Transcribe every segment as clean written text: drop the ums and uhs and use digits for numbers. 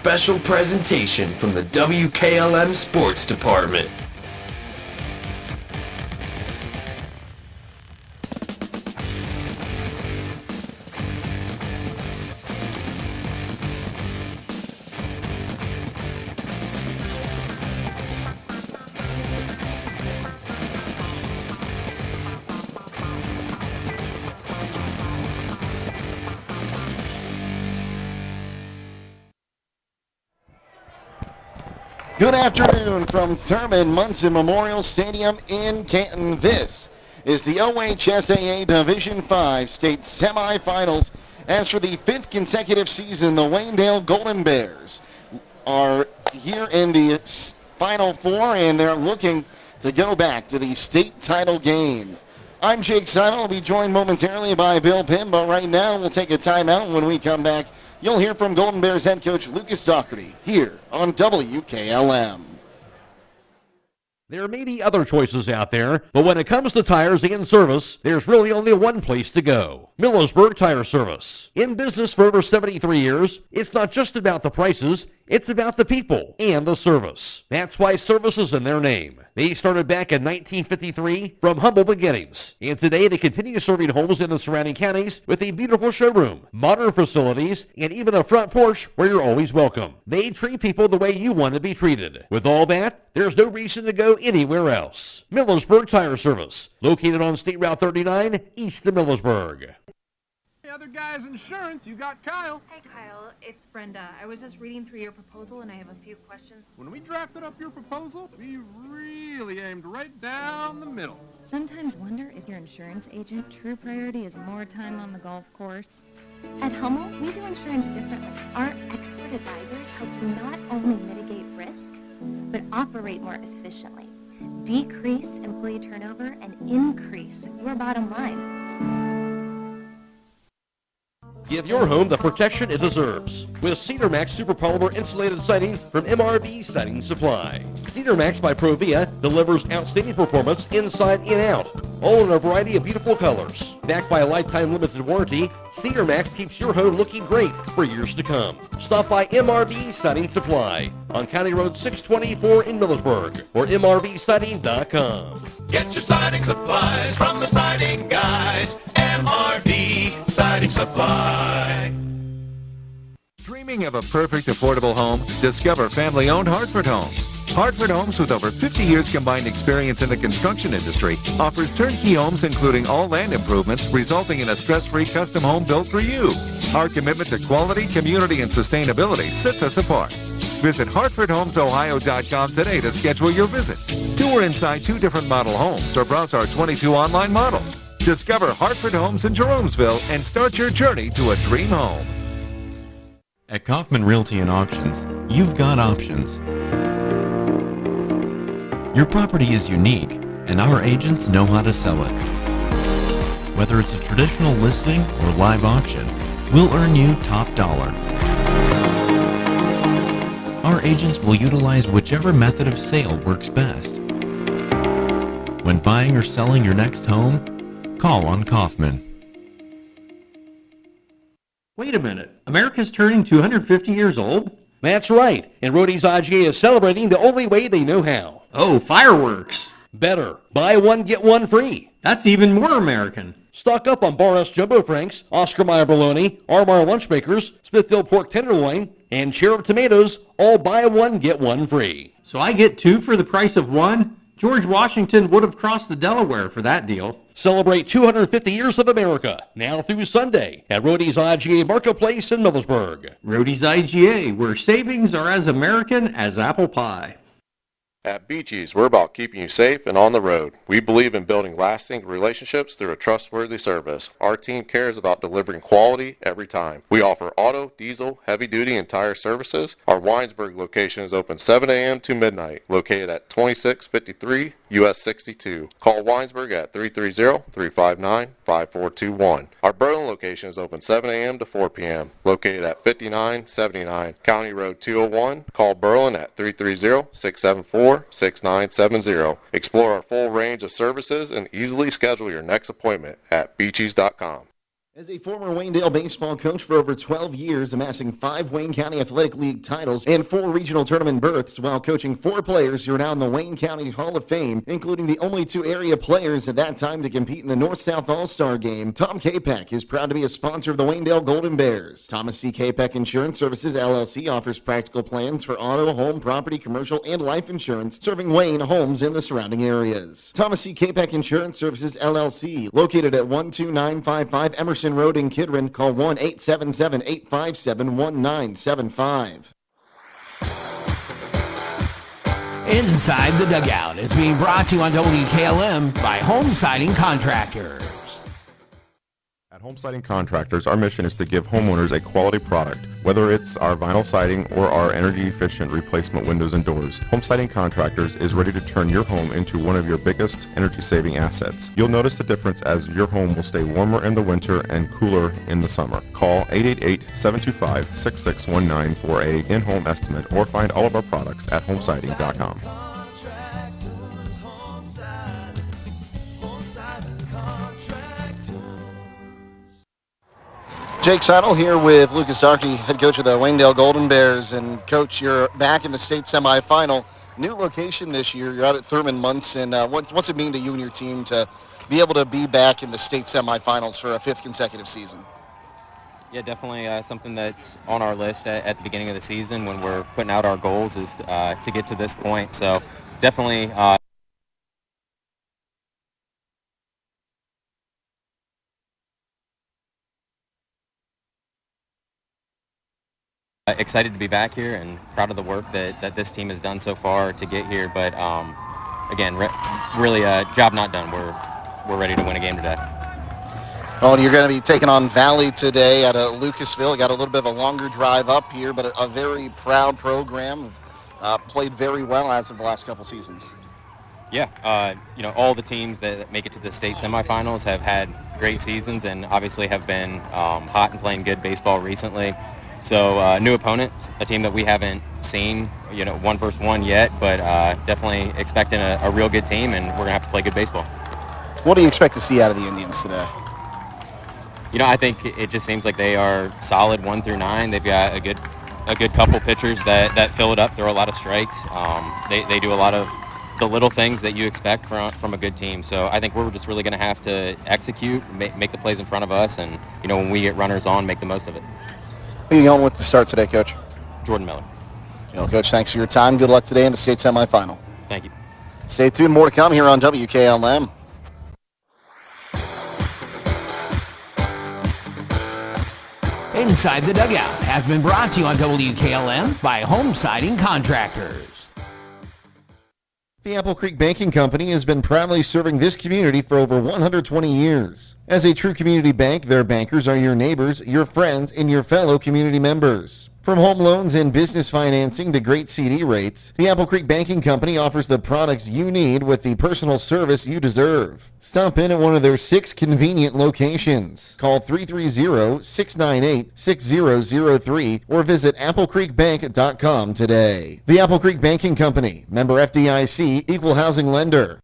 special presentation from the WKLM Sports Department. Good afternoon from Thurman Munson Memorial Stadium in Canton. This is the OHSAA Division 5 state semifinals. As for the fifth consecutive season, the Waynedale Golden Bears are here in the Final Four, and they're looking to go back to the state title game. I'm Jake Sidle. I'll be joined momentarily by Bill Pim, but right now we'll take a timeout. When we come back, you'll hear from Golden Bears head coach Lucas Doherty here on WKLM. There may be other choices out there, but when it comes to tires and service, there's really only one place to go. Millersburg Tire Service. In business for over 73 years, it's not just about the prices, it's about the people and the service. That's why service is in their name. They started back in 1953 from humble beginnings, and today they continue serving homes in the surrounding counties with a beautiful showroom, modern facilities, and even a front porch where you're always welcome. They treat people the way you want to be treated. With all that, there's no reason to go anywhere else. Millersburg Tire Service, located on State Route 39, east of Millersburg. Other guy's insurance, you got Kyle. Hey Kyle, it's Brenda. I was just reading through your proposal and I have a few questions. When we drafted up your proposal, we really aimed right down the middle. Sometimes wonder if your insurance agent true priority is more time on the golf course. At Hummel, we do insurance differently. Our expert advisors help you not only mitigate risk, but operate more efficiently, decrease employee turnover, and increase your bottom line. Give your home the protection it deserves with Cedar Max Super Polymer Insulated Siding from MRV Siding Supply. Cedar Max by Provia delivers outstanding performance inside and out, all in a variety of beautiful colors. Backed by a lifetime limited warranty, Cedar Max keeps your home looking great for years to come. Stop by MRV Siding Supply on County Road 624 in Millersburg or mrvsiding.com. Get your siding supplies from the siding guys. MRV Siding Supply. Dreaming of a perfect affordable home? Discover family-owned Hartford Homes. Hartford Homes, with over 50 years combined experience in the construction industry, offers turnkey homes including all land improvements, resulting in a stress-free custom home built for you. Our commitment to quality, community, and sustainability sets us apart. Visit HartfordHomesOhio.com today to schedule your visit. Tour inside 2 different model homes or browse our 22 online models. Discover Hartford Homes in Jeromesville and start your journey to a dream home. At Kaufman Realty and Auctions, you've got options. Your property is unique, and our agents know how to sell it. Whether it's a traditional listing or live auction, we'll earn you top dollar. Our agents will utilize whichever method of sale works best. When buying or selling your next home, call on Kaufman. Wait a minute, America's turning 250 years old? That's right, and Rody's IGA is celebrating the only way they know how. Oh, fireworks. Better, buy one, get one free. That's even more American. Stock up on Bar S Jumbo Franks, Oscar Mayer Bologna, Armour Lunchmakers, Smithfield Pork Tenderloin, and Cherub Tomatoes, all buy one, get one free. So I get 2 for the price of 1? George Washington would have crossed the Delaware for that deal. Celebrate 250 years of America, now through Sunday, at Rody's IGA Marketplace in Millersburg. Rody's IGA, where savings are as American as apple pie. At Beachy's, we're about keeping you safe and on the road. We believe in building lasting relationships through a trustworthy service. Our team cares about delivering quality every time. We offer auto, diesel, heavy duty, and tire services. Our Winesburg location is open 7 a.m. to midnight, located at 2653 US 62. Call Winesburg at 330-359-5421. Our Berlin location is open 7 a.m. to 4 p.m., located at 5979 County Road 201. Call Berlin at 330-674-6970. Explore our full range of services and easily schedule your next appointment at beaches.com. As a former Waynedale baseball coach for over 12 years, amassing 5 Wayne County Athletic League titles and 4 regional tournament berths while coaching 4 players who are now in the Wayne County Hall of Fame, including the only 2 area players at that time to compete in the North-South All-Star Game, Tom Capek is proud to be a sponsor of the Waynedale Golden Bears. Thomas C. Capek Insurance Services, LLC offers practical plans for auto, home, property, commercial, and life insurance, serving Wayne, homes, and the surrounding areas. Thomas C. Capek Insurance Services, LLC, located at 12955 Emerson Road in Kidron. Call 1-877-857-1975. Inside the Dugout is being brought to you on WKLM by Home Siding Contractors. At Home Siding Contractors, our mission is to give homeowners a quality product, whether it's our vinyl siding or our energy-efficient replacement windows and doors. Home Siding Contractors is ready to turn your home into one of your biggest energy-saving assets. You'll notice the difference as your home will stay warmer in the winter and cooler in the summer. Call 888-725-6619 for a in-home estimate or find all of our products at homesiding.com. Jake Sidle here with Lucas Darkey, head coach of the Waynedale Golden Bears. And Coach, you're back in the state semifinal. New location this year. You're out at Thurman Munson. What's it mean to you and your team to be able to be back in the state semifinals for a 5th consecutive season? Yeah, definitely something that's on our list at the beginning of the season when we're putting out our goals is to get to this point. So definitely excited to be back here and proud of the work that this team has done so far to get here. But again, really a job not done. We're ready to win a game today. Well, you're going to be taking on Valley today at Lucasville. Got a little bit of a longer drive up here, but a very proud program. Played very well as of the last couple seasons. Yeah, all the teams that make it to the state semifinals have had great seasons and obviously have been hot and playing good baseball recently. So new opponent, a team that we haven't seen, 1-1 yet, but definitely expecting a real good team, and we're going to have to play good baseball. What do you expect to see out of the Indians today? I think it just seems like they are solid 1 through 9. They've got a good couple pitchers that fill it up, throw a lot of strikes. They do a lot of the little things that you expect from a good team. So I think we're just really going to have to execute, make the plays in front of us, and when we get runners on, make the most of it. Who are you going with to start today, Coach? Jordan Miller. Coach, thanks for your time. Good luck today in the state semifinal. Thank you. Stay tuned. More to come here on WKLM. Inside the Dugout has been brought to you on WKLM by Home Siding Contractors. The Apple Creek Banking Company has been proudly serving this community for over 120 years. As a true community bank, their bankers are your neighbors, your friends, and your fellow community members. From home loans and business financing to great CD rates, the Apple Creek Banking Company offers the products you need with the personal service you deserve. Stop in at one of their 6 convenient locations. Call 330-698-6003 or visit applecreekbank.com today. The Apple Creek Banking Company, member FDIC, equal housing lender.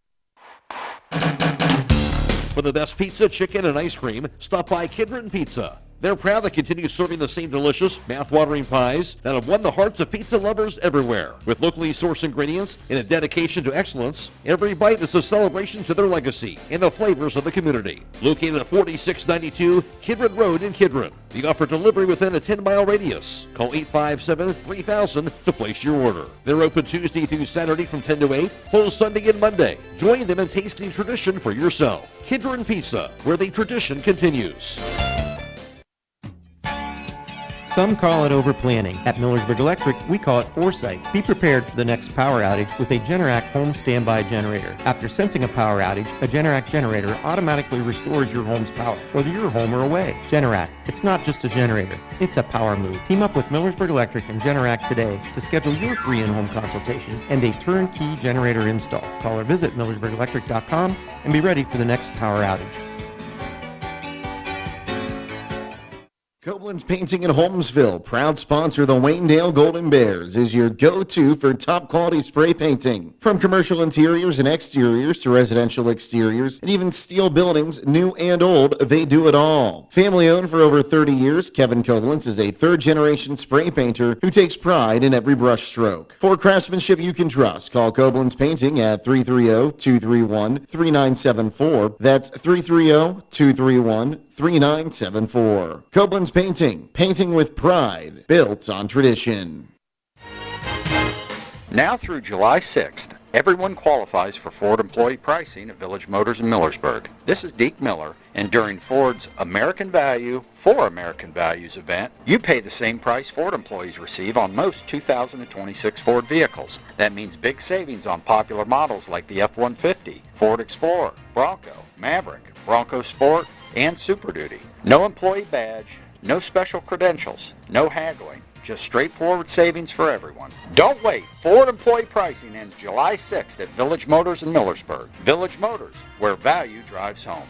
For the best pizza, chicken, and ice cream, stop by Kidron Pizza. They're proud to continue serving the same delicious, mouth-watering pies that have won the hearts of pizza lovers everywhere. With locally sourced ingredients and a dedication to excellence, every bite is a celebration to their legacy and the flavors of the community. Located at 4692 Kidron Road in Kidron. They offer delivery within a 10-mile radius. Call 857-3000 to place your order. They're open Tuesday through Saturday from 10 to 8, closed Sunday and Monday. Join them in tasting tradition for yourself. Kidron Pizza, where the tradition continues. Some call it over-planning. At Millersburg Electric, we call it foresight. Be prepared for the next power outage with a Generac home standby generator. After sensing a power outage, a Generac generator automatically restores your home's power, whether you're home or away. Generac, it's not just a generator, it's a power move. Team up with Millersburg Electric and Generac today to schedule your free in-home consultation and a turnkey generator install. Call or visit millersburgelectric.com and be ready for the next power outage. Koblenz Koblenz Painting in Holmesville, proud sponsor the Waynedale Golden Bears, is your go-to for top quality spray painting. From commercial interiors and exteriors to residential exteriors and even steel buildings, new and old, they do it all. Family owned for over 30 years, Kevin Koblenz is a third-generation spray painter who takes pride in every brush stroke. For craftsmanship you can trust, call Koblenz Painting at 330-231-3974. That's 330-231-3974. Koblenz Painting, painting with pride, built on tradition. Now through July 6th, everyone qualifies for Ford employee pricing at Village Motors in Millersburg. This is Deke Miller, and during Ford's American Value for American Values event, you pay the same price Ford employees receive on most 2026 Ford vehicles. That means big savings on popular models like the F-150, Ford Explorer, Bronco, Maverick, Bronco Sport, and Super Duty. No employee badge, no special credentials, no haggling, just straightforward savings for everyone. Don't wait. Ford employee pricing ends July 6th at Village Motors in Millersburg. Village Motors, where value drives home.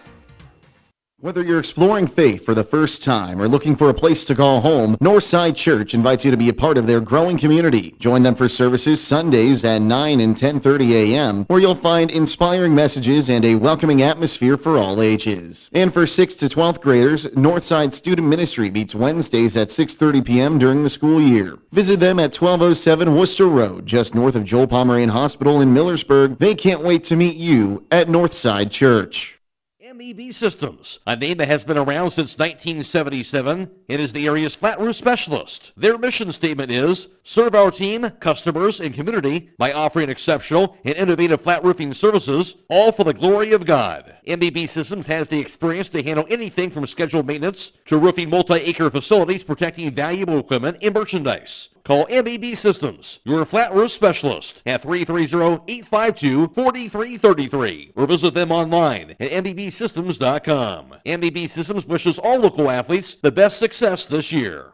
Whether you're exploring faith for the first time or looking for a place to call home, Northside Church invites you to be a part of their growing community. Join them for services Sundays at 9 and 10:30 a.m., where you'll find inspiring messages and a welcoming atmosphere for all ages. And for 6th to 12th graders, Northside Student Ministry meets Wednesdays at 6:30 p.m. during the school year. Visit them at 1207 Worcester Road, just north of Joel Pomeranian Hospital in Millersburg. They can't wait to meet you at Northside Church. MEB Systems, a name that has been around since 1977. It is the area's flat roof specialist. Their mission statement is, serve our team, customers, and community by offering exceptional and innovative flat roofing services, all for the glory of God. MEB Systems has the experience to handle anything from scheduled maintenance to roofing multi-acre facilities protecting valuable equipment and merchandise. Call MEB Systems, your flat roof specialist, at 330-852-4333 or visit them online at mbsystems.com. MEB Systems wishes all local athletes the best success this year.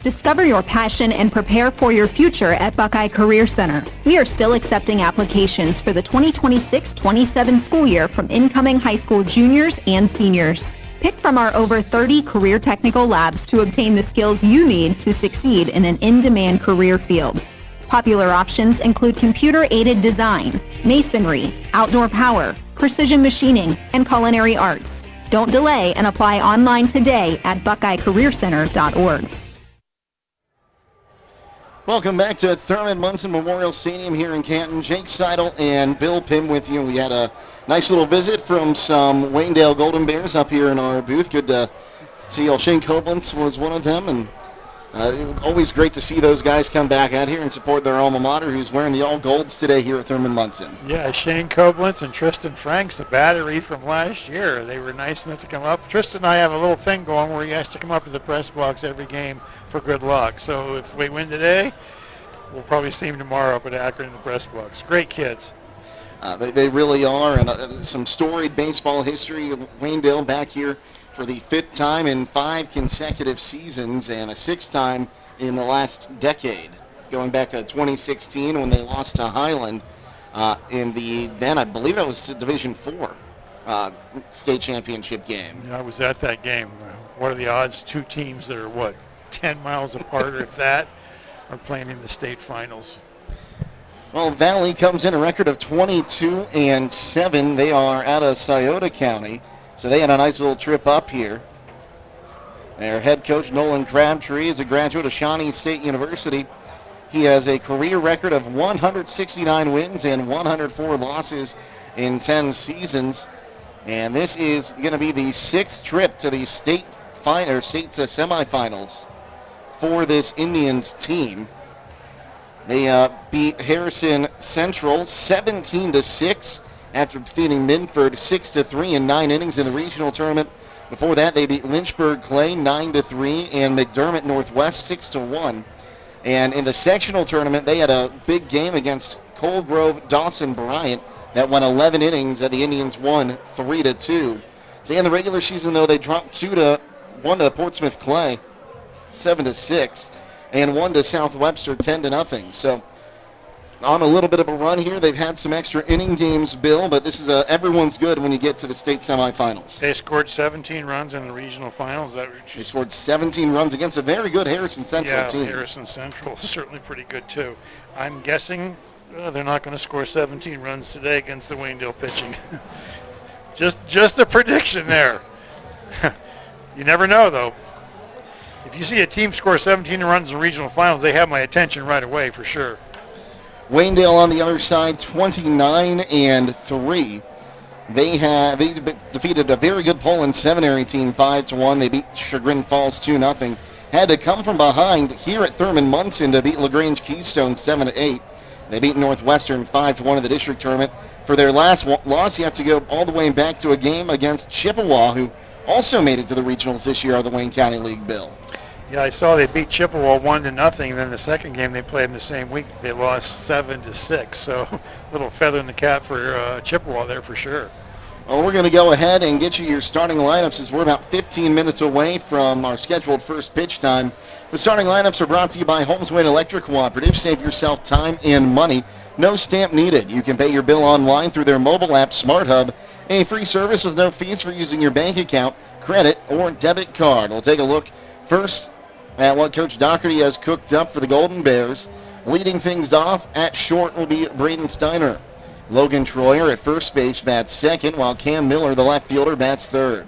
Discover your passion and prepare for your future at Buckeye Career Center. We are still accepting applications for the 2026-27 school year from incoming high school juniors and seniors. Pick from our over 30 career technical labs to obtain the skills you need to succeed in an in-demand career field. Popular options include computer-aided design, masonry, outdoor power, precision machining, and culinary arts. Don't delay and apply online today at buckeyecareercenter.org. Welcome back to Thurman Munson Memorial Stadium here in Canton. Jake Sidle and Bill Pim with you. We had a nice little visit from some Waynedale Golden Bears up here in our booth. Good to see you all. Shane Koblenz was one of them, and always great to see those guys come back out here and support their alma mater, who's wearing the all golds today here at Thurman Munson. Yeah, Shane Koblenz and Tristan Franks, the battery from last year. They were nice enough to come up. Tristan and I have a little thing going where he has to come up to the press box every game for good luck. So if we win today, we'll probably see him tomorrow up at Akron in the press box. Great kids. They really are, and some storied baseball history of Waynedale back here for the 5th time in 5 consecutive seasons and a 6th time in the last decade, going back to 2016 when they lost to Highland in the, then I believe it was Division IV state championship game. Yeah, I was at that game. What are the odds? 2 teams that are, 10 miles apart, or if that, are playing in the state finals. Well, Valley comes in a record of 22-7. They are out of Scioto County, so they had a nice little trip up here. Their head coach, Nolan Crabtree, is a graduate of Shawnee State University. He has a career record of 169 wins and 104 losses in 10 seasons. And this is going to be the 6th trip to the state semifinals for this Indians team. They beat Harrison Central 17-6 after defeating Minford 6-3 in 9 innings in the regional tournament. Before that, they beat Lynchburg Clay 9-3 and McDermott Northwest 6-1. And in the sectional tournament, they had a big game against Coal Grove Dawson Bryant that went 11 innings, and the Indians won 3-2. So in the regular season, though, they dropped 2-1 to Portsmouth Clay 7-6. And 1 to South Webster 10-0. So on a little bit of a run here. They've had some extra inning games, Bill, but this is everyone's good when you get to the state semifinals. They scored 17 runs in the regional finals. They scored 17 runs against a very good Harrison Central team. Yeah, Harrison Central is certainly pretty good, too. I'm guessing they're not going to score 17 runs today against the Waynedale pitching. just a prediction there. You never know, though. If you see a team score 17 runs in regional finals, they have my attention right away for sure. Waynedale on the other side, 29-3. They defeated a very good Poland Seminary team 5-1. They beat Chagrin Falls 2-0. Had to come from behind here at Thurman Munson to beat LaGrange Keystone 7-8. They beat Northwestern 5-1 in the district tournament. For their last loss, you have to go all the way back to a game against Chippewa, who also made it to the regionals this year of the Wayne County League, Bill. Yeah, I saw they beat Chippewa 1-0, and then the second game they played in the same week, they lost 7-6. So a little feather in the cap for Chippewa there for sure. Well, we're going to go ahead and get you your starting lineups as we're about 15 minutes away from our scheduled first pitch time. The starting lineups are brought to you by Holmes-Wayne Electric Cooperative. Save yourself time and money. No stamp needed. You can pay your bill online through their mobile app, Smart Hub, a free service with no fees for using your bank account, credit, or debit card. We'll take a look first at what Coach Doherty has cooked up for the Golden Bears. Leading things off at short will be Braden Steiner. Logan Troyer at first base bats second, while Cam Miller, the left fielder, bats third.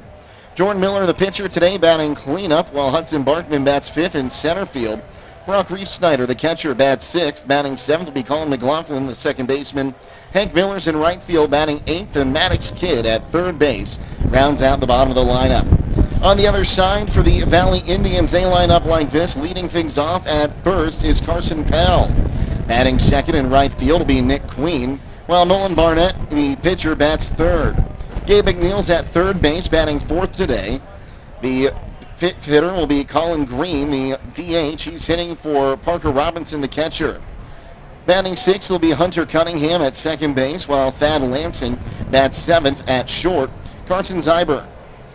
Jordan Miller, the pitcher, today batting cleanup, while Hudson Barkman bats fifth in center field. Brock Reef-Snyder, the catcher, bats sixth. Batting seventh will be Colin McLaughlin, the second baseman. Hank Miller's in right field, batting eighth, and Maddox Kidd at third base rounds out the bottom of the lineup. On the other side, for the Valley Indians, they line up like this. Leading things off at first is Carson Powell. Batting second in right field will be Nick Queen, while Nolan Barnett, the pitcher, bats third. Gabe McNeil's at third base, batting fourth today. The fifth hitter will be Colin Green, the DH. He's hitting for Parker Robinson, the catcher. Batting sixth will be Hunter Cunningham at second base, while Thad Lansing bats seventh at short. Carson Zyber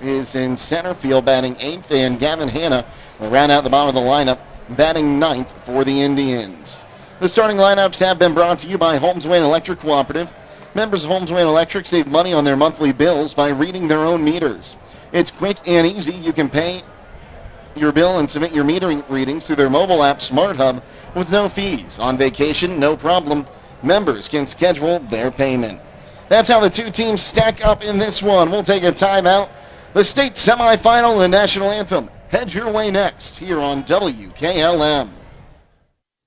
is in center field, batting eighth, and Gavin Hanna will round out the bottom of the lineup, batting ninth for the Indians. The starting lineups have been brought to you by Holmes-Wayne Electric Cooperative. Members of Holmes-Wayne Electric save money on their monthly bills by reading their own meters. It's quick and easy. You can pay your bill and submit your metering readings through their mobile app, Smart Hub, with no fees. On vacation, no problem. Members can schedule their payment. That's how the two teams stack up in this one. We'll take a timeout. The state semifinal and national anthem head your way next here on WKLM.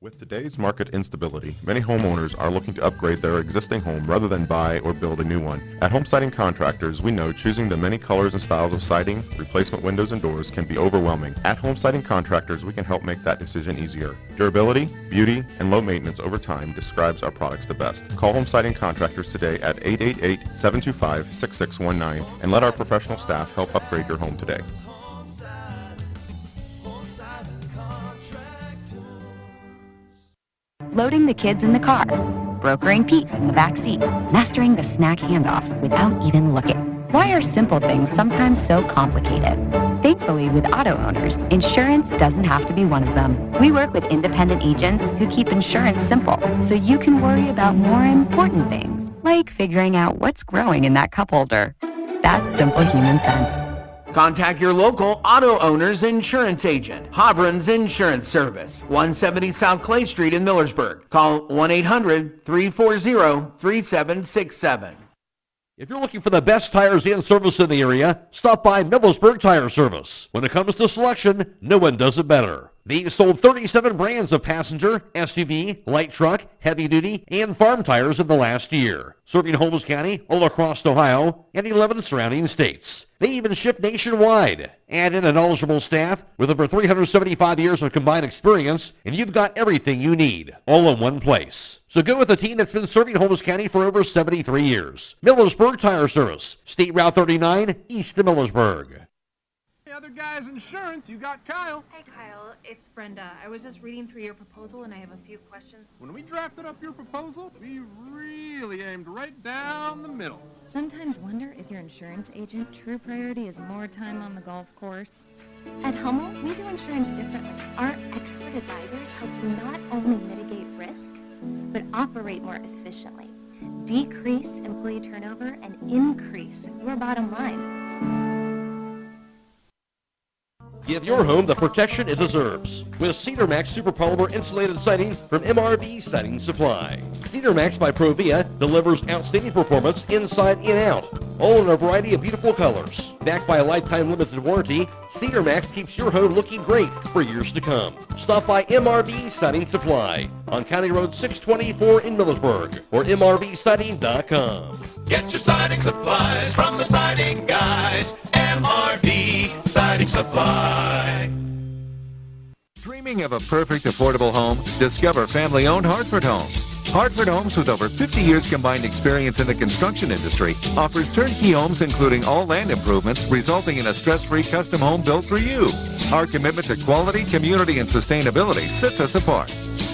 With today's market instability, many homeowners are looking to upgrade their existing home rather than buy or build a new one. At Home Siding Contractors, we know choosing the many colors and styles of siding, replacement windows, and doors can be overwhelming. At Home Siding Contractors, we can help make that decision easier. Durability, beauty, and low maintenance over time describes our products the best. Call Home Siding Contractors today at 888-725-6619 and let our professional staff help upgrade your home today. Loading the kids in the car, brokering peace in the back seat, mastering the snack handoff without even looking. Why are simple things sometimes so complicated? Thankfully, with auto owners, insurance doesn't have to be one of them. We work with independent agents who keep insurance simple, so you can worry about more important things, like figuring out what's growing in that cup holder. That's simple human sense. Contact your local auto owner's insurance agent. Hobron's Insurance Service, 170 South Clay Street in Millersburg. Call 1-800-340-3767. If you're looking for the best tires and service in the area, stop by Millersburg Tire Service. When it comes to selection, no one does it better. They've sold 37 brands of passenger, SUV, light truck, heavy duty, and farm tires in the last year, serving Holmes County, all across Ohio, and 11 surrounding states. They even ship nationwide. Add in a knowledgeable staff with over 375 years of combined experience, and you've got everything you need, all in one place. So go with a team that's been serving Holmes County for over 73 years. Millersburg Tire Service, State Route 39, east of Millersburg. The other guy's insurance, you got Kyle. Hey, Kyle, it's Brenda. I was just reading through your proposal, and I have a few questions. When we drafted up your proposal, we really aimed right down the middle. Sometimes wonder if your insurance agent true priority is more time on the golf course. At Hummel, we do insurance differently. Our expert advisors help you not only mitigate risk, but operate more efficiently. Decrease employee turnover and increase your bottom line. Give your home the protection it deserves with Cedar Max Super Polymer Insulated Siding from MRV Siding Supply. Cedar Max by Provia delivers outstanding performance inside and out, all in a variety of beautiful colors. Backed by a lifetime limited warranty, Cedar Max keeps your home looking great for years to come. Stop by MRV Siding Supply on County Road 624 in Millersburg or mrvsiding.com. Get your siding supplies from the siding guys. MRV Siding Supply. Dreaming of a perfect affordable home? Discover family-owned Hartford Homes. Hartford Homes, with over 50 years combined experience in the construction industry, offers turnkey homes including all land improvements, resulting in a stress-free custom home built for you. Our commitment to quality, community, and sustainability sets us apart.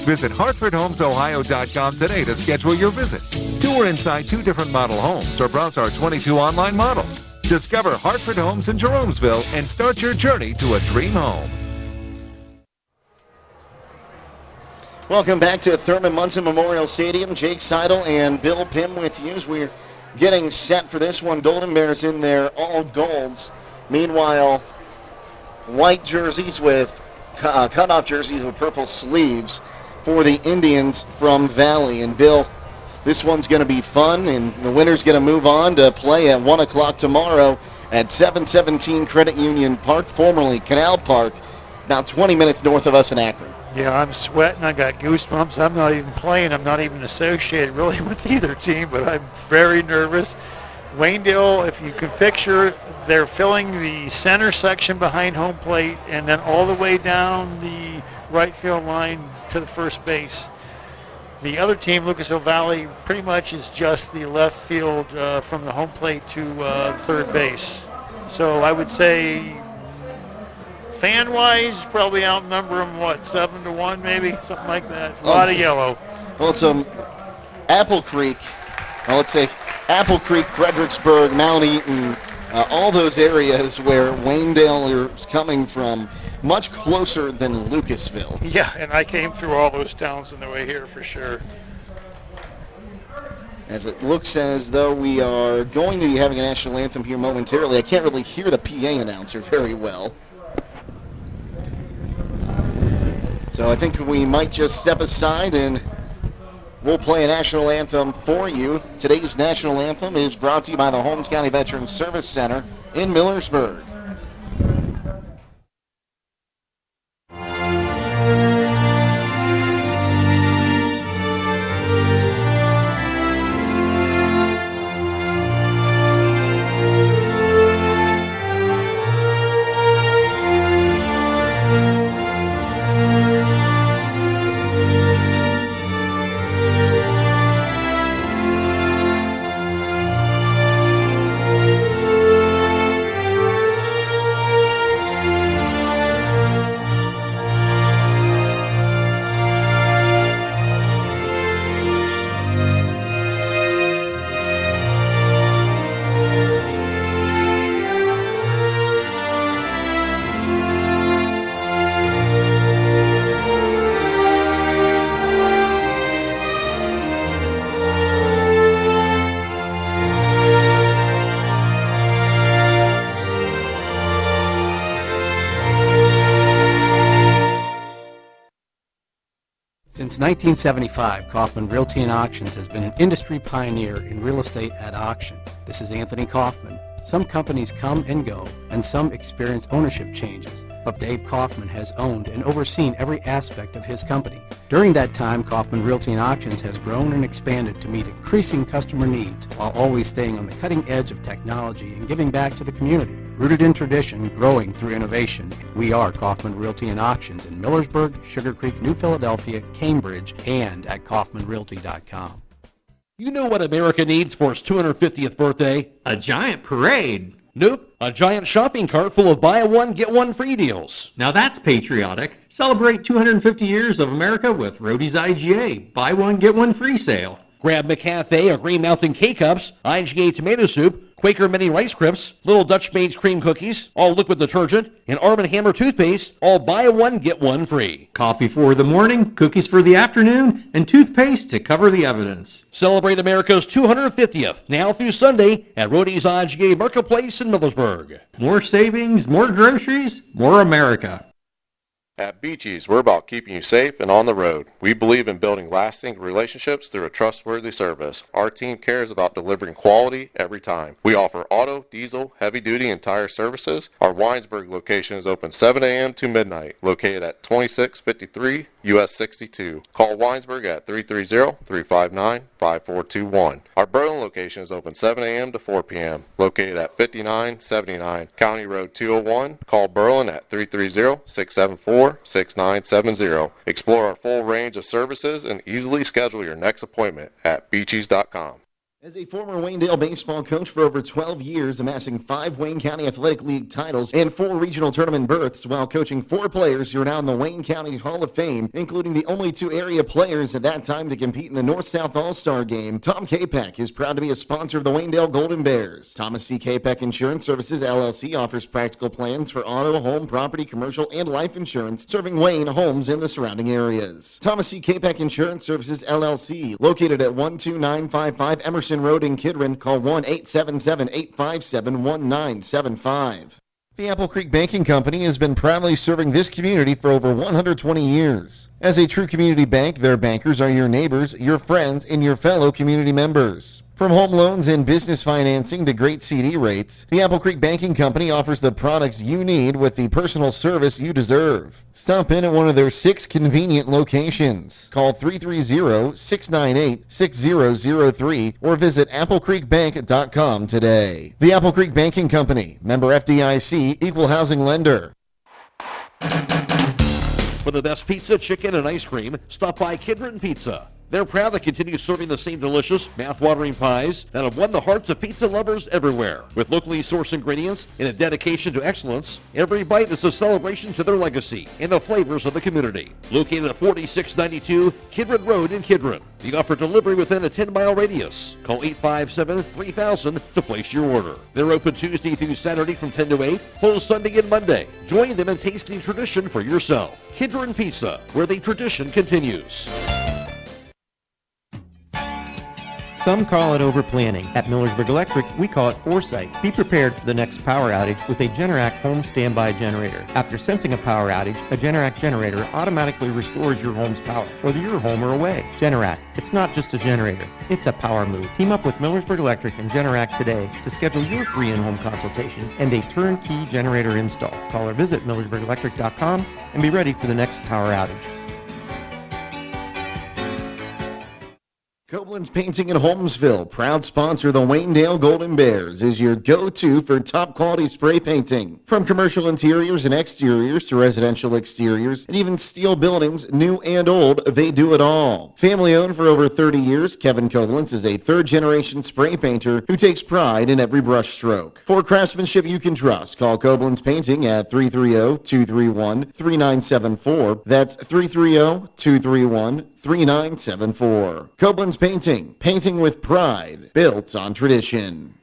Visit HartfordHomesOhio.com today to schedule your visit. Tour inside 2 different model homes or browse our 22 online models. Discover Hartford Homes in Jeromesville and start your journey to a dream home. Welcome back to Thurman Munson Memorial Stadium. Jake Sidle and Bill Pim with you as we're getting set for this one. Golden Bears in their all golds. Meanwhile, white jerseys with cutoff jerseys with purple sleeves for the Indians from Valley. And Bill, this one's going to be fun, and the winner's going to move on to play at 1 o'clock tomorrow at 717 Credit Union Park, formerly Canal Park, about 20 minutes north of us in Akron. Yeah, I'm sweating. I got goosebumps. I'm not even playing. I'm not even associated really with either team, but I'm very nervous. Waynedale, if you can picture, they're filling the center section behind home plate and then all the way down the right field line to the first base. The other team, Lucasville Valley, pretty much is just the left field from the home plate to third base. So I would say fan-wise, probably outnumber them, 7-1 maybe, something like that. A lot of yellow. Well, it's Apple Creek, let's say Apple Creek, Fredericksburg, Mount Eaton, all those areas where Waynedale is coming from, much closer than Lucasville. Yeah, and I came through all those towns on the way here for sure. As it looks as though we are going to be having a national anthem here momentarily. I can't really hear the PA announcer very well. So I think we might just step aside and we'll play a national anthem for you. Today's national anthem is brought to you by the Holmes County Veterans Service Center in Millersburg. Since 1975, Kaufman Realty and Auctions has been an industry pioneer in real estate at auction. This is Anthony Kaufman. Some companies come and go, and some experience ownership changes, but Dave Kaufman has owned and overseen every aspect of his company. During that time, Kaufman Realty and Auctions has grown and expanded to meet increasing customer needs while always staying on the cutting edge of technology and giving back to the community. Rooted in tradition, growing through innovation, we are Kaufman Realty and Auctions in Millersburg, Sugar Creek, New Philadelphia, Cambridge, and at kaufmanrealty.com. You know what America needs for its 250th birthday? A giant parade. Nope, a giant shopping cart full of buy one, get one free deals. Now that's patriotic. Celebrate 250 years of America with Roadie's IGA. Buy one, get one free sale. Grab McCafe or Green Mountain K-Cups, IGA tomato soup, Quaker Mini Rice Crisps, Little Dutch Maid's Cream Cookies, all liquid detergent, and Arm & Hammer toothpaste, all buy one, get one free. Coffee for the morning, cookies for the afternoon, and toothpaste to cover the evidence. Celebrate America's 250th, now through Sunday, at Rody's IGA Marketplace in Millersburg. More savings, more groceries, more America. At Beaches, we're about keeping you safe and on the road. We believe in building lasting relationships through a trustworthy service. Our team cares about delivering quality every time. We offer auto, diesel, heavy-duty, and tire services. Our Winesburg location is open 7 a.m. to midnight, located at 2653 US 62. Call Winesburg at 330-359-5421. Our Berlin location is open 7 a.m. to 4 p.m., located at 5979 County Road 201. Call Berlin at 330-674-6970. Explore our full range of services and easily schedule your next appointment at beaches.com. As a former Waynedale baseball coach for over 12 years, amassing 5 Wayne County Athletic League titles and 4 regional tournament berths while coaching 4 players who are now in the Wayne County Hall of Fame, including the only 2 area players at that time to compete in the North-South All-Star Game, Tom Capek is proud to be a sponsor of the Waynedale Golden Bears. Thomas C. Capek Insurance Services, LLC offers practical plans for auto, home, property, commercial, and life insurance, serving Wayne, homes, and the surrounding areas. Thomas C. Capek Insurance Services, LLC, located at 12955 Emerson Road in Kidron. Call 1-877-857-1975. The Apple Creek Banking Company has been proudly serving this community for over 120 years. As a true community bank, their bankers are your neighbors, your friends, and your fellow community members. From home loans and business financing to great CD rates, the Apple Creek Banking Company offers the products you need with the personal service you deserve. Stop in at one of their 6 convenient locations. Call 330-698-6003 or visit applecreekbank.com today. The Apple Creek Banking Company, member FDIC, equal housing lender. For the best pizza, chicken, and ice cream, stop by Kidron Pizza. They're proud to continue serving the same delicious, mouth-watering pies that have won the hearts of pizza lovers everywhere. With locally sourced ingredients and a dedication to excellence, every bite is a celebration to their legacy and the flavors of the community. Located at 4692 Kidron Road in Kidron. They offer delivery within a 10-mile radius. Call 857-3000 to place your order. They're open Tuesday through Saturday from 10 to 8, closed Sunday and Monday. Join them in tasting tradition for yourself. Kidron Pizza, where the tradition continues. Some call it overplanning. At Millersburg Electric, we call it foresight. Be prepared for the next power outage with a Generac home standby generator. After sensing a power outage, a Generac generator automatically restores your home's power, whether you're home or away. Generac, it's not just a generator, it's a power move. Team up with Millersburg Electric and Generac today to schedule your free in-home consultation and a turnkey generator install. Call or visit millersburgelectric.com and be ready for the next power outage. Koblenz Painting in Holmesville, proud sponsor of the Waynedale Golden Bears, is your go-to for top-quality spray painting. From commercial interiors and exteriors to residential exteriors and even steel buildings, new and old, they do it all. Family-owned for over 30 years, Kevin Koblenz is a third-generation spray painter who takes pride in every brush stroke. For craftsmanship you can trust, call Koblenz Painting at 330-231-3974. That's 330-231-3974. Koblenz Painting, painting with pride, built on tradition.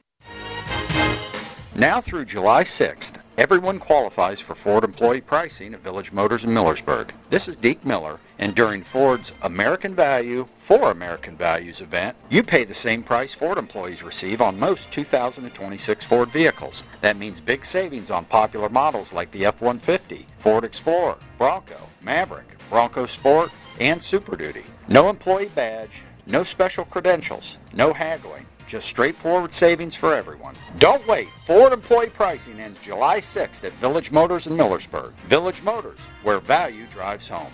Now through July 6th, everyone qualifies for Ford employee pricing at Village Motors in Millersburg. This is Deke Miller, and during Ford's American Value for American Values event, you pay the same price Ford employees receive on most 2026 Ford vehicles. That means big savings on popular models like the F-150, Ford Explorer, Bronco, Maverick, Bronco Sport, and Super Duty. No employee badge, no special credentials, no haggling, just straightforward savings for everyone. Don't wait. Ford employee pricing ends July 6th at Village Motors in Millersburg. Village Motors, where value drives home.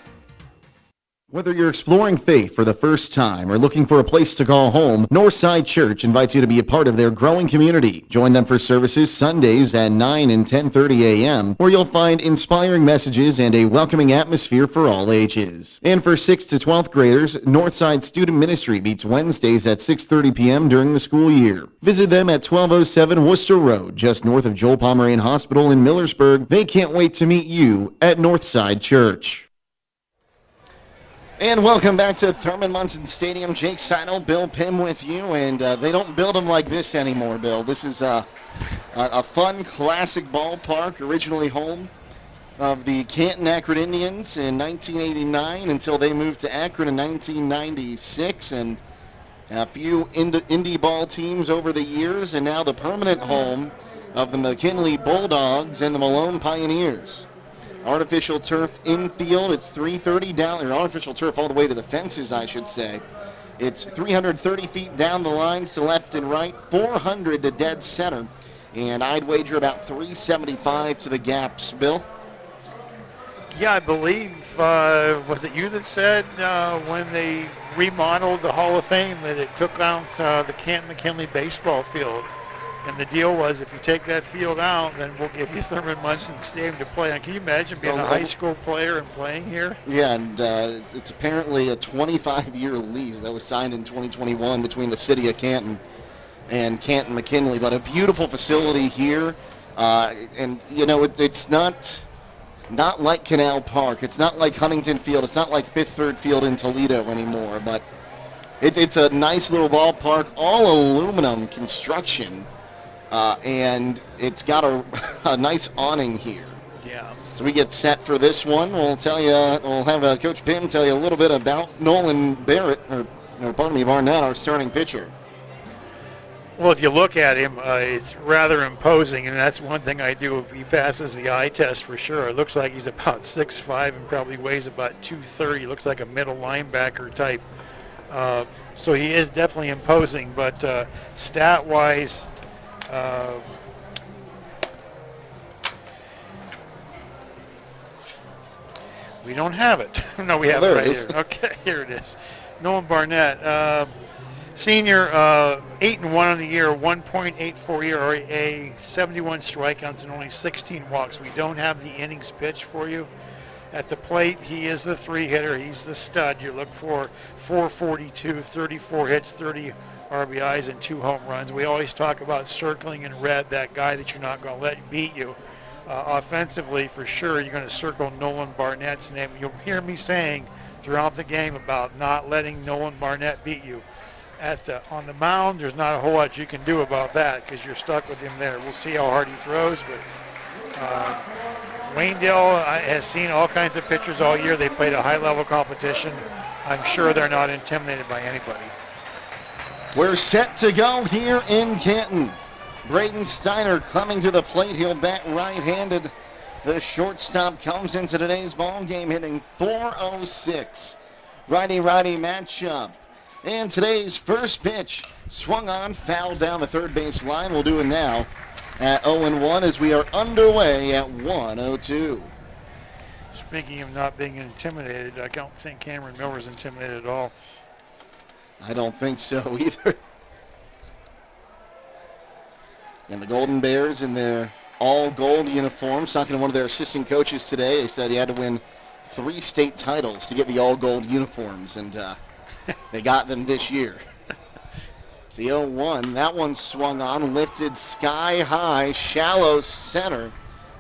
Whether you're exploring faith for the first time or looking for a place to call home, Northside Church invites you to be a part of their growing community. Join them for services Sundays at 9 and 10:30 a.m., where you'll find inspiring messages and a welcoming atmosphere for all ages. And for 6th to 12th graders, Northside Student Ministry meets Wednesdays at 6:30 p.m. during the school year. Visit them at 1207 Worcester Road, just north of Joel Pomeranian Hospital in Millersburg. They can't wait to meet you at Northside Church. And welcome back to Thurman Munson Stadium. Jake Sidle, Bill Pim with you, and they don't build them like this anymore, Bill. This is a fun, classic ballpark, originally home of the Canton Akron Indians in 1989 until they moved to Akron in 1996, and a few indie ball teams over the years, and now the permanent home of the McKinley Bulldogs and the Malone Pioneers. Artificial turf infield, it's 330 down, or artificial turf all the way to the fences, I should say. It's 330 feet down the lines to left and right, 400 to dead center, and I'd wager about 375 to the gaps. Bill? Yeah, I believe, was it you that said when they remodeled the Hall of Fame that it took out the Canton McKinley baseball field? And the deal was, if you take that field out, then we'll give you Thurman Munson Stadium to play on. Can you imagine being a high school player and playing here? Yeah, and it's apparently a 25-year lease that was signed in 2021 between the city of Canton and Canton McKinley. But a beautiful facility here, and you know it's not like Canal Park. It's not like Huntington Field. It's not like Fifth Third Field in Toledo anymore. But it's a nice little ballpark, all aluminum construction. And it's got a nice awning here. Yeah. So we get set for this one. We'll have Coach Pim tell you a little bit about Nolan Barnett, our starting pitcher. Well, if you look at him, it's rather imposing, and that's one thing I do. He passes the eye test for sure. It looks like he's about 6'5" and probably weighs about 230. Looks like a middle linebacker type. So he is definitely imposing, but stat-wise, we don't have it. No, we have it right here. Okay, here it is. Nolan Barnett, senior, 8-1 on the year, 1.84 ERA, 71 strikeouts, and only 16 walks. We don't have the innings pitched for you. At the plate, he is the three-hitter. He's the stud. You look for 442, 34 hits, 30 RBIs, and 2 home runs. We always talk about circling in red, that guy that you're not going to let beat you. Offensively, for sure, you're going to circle Nolan Barnett's name. You'll hear me saying throughout the game about not letting Nolan Barnett beat you. On the mound, there's not a whole lot you can do about that because you're stuck with him there. We'll see how hard he throws, but Waynedale has seen all kinds of pitchers all year. They played a high-level competition. I'm sure they're not intimidated by anybody. We're set to go here in Canton. Braden Steiner coming to the plate. He'll bat right-handed. The shortstop comes into today's ball game hitting .406. Righty-righty matchup. And today's first pitch swung on, fouled down the third base line. We'll do it now at 0-1 as we are underway at 1:02. Speaking of not being intimidated, I don't think Cameron Miller's intimidated at all. I don't think so either. And the Golden Bears in their all-gold uniforms, talking to one of their assistant coaches today, they said he had to win 3 state titles to get the all-gold uniforms, and they got them this year. It's the 0-1. That one swung on, lifted sky high, shallow center.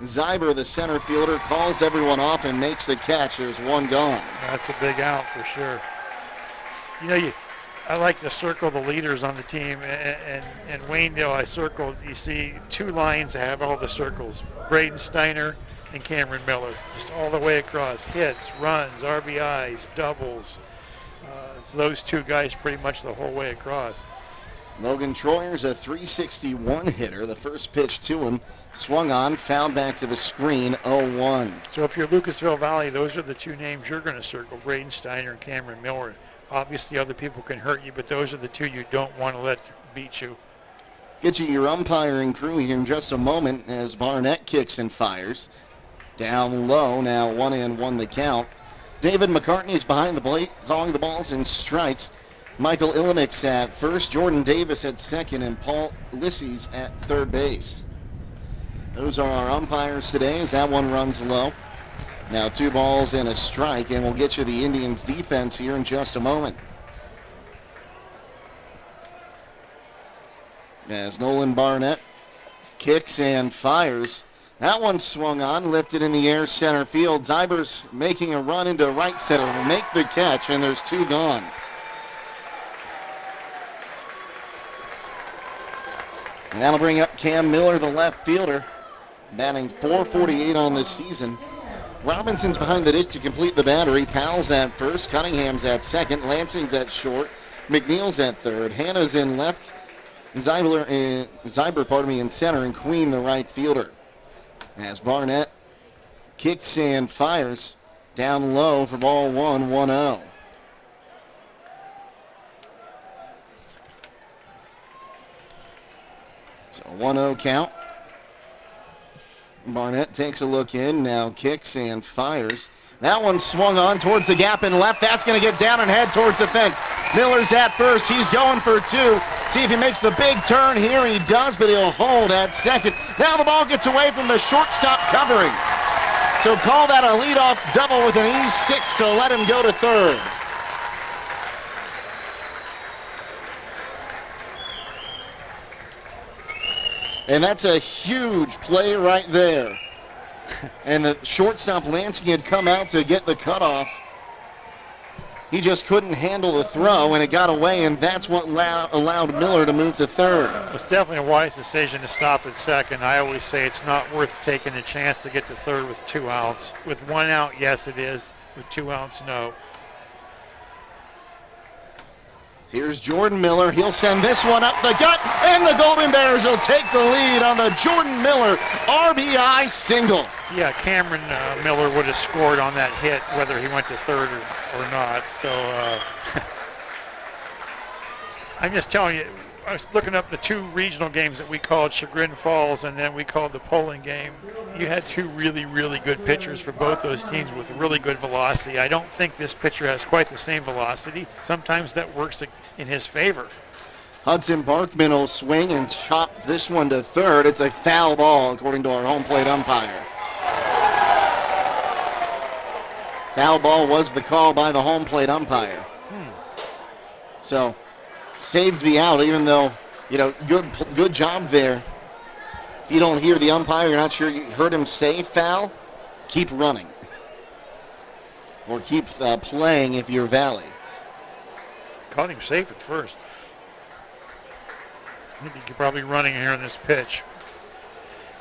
Zyber, the center fielder, calls everyone off and makes the catch. There's one gone. That's a big out for sure. You know, I like to circle the leaders on the team, and Waynedale I circled, you see 2 lines that have all the circles, Braden Steiner and Cameron Miller, just all the way across, hits, runs, RBIs, doubles. It's those 2 guys pretty much the whole way across. Logan Troyer's a .361 hitter. The first pitch to him swung on, fouled back to the screen, 0-1. So if you're Lucasville Valley, those are the 2 names you're going to circle, Braden Steiner and Cameron Miller. Obviously, other people can hurt you, but those are the 2 you don't want to let beat you. Get you your umpiring crew here in just a moment as Barnett kicks and fires. Down low, now 1-1 the count. David McCartney is behind the plate, calling the balls and strikes. Michael Ilinick's at first, Jordan Davis at second, and Paul Lissy's at third base. Those are our umpires today as that one runs low. Now 2 balls and a strike, and we'll get you the Indians' defense here in just a moment. As Nolan Barnett kicks and fires. That one swung on, lifted in the air, center field. Zybers making a run into right center to make the catch, and there's 2 gone. And that'll bring up Cam Miller, the left fielder, batting .448 on this season. Robinson's behind the dish to complete the battery. Powell's at first, Cunningham's at second, Lansing's at short, McNeil's at third, Hannah's in left, Zyber in center, and Queen the right fielder. As Barnett kicks and fires down low for ball 1-0. So 1-0 count. Barnett takes a look in, now kicks and fires. That one swung on towards the gap in left. That's going to get down and head towards the fence. Miller's at first. He's going for 2. See if he makes the big turn here. He does, but he'll hold at second. Now the ball gets away from the shortstop covering. So call that a leadoff double with an E6 to let him go to third. And that's a huge play right there. And the shortstop Lansing had come out to get the cutoff. He just couldn't handle the throw, and it got away, and that's what allowed Miller to move to third. It's definitely a wise decision to stop at second. I always say it's not worth taking a chance to get to third with 2 outs. With 1 out, yes, it is. With 2 outs, no. Here's Jordan Miller. He'll send this one up the gut, and the Golden Bears will take the lead on the Jordan Miller RBI single. Yeah, Cameron Miller would have scored on that hit, whether he went to third or not. So I'm just telling you, I was looking up the 2 regional games that we called Chagrin Falls, and then we called the Poland game. You had 2 really, really good pitchers for both those teams with really good velocity. I don't think this pitcher has quite the same velocity. Sometimes that works in his favor. Hudson Barkman will swing and chop this one to third. It's a foul ball, according to our home plate umpire. Foul ball was the call by the home plate umpire. So, saved the out, even though, good job there. If you don't hear the umpire, you're not sure you heard him say foul, keep running. Or keep playing if you're Valley. Caught him safe at first. I think you're probably running here on this pitch.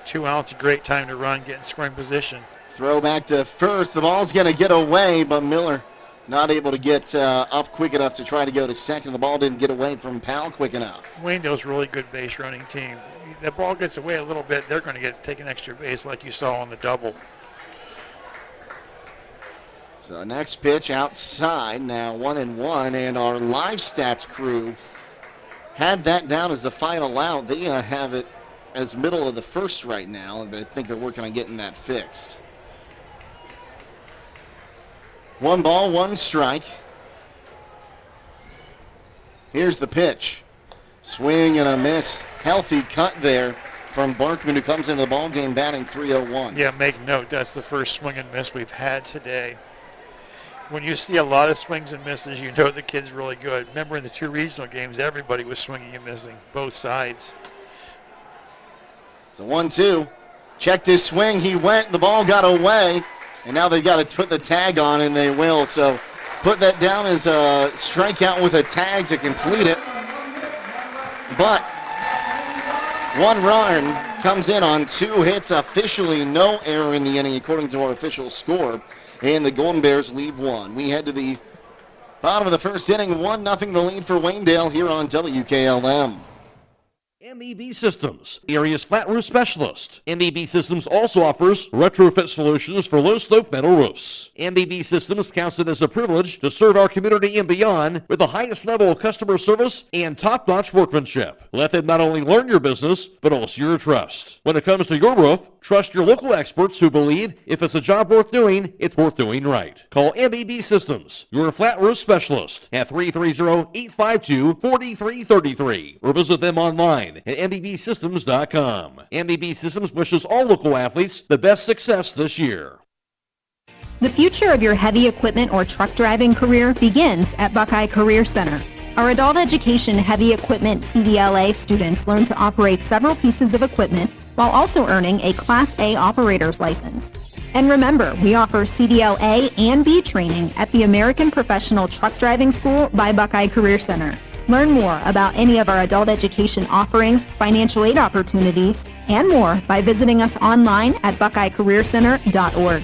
2 outs, a great time to run, get in scoring position. Throw back to first. The ball's going to get away, but Miller not able to get up quick enough to try to go to second. The ball didn't get away from Powell quick enough. Waynedale's a really good base running team. The ball gets away a little bit, they're going to take an extra base like you saw on the double. So next pitch outside, now 1-1, and our live stats crew had that down as the final out. They have it as middle of the first right now, and I think they're working on getting that fixed. 1 ball, 1 strike. Here's the pitch. Swing and a miss. Healthy cut there from Barkman, who comes into the ball game batting .301. Yeah, make note, that's the first swing and miss we've had today. When you see a lot of swings and misses, you know the kid's really good. Remember in the 2 regional games, everybody was swinging and missing, both sides. So 1-2. Checked his swing. He went. The ball got away. And now they've got to put the tag on, and they will. So put that down as a strikeout with a tag to complete it. But 1 run comes in on 2 hits. Officially no error in the inning according to our official score. And the Golden Bears leave 1. We head to the bottom of the first inning. 1-0 the lead for Waynedale here on WKLM. MEB Systems, the area's flat roof specialist. MEB Systems also offers retrofit solutions for low-slope metal roofs. MEB Systems counts it as a privilege to serve our community and beyond with the highest level of customer service and top-notch workmanship. Let them not only learn your business, but also your trust. When it comes to your roof, trust your local experts who believe if it's a job worth doing, it's worth doing right. Call MEB Systems, your flat roof specialist, at 330-852-4333, or visit them online at mbsystems.com. MEB Systems wishes all local athletes the best success this year. The future of your heavy equipment or truck driving career begins at Buckeye Career Center. Our adult education heavy equipment CDLA students learn to operate several pieces of equipment, while also earning a Class A operator's license. And remember, we offer CDL A and B training at the American Professional Truck Driving School by Buckeye Career Center. Learn more about any of our adult education offerings, financial aid opportunities, and more by visiting us online at buckeyecareercenter.org.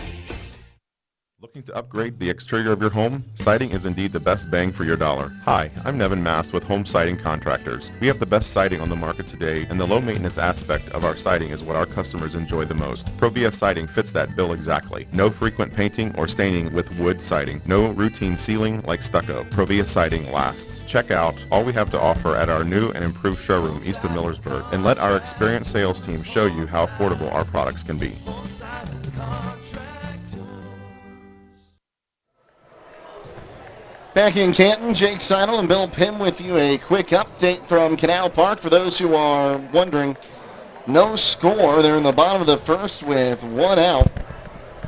Looking to upgrade the exterior of your home? Siding is indeed the best bang for your dollar. Hi, I'm Nevin Mast with Home Siding Contractors. We have the best siding on the market today, and the low maintenance aspect of our siding is what our customers enjoy the most. Provia Siding fits that bill exactly. No frequent painting or staining with wood siding. No routine sealing like stucco. Provia Siding lasts. Check out all we have to offer at our new and improved showroom east of Millersburg, and let our experienced sales team show you how affordable our products can be. Back in Canton, Jake Sidle and Bill Pim with you. A quick update from Canal Park. For those who are wondering, no score. They're in the bottom of the first with one out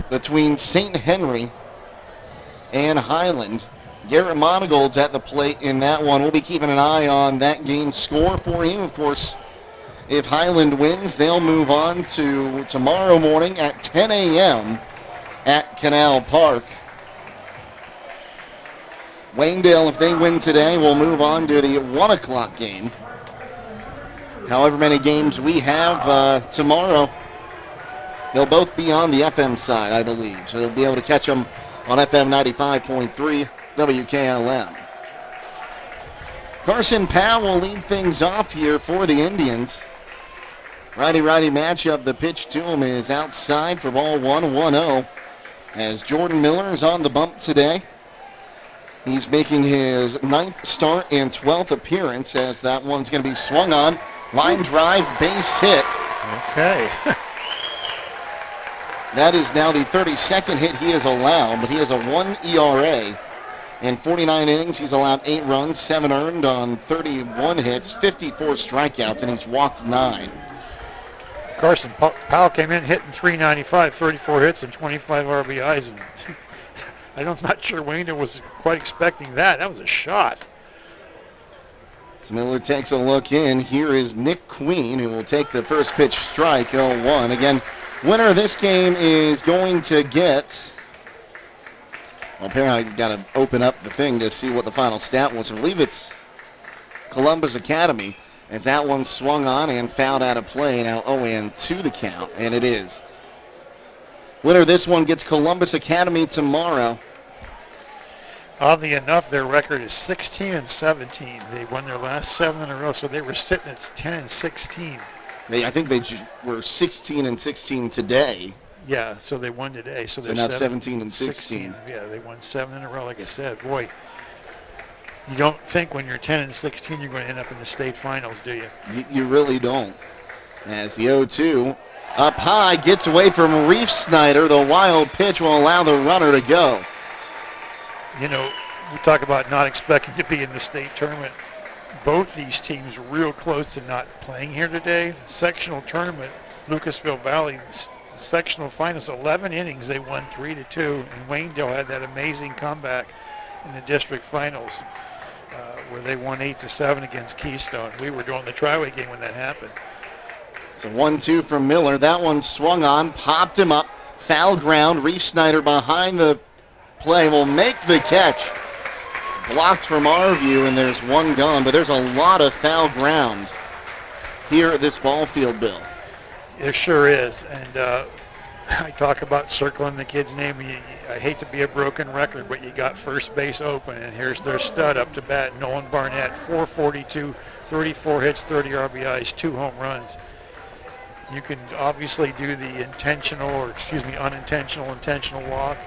between St. Henry and Highland. Garrett Monagold's at the plate in that one. We'll be keeping an eye on that game score for you. Of course, if Highland wins, they'll move on to tomorrow morning at 10 a.m. at Canal Park. Waynedale, if they win today, will move on to the 1 o'clock game. However many games we have tomorrow, they'll both be on the FM side, I believe. So they'll be able to catch them on FM 95.3 WKLM. Carson Powell will lead things off here for the Indians. Righty-righty matchup. The pitch to him is outside for ball 1-0. As Jordan Miller is on the bump today. He's making his 9th start and 12th appearance, as that one's going to be swung on. Line drive, base hit. Okay. That is now the 32nd hit he has allowed, but he has a 1 ERA. In 49 innings, he's allowed 8 runs, 7 earned on 31 hits, 54 strikeouts, and he's walked 9. Carson Powell came in hitting .395, 34 hits and 25 RBIs, and I'm not sure Wayne was quite expecting that. That was a shot. So Miller takes a look in. Here is Nick Queen, who will take the first pitch strike, 0-1. Again, winner of this game is going to get... Well, apparently I got to open up the thing to see what the final stat was. I believe it's Columbus Academy, as that one swung on and fouled out of play. Now 0-2 the count, and it is. Winner of this one gets Columbus Academy tomorrow. Oddly enough, their record is 16-17. They won their last 7 in a row, so they were sitting at 10-16. I think they were 16-16 today. Yeah, so they won today. So they're now 17-16. Yeah, they won 7 in a row. Like I said, boy, you don't think when you're 10-16 you're going to end up in the state finals, do you? You really don't. As the 0-2 up high gets away from Reef Snyder. The wild pitch will allow the runner to go. You know, we talk about not expecting to be in the state tournament. Both these teams real close to not playing here today. The sectional tournament, Lucasville Valley, the sectional finals, 11 innings, they won 3-2. And Waynedale had that amazing comeback in the district finals where they won 8-7 against Keystone. We were doing the Triway game when that happened. So 1-2 from Miller. That one swung on, popped him up, foul ground. Reef Snyder behind the play will make the catch. Blocked from our view, and there's one gone, but there's a lot of foul ground here at this ball field, Bill. There sure is, and I talk about circling the kid's name. I hate to be a broken record, but you got first base open, and here's their stud up to bat, Nolan Barnett, 442, 34 hits, 30 RBIs, 2 home runs. You can obviously do the unintentional, intentional walk,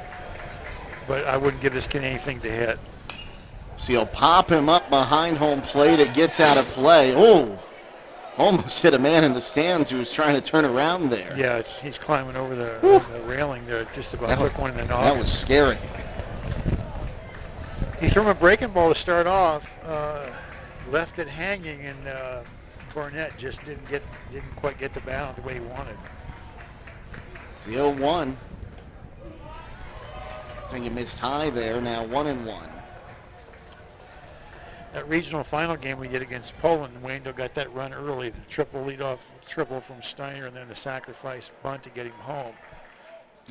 but I wouldn't give this kid anything to hit. So you'll pop him up behind home plate. It gets out of play. Oh, almost hit a man in the stands who was trying to turn around there. Yeah, he's climbing over the railing there, just about took one in the noggin. That was scary. He threw him a breaking ball to start off, left it hanging, and Barnett just didn't quite get the balance the way he wanted. It's the 0-1. I think he missed high there. Now 1-1. That regional final game we did against Poland, Waynedale got that run early, the triple from Steiner, and then the sacrifice bunt to get him home.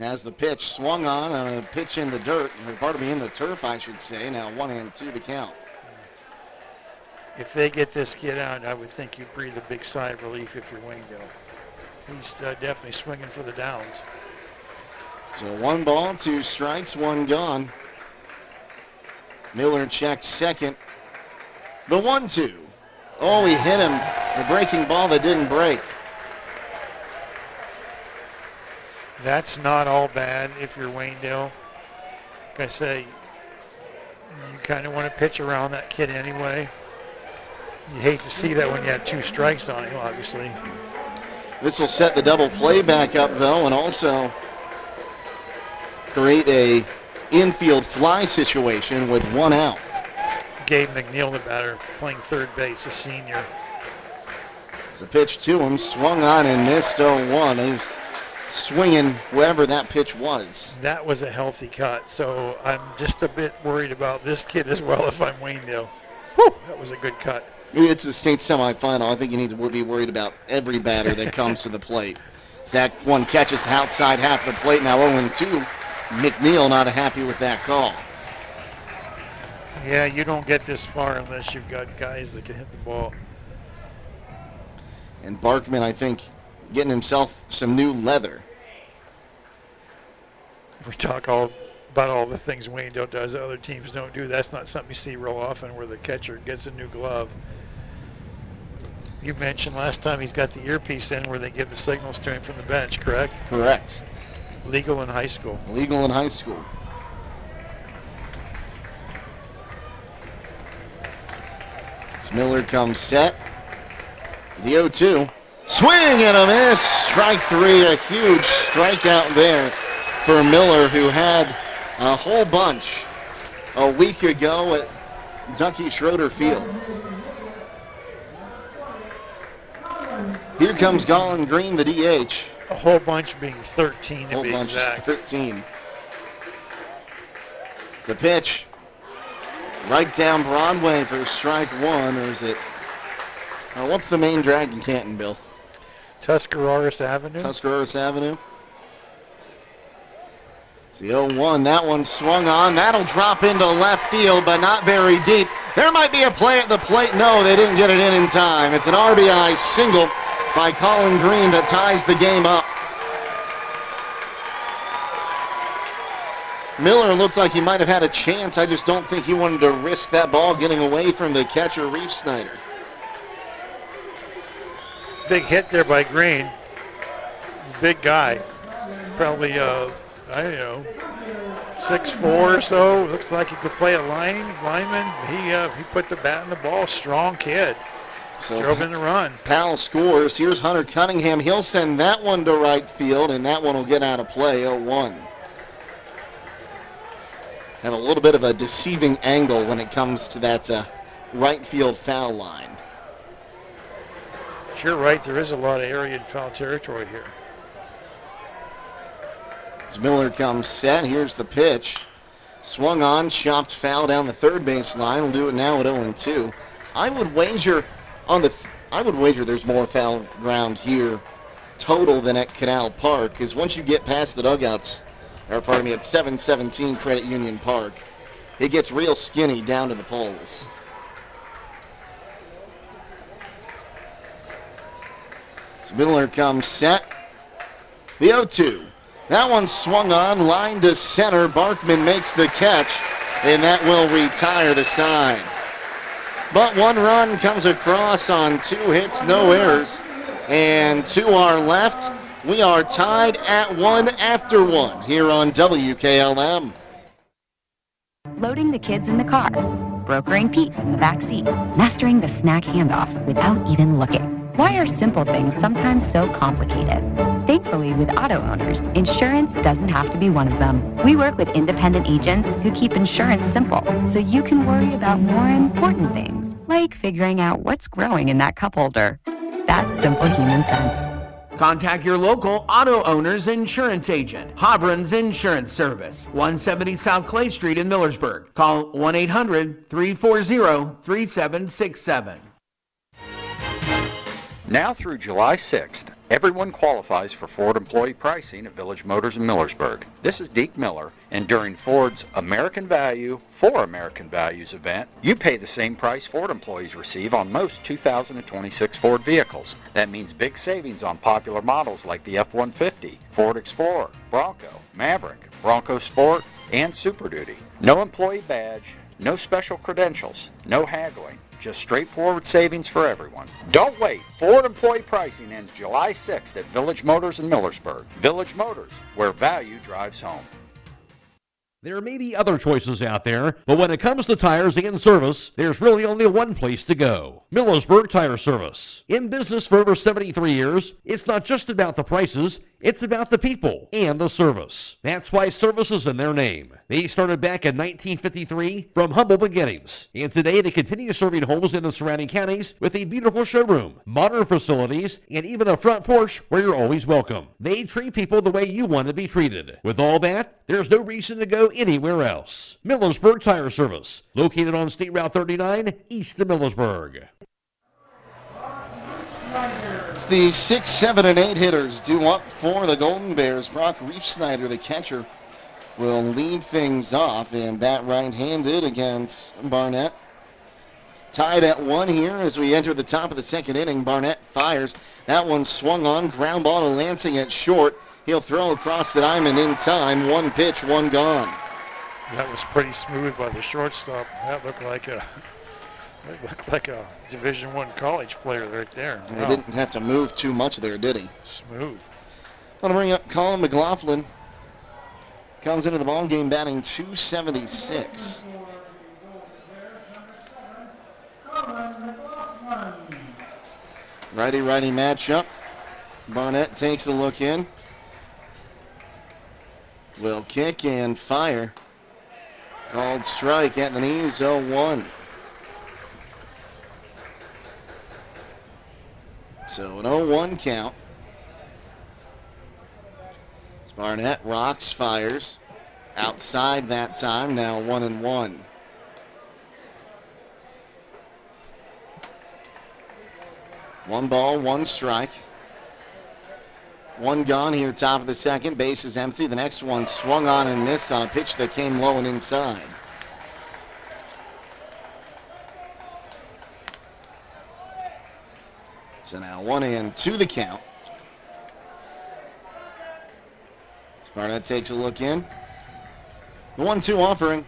As the pitch swung on a pitch in the dirt, or pardon me, in the turf, I should say. Now 1-2 to count. If they get this kid out, I would think you'd breathe a big sigh of relief if you're Waynedale. He's definitely swinging for the downs. So 1 ball, 2 strikes, 1 gone. Miller checks second. The 1-2. Oh, he hit him. A breaking ball that didn't break. That's not all bad if you're Waynedale. Like I say, you kind of want to pitch around that kid anyway. You hate to see that when you have 2 strikes on him, obviously. This will set the double play back up, though, and also create a infield fly situation with 1 out. Gabe McNeil, the batter, playing third base, a senior. It's a pitch to him, swung on and missed 0-1. He was swinging wherever that pitch was. That was a healthy cut, so I'm just a bit worried about this kid as well if I'm Waynedale. Whew, that was a good cut. It's a state semifinal. I think you need to be worried about every batter that comes to the plate. Zach, 1 catches outside half of the plate, now 0-2. McNeil not happy with that call. Yeah, you don't get this far unless you've got guys that can hit the ball. And Barkman, I think, getting himself some new leather. We talk about all the things Waynedale does that other teams don't do. That's not something you see real often where the catcher gets a new glove. You mentioned last time he's got the earpiece in where they give the signals to him from the bench, correct? Correct. Legal in high school. Legal in high school. As Miller comes set. The 0-2. Swing and a miss. Strike 3. A huge strikeout there for Miller, who had a whole bunch a week ago at Ducky Schroeder Field. Here comes Colin Green, the DH. A whole bunch being 13 to be exact. exact. 13. It's the pitch. Right down Broadway for strike 1, or is it? What's the main drag in Canton, Bill? Tuscarawas Avenue. Tuscarawas Avenue. It's the 0-1. That one swung on. That'll drop into left field, but not very deep. There might be a play at the plate. No, they didn't get it in time. It's an RBI single by Colin Green that ties the game up. Miller looked like he might have had a chance. I just don't think he wanted to risk that ball getting away from the catcher, Reef Snyder. Big hit there by Green. He's a big guy. Probably, I don't know, 6'4" or so. Looks like he could play a lineman. He put the bat in the ball. Strong kid. So drove in the run. Powell scores. Here's Hunter Cunningham. He'll send that one to right field, and that one will get out of play, 0-1. Have a little bit of a deceiving angle when it comes to that right field foul line. You're right. There is a lot of area in foul territory here. As Miller comes set, here's the pitch. Swung on, chopped foul down the third base line. We'll do it now at 0-2. I would wager there's more foul ground here total than at Canal Park, because once you get past the dugouts, at 717 Credit Union Park, it gets real skinny down to the poles. So Miller comes set. The 0-2. That one swung on, line to center. Barkman makes the catch, and that will retire the side. But 1 run comes across on 2 hits, no errors. And to our left, we are tied at 1 after 1 here on WKLM. Loading the kids in the car, brokering peace in the back seat, mastering the snack handoff without even looking. Why are simple things sometimes so complicated? Thankfully, with auto owners, insurance doesn't have to be one of them. We work with independent agents who keep insurance simple, so you can worry about more important things, like figuring out what's growing in that cup holder. That's simple human sense. Contact your local auto owner's insurance agent. Hobron's Insurance Service, 170 South Clay Street in Millersburg. Call 1-800-340-3767. Now through July 6th, everyone qualifies for Ford employee pricing at Village Motors in Millersburg. This is Deke Miller, and during Ford's American Value for American Values event, you pay the same price Ford employees receive on most 2026 Ford vehicles. That means big savings on popular models like the F-150, Ford Explorer, Bronco, Maverick, Bronco Sport, and Super Duty. No employee badge, no special credentials, no haggling. Just straightforward savings for everyone. Don't wait. Ford employee pricing ends July 6th at Village Motors in Millersburg. Village Motors, where value drives home. There may be other choices out there, but when it comes to tires and service, there's really only one place to go. Millersburg Tire Service. In business for over 73 years, it's not just about the prices, it's about the people and the service. That's why service is in their name. They started back in 1953 from humble beginnings, and today they continue serving homes in the surrounding counties with a beautiful showroom, modern facilities, and even a front porch where you're always welcome. They treat people the way you want to be treated. With all that, there's no reason to go anywhere else. Millersburg Tire Service, located on State Route 39, east of Millersburg. It's the 6, 7, and 8 hitters due up for the Golden Bears. Brock Reefsnyder, the catcher, will lead things off and bat right-handed against Barnett. Tied at 1 here as we enter the top of the second inning. Barnett fires. That one swung on. Ground ball to Lansing at short. He'll throw across the diamond in time. 1 pitch, 1 gone. That was pretty smooth by the shortstop. That looked like a Division I college player right there. He didn't have to move too much there, did he? Smooth. I want to bring up Colin McLaughlin. Comes into the ball game batting .276. Righty-righty matchup. Barnett takes a look in. Will kick and fire. Called strike at the knees, 0-1. So an 0-1 count. Barnett rocks, fires. Outside that time, now 1-1. One ball, 1 strike. 1 gone here, top of the second. Base is empty. The next one swung on and missed on a pitch that came low and inside. So now 1-2 the count. Barnett takes a look in. The 1-2 offering.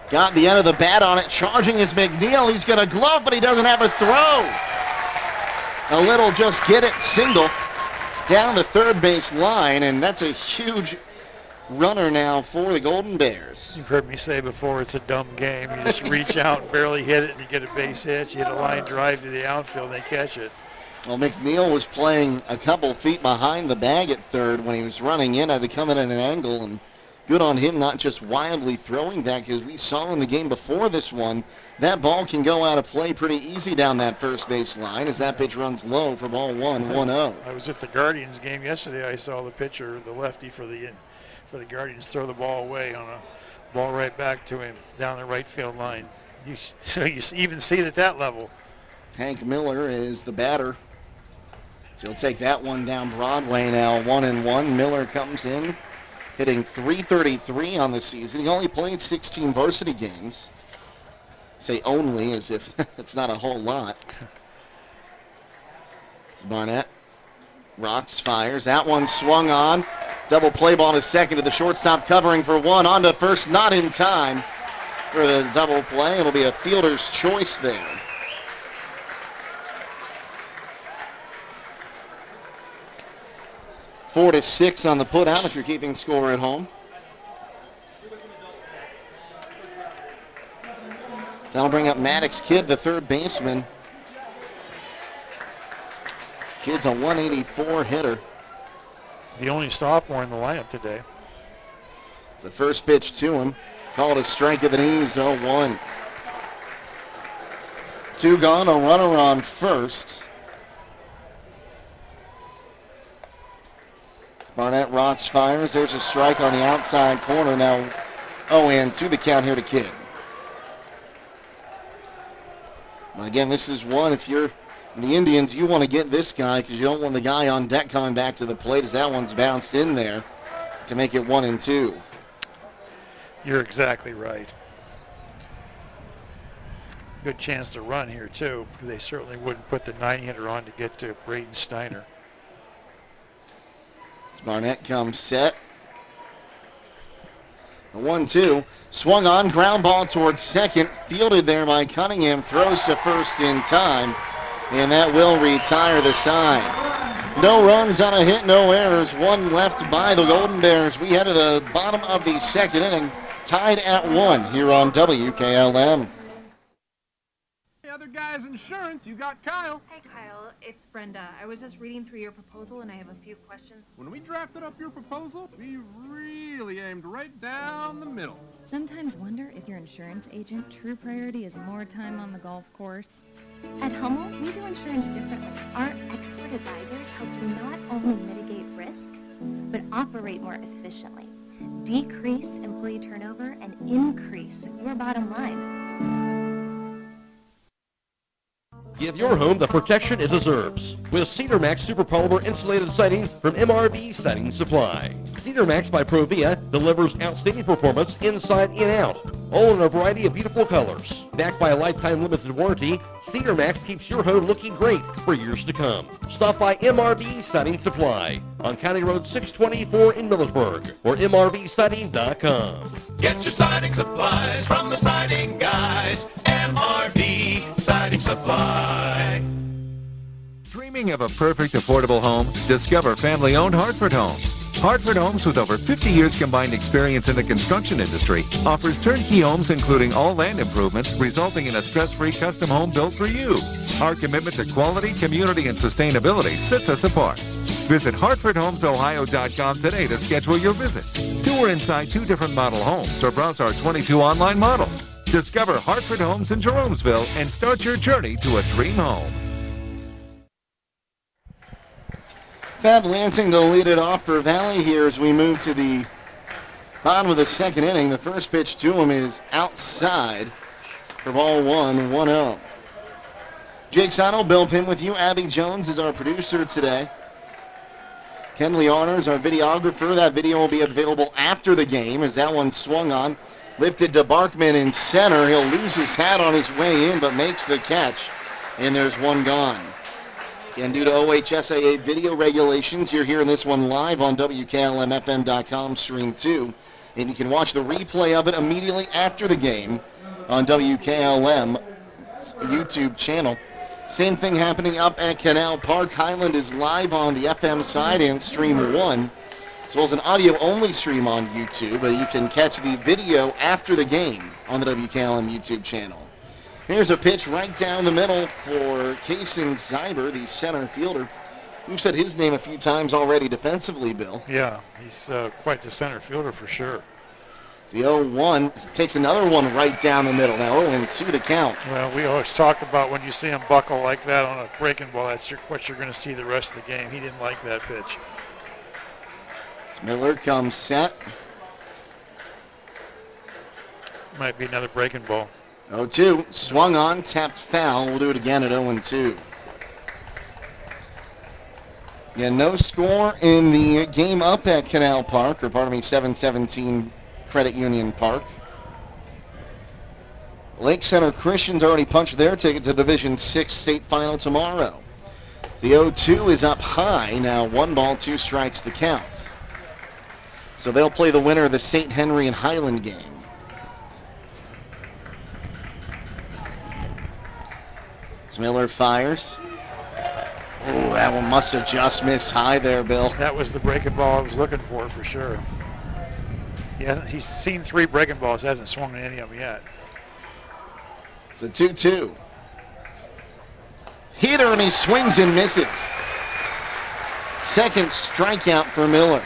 Got the end of the bat on it. Charging is McNeil. He's going to glove, but he doesn't have a throw. A little just get it single down the third base line, and that's a huge runner now for the Golden Bears. You've heard me say before, it's a dumb game. You just reach out and barely hit it, and you get a base hit. You hit a line drive to the outfield, and they catch it. Well, McNeil was playing a couple feet behind the bag at third when he was running in. Had to come in at an angle, and good on him not just wildly throwing that, because we saw in the game before this one, that ball can go out of play pretty easy down that first base line as that pitch runs low for ball 1-0. I was at the Guardians game yesterday. I saw the pitcher, the lefty for the Guardians, throw the ball away on a ball right back to him down the right field line. So you even see it at that level. Hank Miller is the batter. So he'll take that one down Broadway now, 1-1. Miller comes in, hitting .333 on the season. He only played 16 varsity games. Say only as if it's not a whole lot. Barnett rocks, fires. That one swung on. Double play ball to second to the shortstop covering for 1. On to first, not in time for the double play. It'll be a fielder's choice there. Four to 6 on the put out if you're keeping score at home. That'll bring up Maddox Kidd, the third baseman. Kidd's a 184 hitter. The only sophomore in the lineup today. It's the first pitch to him. Called a strike at the knees, 0-1. 2 gone, a runner on first. Barnett rocks, fires. There's a strike on the outside corner. Now 0-2 the count here to Kidd. Again, this is one, if you're the Indians, you want to get this guy because you don't want the guy on deck coming back to the plate as that one's bounced in there to make it 1-2. You're exactly right. Good chance to run here, too, because they certainly wouldn't put the 9-hitter on to get to Braden Steiner. As Barnett comes set. The 1-2. Swung on, ground ball towards second. Fielded there by Cunningham. Throws to first in time. And that will retire the side. No runs on a hit, no errors. One left by the Golden Bears. We head to the bottom of the second inning. Tied at 1 here on WKLM. The other guy's insurance, you got Kyle. Hey, Kyle, it's Brenda. I was just reading through your proposal, and I have a few questions. When we drafted up your proposal, we really aimed right down the middle. Sometimes wonder if your insurance agent true priority is more time on the golf course. At Hummel, we do insurance differently. Our expert advisors help you not only mitigate risk, but operate more efficiently, decrease employee turnover, and increase your bottom line. Give your home the protection it deserves with Cedar Max Super Polymer Insulated Siding from MRV Siding Supply. Cedar Max by Provia delivers outstanding performance inside and out, all in a variety of beautiful colors. Backed by a lifetime limited warranty, Cedar Max keeps your home looking great for years to come. Stop by MRV Siding Supply on County Road 624 in Millersburg or MRVsiding.com. Get your siding supplies from the siding guys. MRV Siding Supply. Dreaming of a perfect affordable home? Discover family-owned Hartford Homes. Hartford Homes, with over 50 years combined experience in the construction industry, offers turnkey homes including all land improvements, resulting in a stress-free custom home built for you. Our commitment to quality, community, and sustainability sets us apart. Visit HartfordHomesOhio.com today to schedule your visit. Tour inside 2 different model homes or browse our 22 online models. Discover Hartford Homes in Jeromesville and start your journey to a dream home. Thad Lansing to lead it off for Valley here as we move to the bottom of the second inning. The first pitch to him is outside for ball 1-0. Jake Sidle, Bill Pim with you. Abby Jones is our producer today. Kenley Arner is our videographer. That video will be available after the game as that one swung on. Lifted to Barkman in center. He'll lose his hat on his way in, but makes the catch. And there's one gone. Again, due to OHSAA video regulations, you're hearing this one live on WKLM-FM.com, stream 2. And you can watch the replay of it immediately after the game on WKLM YouTube channel. Same thing happening up at Canal Park. Highland is live on the FM side and stream 1, as well as an audio-only stream on YouTube. But you can catch the video after the game on the WKLM YouTube channel. Here's a pitch right down the middle for Kason Zyber, the center fielder. You've said his name a few times already defensively, Bill. Yeah, he's quite the center fielder for sure. The 0-1 takes another one right down the middle. Now 0-2 the count. Well, we always talk about when you see him buckle like that on a breaking ball, that's what you're going to see the rest of the game. He didn't like that pitch. As Miller comes set. Might be another breaking ball. 0-2, swung on, tapped foul. We'll do it again at 0-2. Yeah, no score in the game up at Canal Park, or pardon me, 717 Credit Union Park. Lake Center Christians already punched their ticket to the Division 6 state final tomorrow. The 0-2 is up high. Now 1-2 strikes the count. So they'll play the winner of the St. Henry and Highland game. Miller fires. Oh, that one must have just missed high there, Bill. That was the breaking ball I was looking for sure. He's seen 3 breaking balls, hasn't swung at any of them yet. It's a 2-2. Hitter, and he swings and misses. Second strikeout for Miller.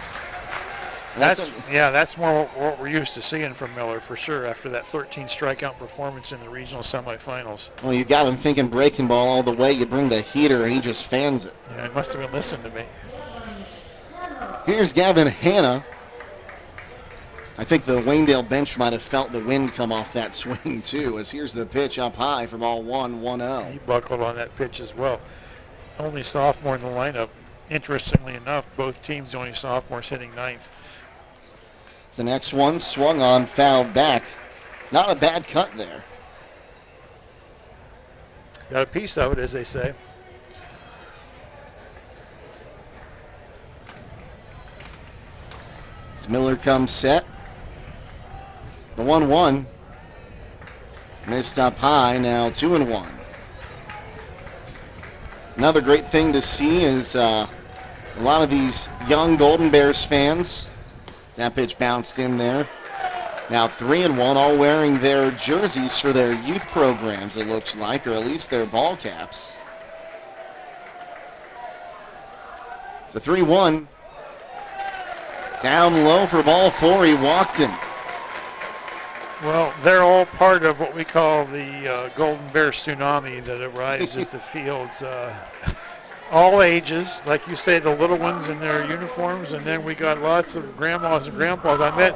That's more what we're used to seeing from Miller for sure after that 13 strikeout performance in the regional semifinals. Well, you got him thinking breaking ball all the way. You bring the heater, and he just fans it. Yeah, he must have been listening to me. Here's Gavin Hanna. I think the Waynedale bench might have felt the wind come off that swing, too, as here's the pitch up high for ball 1-1-0. He buckled on that pitch as well. Only sophomore in the lineup. Interestingly enough, both teams, the only sophomores hitting ninth. The next one swung on, fouled back. Not a bad cut there. Got a piece of it, as they say. As Miller comes set. The 1-1. Missed up high, now 2-1. Another great thing to see is a lot of these young Golden Bears fans. That pitch bounced in there. Now 3-1, all wearing their jerseys for their youth programs, it looks like, or at least their ball caps. It's a 3-1. Down low for ball 4, he walked him. Well, they're all part of what we call the Golden Bear tsunami that arrives at the fields. All ages, like you say, the little ones in their uniforms, and then we got lots of grandmas and grandpas. I met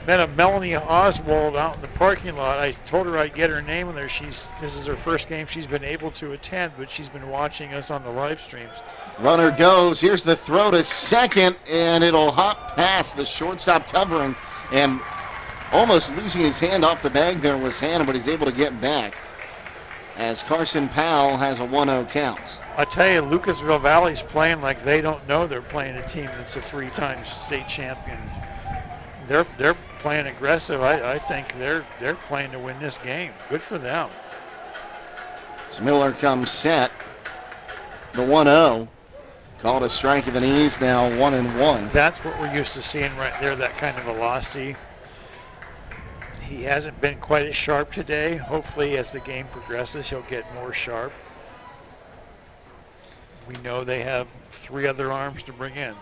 a Melanie Oswald out in the parking lot. I told her I'd get her name in there. This is her first game she's been able to attend, but she's been watching us on the live streams. Runner goes. Here's the throw to second, and it'll hop past the shortstop covering, and almost losing his hand off the bag there was Hanna, but he's able to get back as Carson Powell has a 1-0 count. I tell you, Lucasville Valley's playing like they don't know they're playing a team that's a 3-time state champion. They're playing aggressive. I think they're playing to win this game. Good for them. So Miller comes set. The 1-0. Called a strike of the knees, now 1-1. That's what we're used to seeing right there, that kind of velocity. He hasn't been quite as sharp today. Hopefully as the game progresses, he'll get more sharp. We know they have 3 other arms to bring in.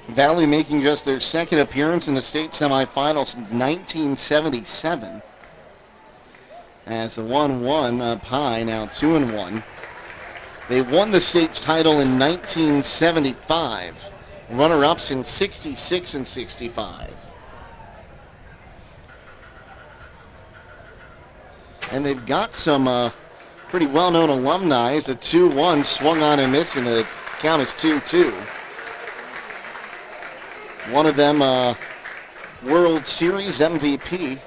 Valley making just their second appearance in the state semifinal since 1977. As the 1-1 up high, now 2-1. They won the state title in 1975. Runner-ups in 66 and 65. And they've got some pretty well-known alumni. As a 2-1 swung on and missed, and the count is 2-2. One of them World Series MVP.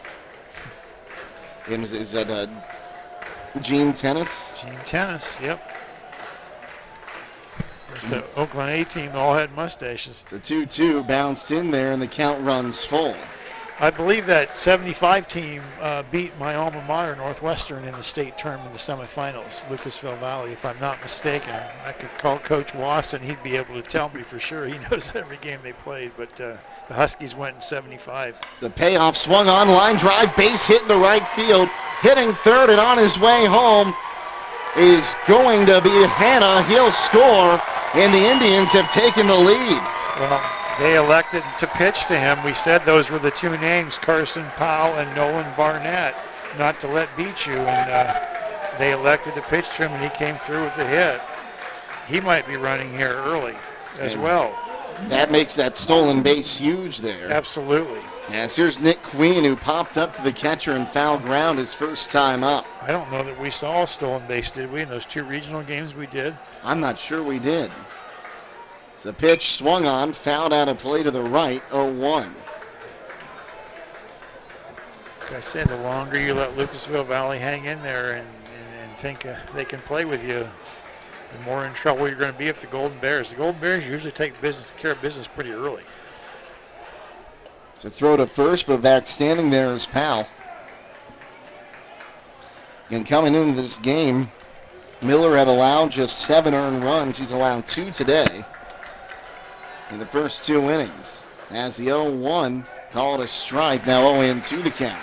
And is that Gene Tennis? Gene Tennis, yep. It's the Oakland A team, all had mustaches. It's a 2-2, bounced in there, and the count runs full. I believe that 75 team beat my alma mater, Northwestern, in the state term in the semifinals, Lucasville Valley, if I'm not mistaken. I could call Coach Wasson. He'd be able to tell me for sure. He knows every game they played, but the Huskies went in 75. It's the payoff, swung on, line drive, base hit into right field. Hitting third and on his way home is going to be Hanna. He'll score, and the Indians have taken the lead. Well, they elected to pitch to him. We said those were the 2 names, Carson Powell and Nolan Barnett, not to let beat you. And they elected to pitch to him, and he came through with a hit. He might be running here early as well. That makes that stolen base huge there. Absolutely. Yes, here's Nick Queen, who popped up to the catcher in foul ground his first time up. I don't know that we saw a stolen base, did we, in those 2 regional games we did? I'm not sure we did. The pitch swung on, fouled out of play to the right, 0-1. Like I said, the longer you let Lucasville Valley hang in there and think they can play with you, the more in trouble you're going to be if the Golden Bears. The Golden Bears usually take care of business pretty early. It's a throw to first, but back standing there is Powell. And coming into this game, Miller had allowed just 7 earned runs. He's allowed 2 today in the first 2 innings. As the 0-1 called a strike, now 0-2 the count.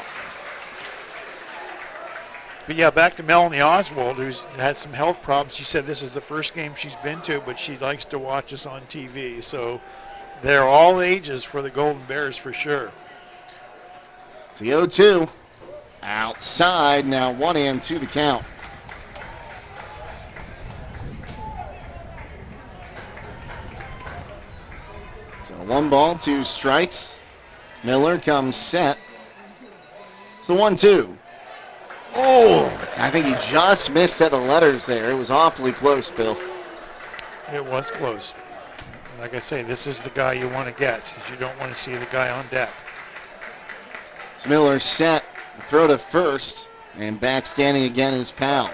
But yeah, back to Melanie Oswald, who's had some health problems. She said this is the first game she's been to, but she likes to watch us on TV. So they're all ages for the Golden Bears for sure. It's the 0-2. Outside, now 1-2 the count. So 1 ball, 2 strikes. Miller comes set. It's the 1-2. Oh, I think he just missed at the letters there. It was awfully close, Bill. It was close. Like I say, this is the guy you want to get because you don't want to see the guy on deck. So Miller set, throw to first, and back standing again is Powell.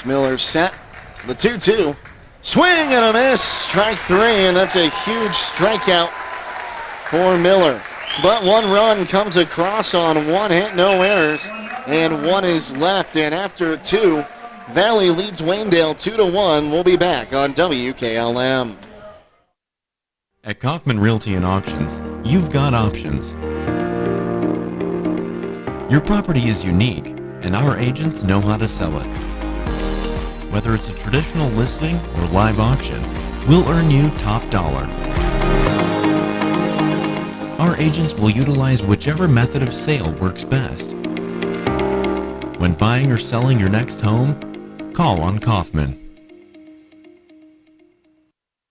Miller set, the 2-2. Swing and a miss, strike 3, and that's a huge strikeout for Miller. But 1 run comes across on 1 hit, no errors, and 1 is left. And after 2, Valley leads Waynedale 2-1. We'll be back on WKLM. At Kaufman Realty and Auctions, you've got options. Your property is unique, and our agents know how to sell it. Whether it's a traditional listing or live auction, we'll earn you top dollar. Our agents will utilize whichever method of sale works best. When buying or selling your next home, call on Kaufman.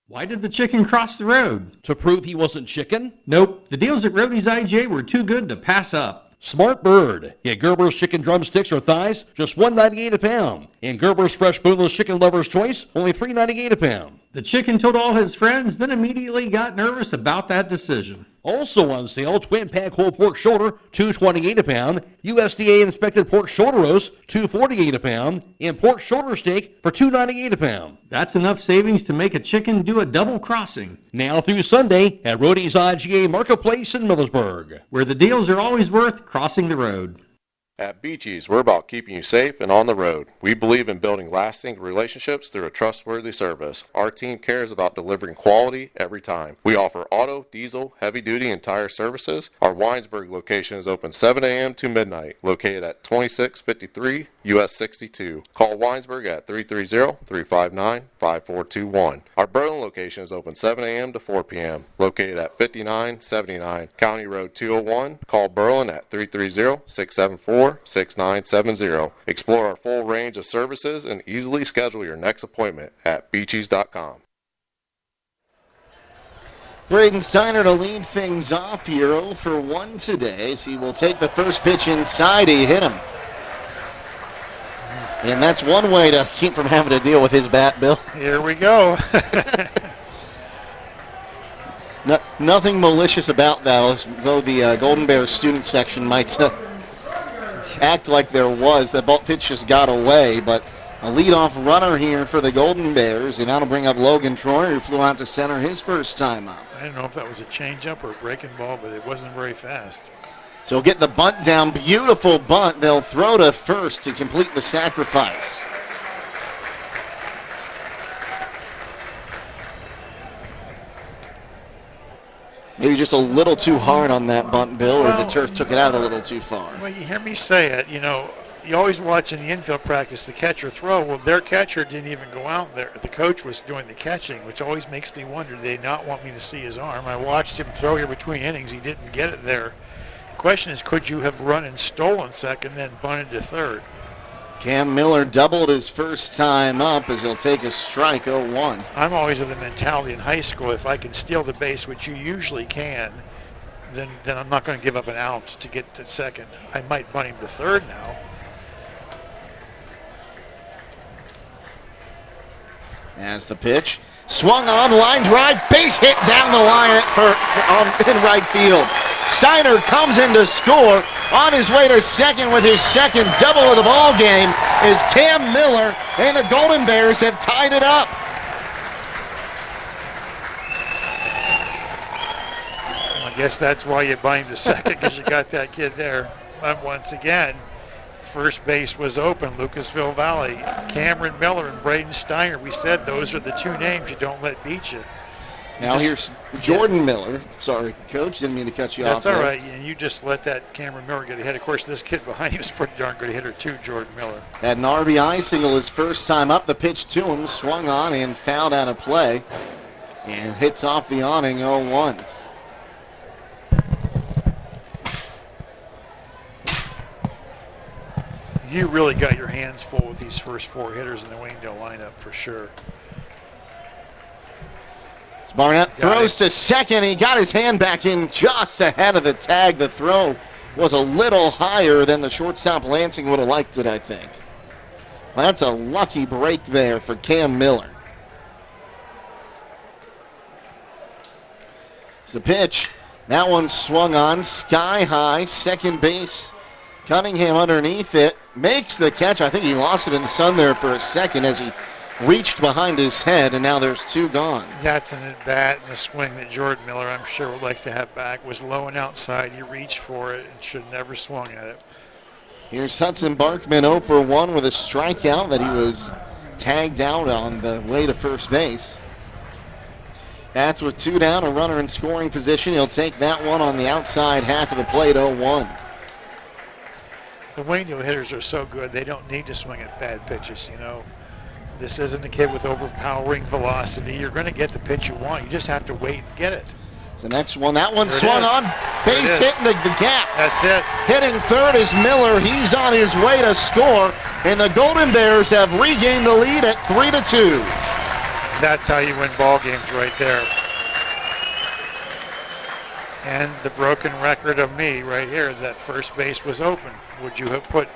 Why did the chicken cross the road? To prove he wasn't chicken? Nope, the deals at Rody's IJ were too good to pass up. Smart bird. Get Gerber's chicken drumsticks or thighs, just $1.98 a pound. And Gerber's fresh boneless chicken lover's choice, only $3.98 a pound. The chicken told all his friends, then immediately got nervous about that decision. Also on sale, twin pack whole pork shoulder, $2.28 a pound. USDA inspected pork shoulder roast, $2.48 a pound. And pork shoulder steak for $2.98 a pound. That's enough savings to make a chicken do a double crossing. Now through Sunday at Rody's IGA Marketplace in Millersburg, where the deals are always worth crossing the road. At Beaches, we're about keeping you safe and on the road. We believe in building lasting relationships through a trustworthy service. Our team cares about delivering quality every time. We offer auto, diesel, heavy-duty, and tire services. Our Winesburg location is open 7 a.m. to midnight, located at 2653 US 62. Call Winesburg at 330-359-5421. Our Berlin location is open 7 a.m. to 4 p.m., located at 5979 County Road 201. Call Berlin at 330-674-6970. Explore our full range of services and easily schedule your next appointment at beaches.com. Braden Steiner to lead things off here, 0 for 1 today, so he will take the first pitch inside. He hit him. And that's one way to keep from having to deal with his bat, Bill. Here we go. Nothing malicious about that, though the Golden Bears student section might act like there was. That ball pitch just got away, but a leadoff runner here for the Golden Bears, and that'll bring up Logan Troyer, who flew out to center his first time up. I don't know if that was a changeup or a breaking ball, but it wasn't very fast. So get the bunt down. Beautiful bunt. They'll throw to first to complete the sacrifice. Maybe just a little too hard on that bunt, Bill, or the turf took it out a little too far. Well, you hear me say it, you know, you always watch in the infield practice the catcher throw. Well, their catcher didn't even go out there. The coach was doing the catching, which always makes me wonder, do they not want me to see his arm? I watched him throw here between innings. He didn't get it there. The question is, could you have run and stolen second, then bunted to third? Cam Miller doubled his first time up as he'll take a strike, 0-1. I'm always of the mentality in high school, if I can steal the base, which you usually can, then I'm not going to give up an out to get to second. I might bunt him to third now. As the pitch, swung on, line drive, base hit down the line in right field. Steiner comes in to score. On his way to second with his second double of the ball game is Cam Miller, and the Golden Bears have tied it up. I guess that's why you bunt him to second, because you got that kid there. But once again, first base was open, Lucasville Valley. Cameron Miller and Braden Steiner. We said those are the two names you don't let beat you. Now here's Jordan Miller. Sorry, Coach, didn't mean to cut you off. That's all right, and you just let that Cameron Miller get ahead. Of course, this kid behind him is a pretty darn good hitter too, Jordan Miller. Had an RBI single his first time up. The pitch to him, swung on and fouled out of play. And hits off the awning, 0-1. you really got your hands full with these first 4 hitters in the Waynedale lineup for sure. Barnett throws to second. He got his hand back in just ahead of the tag. The throw was a little higher than the shortstop Lansing would have liked it, I think. Well, that's a lucky break there for Cam Miller. It's the pitch. That one swung on sky high. Second base. Cunningham underneath it. Makes the catch. I think he lost it in the sun there for a second as he reached behind his head, and now there's 2 gone. That's an at-bat and a swing that Jordan Miller, I'm sure, would like to have back. Was low and outside. He reached for it and should have never swung at it. Here's Hudson Barkman 0 for 1 with a strikeout that he was tagged out on the way to first base. That's with 2 down, a runner in scoring position. He'll take that one on the outside half of the plate, 0-1. The Waynedale hitters are so good, they don't need to swing at bad pitches, you know. This isn't a kid with overpowering velocity. You're going to get the pitch you want. You just have to wait and get it. The next one, that one swung on. Base hit in the gap. That's it. Hitting third is Miller. He's on his way to score, and the Golden Bears have regained the lead at 3-2. That's how you win ball games right there. And the broken record of me right here, that first base was open. Would you have put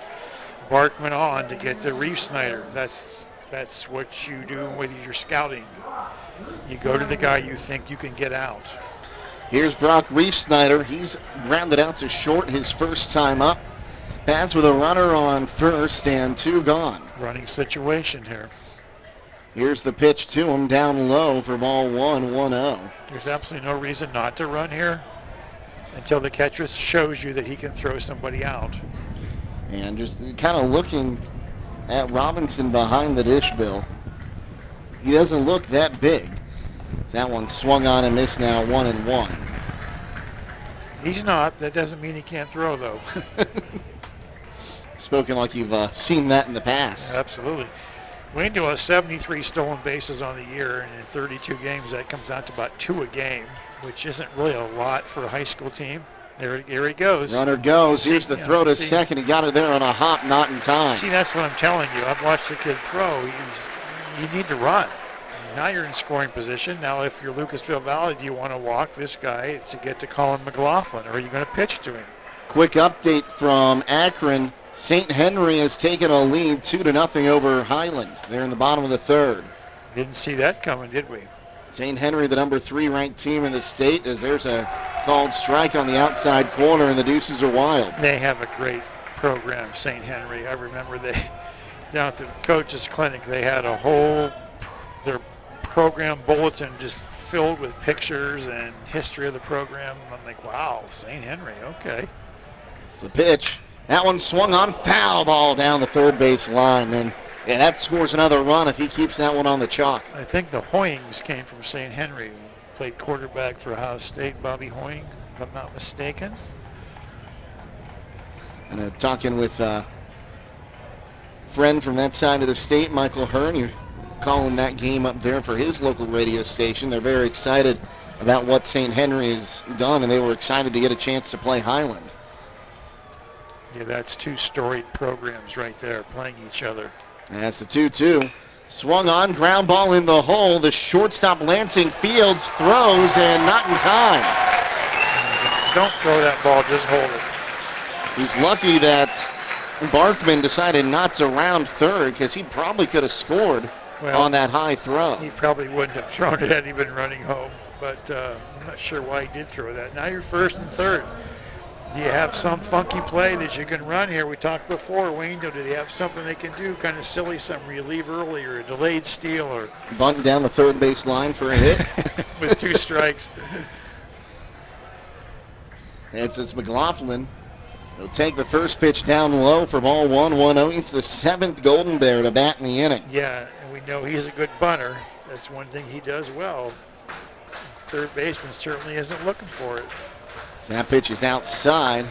Barkman on to get to Reeve Snyder? That's what you do with your scouting. You go to the guy you think you can get out. Here's Brock Reeve Snyder. He's grounded out to short his first time up. Bats with a runner on first and 2 gone. Running situation here. Here's the pitch to him down low for ball 1-1-0. There's absolutely no reason not to run here until the catcher shows you that he can throw somebody out. And just kind of looking at Robinson behind the dish, Bill. He doesn't look that big. That one swung on and missed now, 1-1. He's not. That doesn't mean he can't throw, though. Spoken like you've seen that in the past. Absolutely. Waynedale has 73 stolen bases on the year, and in 32 games, that comes out to about 2 a game, which isn't really a lot for a high school team. There he goes. Runner goes. Here's the throw to second. He got it there on a hop, not in time. See, that's what I'm telling you. I've watched the kid throw. You need to run. Now you're in scoring position. Now if you're Lucasville Valley, do you want to walk this guy to get to Colin McLaughlin, or are you going to pitch to him? Quick update from Akron. St. Henry has taken a lead 2-0 over Highland. They're in the bottom of the third. Didn't see that coming, did we? St. Henry, the number 3 ranked team in the state, as there's a called strike on the outside corner, and the Deuces are wild. They have a great program, St. Henry. I remember down at the coach's clinic, they had their program bulletin just filled with pictures and history of the program. I'm like, wow, St. Henry, okay. It's the pitch. That one swung on, foul ball down the third base line, and that scores another run if he keeps that one on the chalk. I think the Hoyings came from St. Henry. Played quarterback for Ohio State, Bobby Hoying, if I'm not mistaken. And talking with a friend from that side of the state, Michael Hearn, you're calling that game up there for his local radio station. They're very excited about what St. Henry has done, and they were excited to get a chance to play Highland. Yeah, that's 2 storied programs right there playing each other. And that's the 2-2. Swung on, ground ball in the hole. The shortstop Lansing Fields throws and not in time. Don't throw that ball, just hold it. He's lucky that Barkman decided not to round third because he probably could have scored on that high throw. He probably wouldn't have thrown it had he been running home, but I'm not sure why he did throw that. Now you're first and third. Do you have some funky play that you can run here? We talked before, Waynedale, do they have something they can do, kind of silly, something where you leave early or a delayed steal or... Bunting down the third base line for a hit. With 2 strikes. It's McLaughlin. He'll take the first pitch down low for ball 1-1-0. He's the 7th Golden Bear to bat in the inning. Yeah, and we know he's a good bunter. That's one thing he does well. Third baseman certainly isn't looking for it. That pitch is outside.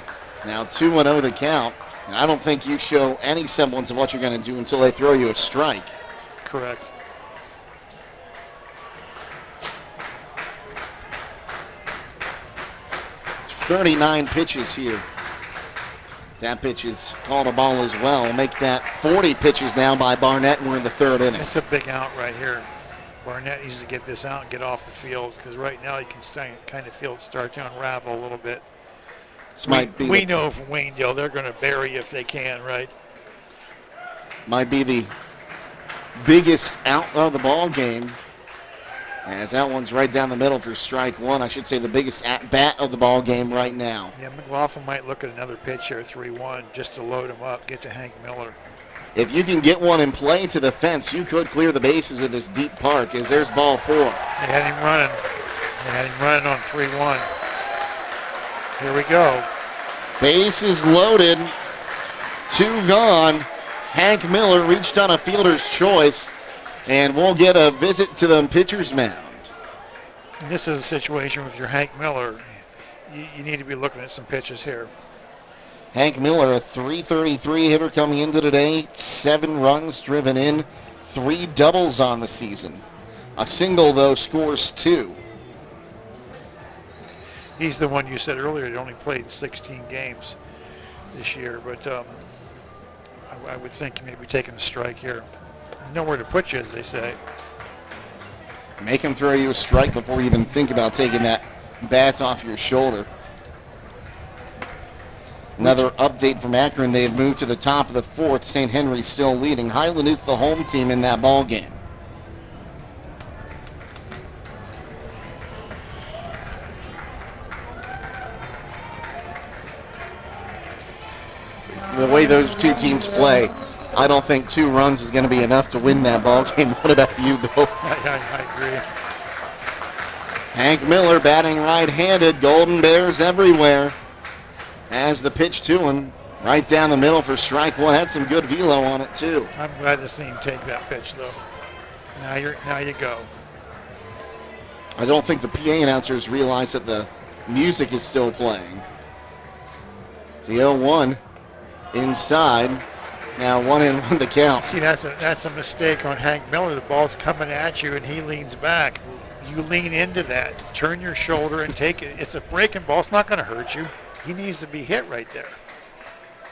Now 2-0 the count. And I don't think you show any semblance of what you're going to do until they throw you a strike. Correct. It's 39 pitches here. That pitch is called a ball as well. Make that 40 pitches now by Barnett, and we're in the third inning. It's a big out right here. Barnett needs to get this out and get off the field, because right now you can kind of feel it start to unravel a little bit. We know from Waynedale they're going to bury you if they can, right? Might be the biggest out of the ball game, as that one's right down the middle for strike one. I should say the biggest at-bat of the ball game right now. Yeah, McLaughlin might look at another pitch here, 3-1, just to load him up, get to Hank Miller. If you can get one in play to the fence, you could clear the bases of this deep park, as there's ball 4. They had him running. On 3-1. Here we go. Bases loaded, 2 gone. Hank Miller reached on a fielder's choice, and we'll get a visit to the pitcher's mound. And this is a situation with your Hank Miller. You need to be looking at some pitches here. Hank Miller, a .333 hitter coming into today, 7 runs driven in, 3 doubles on the season. A single, though, scores 2. He's the one you said earlier that only played 16 games this year, but I would think you may be taking a strike here. Nowhere to put you, as they say. Make him throw you a strike before you even think about taking that bat off your shoulder. Another update from Akron. They have moved to the top of the 4th. St. Henry's still leading. Highland is the home team in that ball game. The way those two teams play, I don't think 2 runs is going to be enough to win that ball game. What about you, Bill? I agree. Hank Miller batting right-handed. Golden Bears everywhere. As the pitch to him, right down the middle for strike 1. Had some good velo on it, too. I'm glad to see him take that pitch, though. Now you go. I don't think the PA announcers realize that the music is still playing. It's the 0-1 inside. Now 1-1 the count. See, that's a mistake on Hank Miller. The ball's coming at you, and he leans back. You lean into that. Turn your shoulder and take it. It's a breaking ball. It's not going to hurt you. He needs to be hit right there.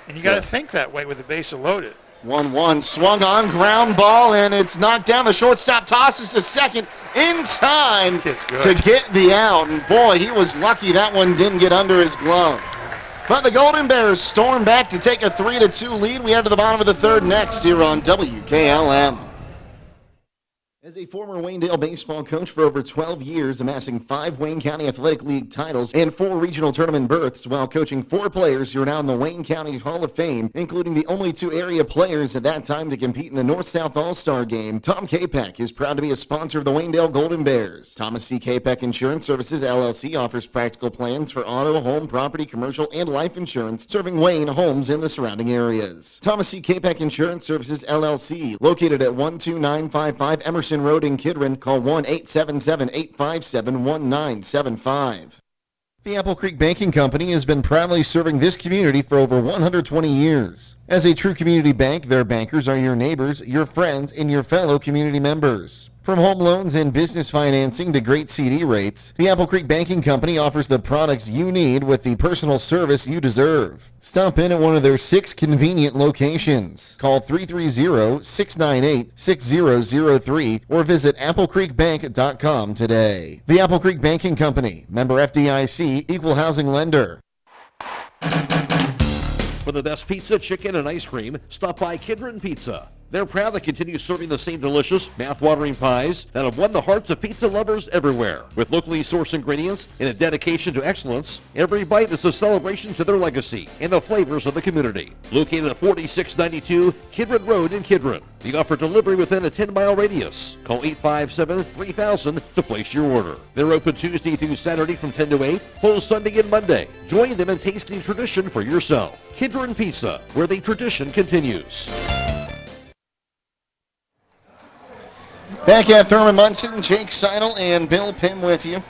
And you got to think that way with the bases loaded. 1-1, swung on, ground ball, and it's knocked down. The shortstop tosses to second in time to get the out. And boy, he was lucky that one didn't get under his glove. But the Golden Bears storm back to take a 3-2 lead. We head to the bottom of the 3rd next here on WKLM. As a former Waynedale baseball coach for over 12 years, amassing 5 Wayne County Athletic League titles and 4 regional tournament berths while coaching 4 players who are now in the Wayne County Hall of Fame, including the only 2 area players at that time to compete in the North-South All-Star Game, Tom Capek is proud to be a sponsor of the Waynedale Golden Bears. Thomas C. Capek Insurance Services, LLC offers practical plans for auto, home, property, commercial, and life insurance, serving Wayne homes in the surrounding areas. Thomas C. Capek Insurance Services, LLC, located at 12955 Emerson Road in Kidron. Call 1-877-857-1975. The Apple Creek Banking Company has been proudly serving this community for over 120 years. As a true community bank, their bankers are your neighbors, your friends, and your fellow community members. From home loans and business financing to great CD rates, the Apple Creek Banking Company offers the products you need with the personal service you deserve. Stop in at one of their 6 convenient locations. Call 330-698-6003 or visit applecreekbank.com today. The Apple Creek Banking Company, member FDIC, equal housing lender. For the best pizza, chicken, and ice cream, stop by Kidron Pizza. They're proud to continue serving the same delicious, mouth-watering pies that have won the hearts of pizza lovers everywhere. With locally sourced ingredients and a dedication to excellence, every bite is a celebration to their legacy and the flavors of the community. Located at 4692 Kidron Road in Kidron. They offer delivery within a 10-mile radius. Call 857-3000 to place your order. They're open Tuesday through Saturday from 10 to 8, closed Sunday and Monday. Join them in tasting tradition for yourself. Kidron Pizza, where the tradition continues. Back at Thurman Munson, Jake Sidle and Bill Pim with you.